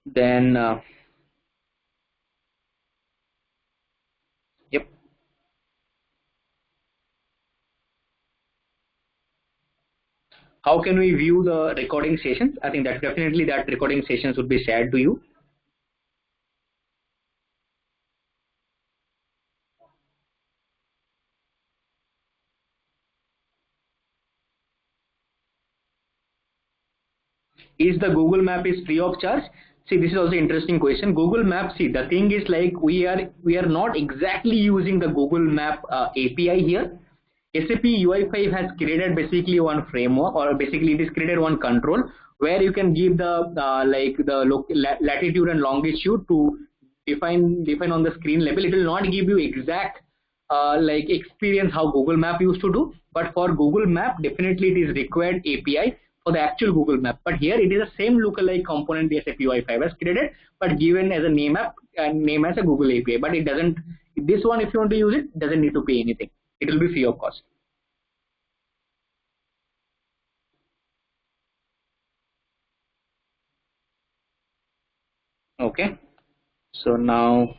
Then, yep. How can we view the recording sessions? I think that definitely that recording sessions would be shared to you. Is the Google Map is free of charge? See, this is also an interesting question. Google Map, see, the thing is like we are not exactly using the Google Map API here. SAP UI5 has created basically one framework, or basically it is created one control where you can give the latitude and longitude to define on the screen level. It will not give you exact like experience how Google Map used to do, but for Google Map definitely it is required API for the actual Google Map. But here it is the same lookalike component the SAP UI5 has created, but given as a name as a Google API. But it doesn't. This one, if you want to use it, doesn't need to pay anything. It will be free of cost. Okay. So now.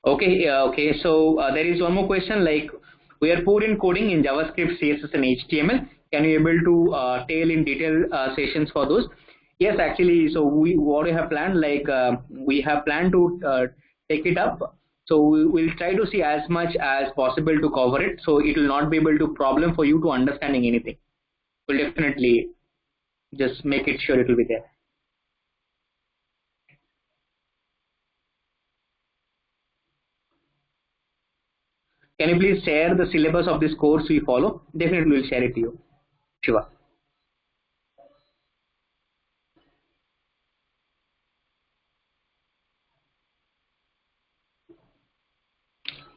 Okay, okay. So there is one more question, like we are poor in coding in JavaScript, CSS and HTML. Can you able to tell in detail sessions for those? Yes, actually, so what we have planned, like we have planned to take it up. So we will try to see as much as possible to cover it. So it will not be able to problem for you to understanding anything. We'll definitely just make it sure it will be there. Can you please share the syllabus of this course we follow? Definitely we'll share it to you, Shiva.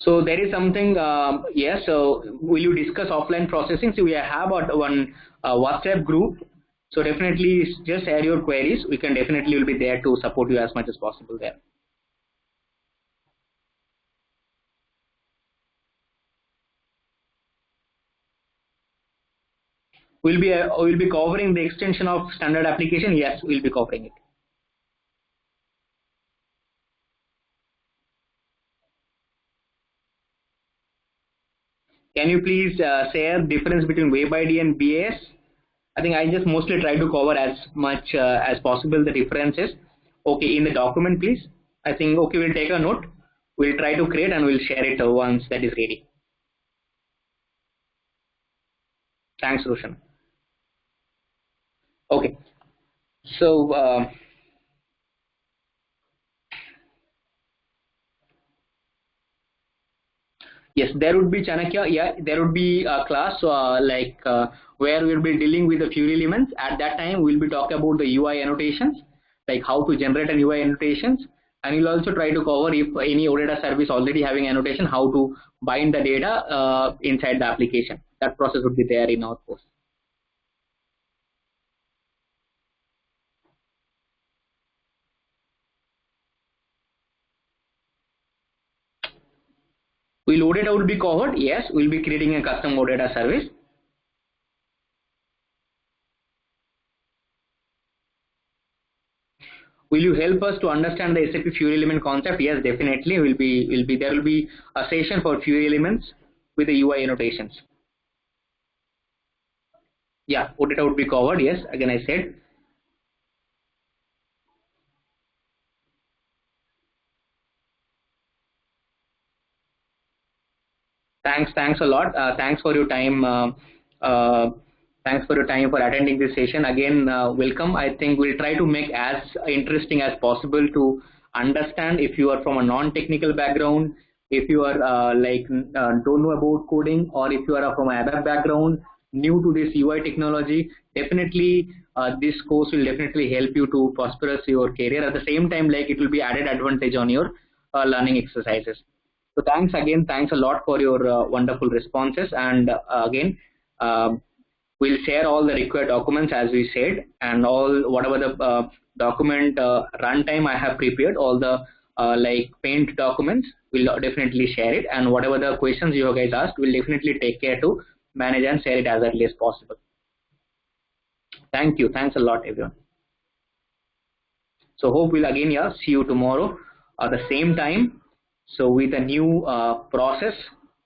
So there is something, yes, so will you discuss offline processing? So we have one WhatsApp group. So definitely just share your queries. We can definitely will be there to support you as much as possible there. We'll be covering the extension of standard application. Yes, we'll be covering it. Can you please share difference between Web ID and BAS? I think I just mostly try to cover as much as possible the differences. Okay, in the document, please. I think okay, we'll take a note. We'll try to create and we'll share it once that is ready. Thanks, Roshan. Okay, so yes, there would be Chanakya. Yeah, there would be a class where we'll be dealing with the Fiori elements. At that time, we'll be talking about the UI annotations, like how to generate an UI annotations, and we'll also try to cover if any OData service already having annotation, how to bind the data inside the application. That process would be there in our course. Will OData will be covered? Yes, we'll be creating a custom OData service. Will you help us to understand the SAP Fiori element concept? Yes, definitely. There will be a session for Fiori elements with the UI annotations. Yeah, OData would be covered. Yes, again I said. Thanks a lot. Thanks for your time. Thanks for your time for attending this session. Again, welcome. I think we'll try to make as interesting as possible to understand. If you are from a non-technical background, if you are don't know about coding, or if you are from an ABAP background, new to this UI technology, definitely this course will definitely help you to prosperous your career. At the same time, like it will be added advantage on your learning exercises. So thanks again. Thanks a lot for your wonderful responses. And again, we'll share all the required documents as we said, and all whatever the document runtime I have prepared, all the paint documents, we'll definitely share it. And whatever the questions you guys asked, we'll definitely take care to manage and share it as early as possible. Thank you. Thanks a lot, everyone. So hope we'll again see you tomorrow at the same time. So with a new process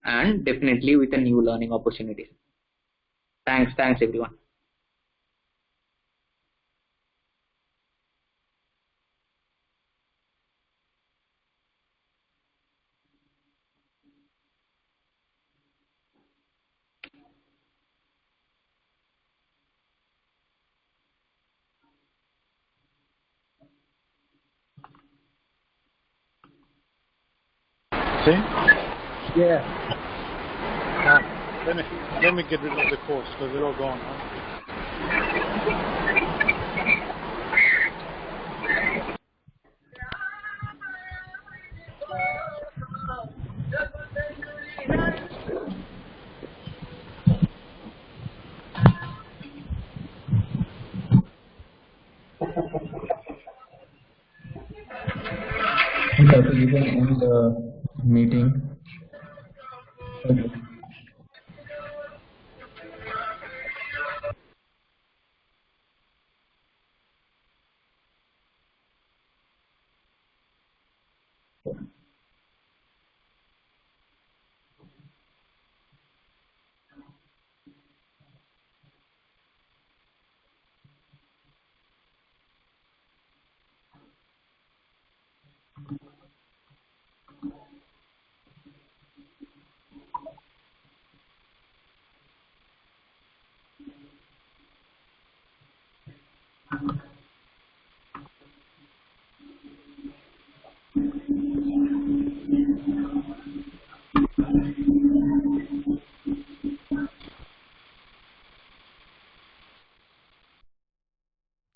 and definitely with a new learning opportunities. Thanks everyone. See? Yeah. Let me get rid of the course because they're all gone. Okay, you can end the meeting. Okay. you.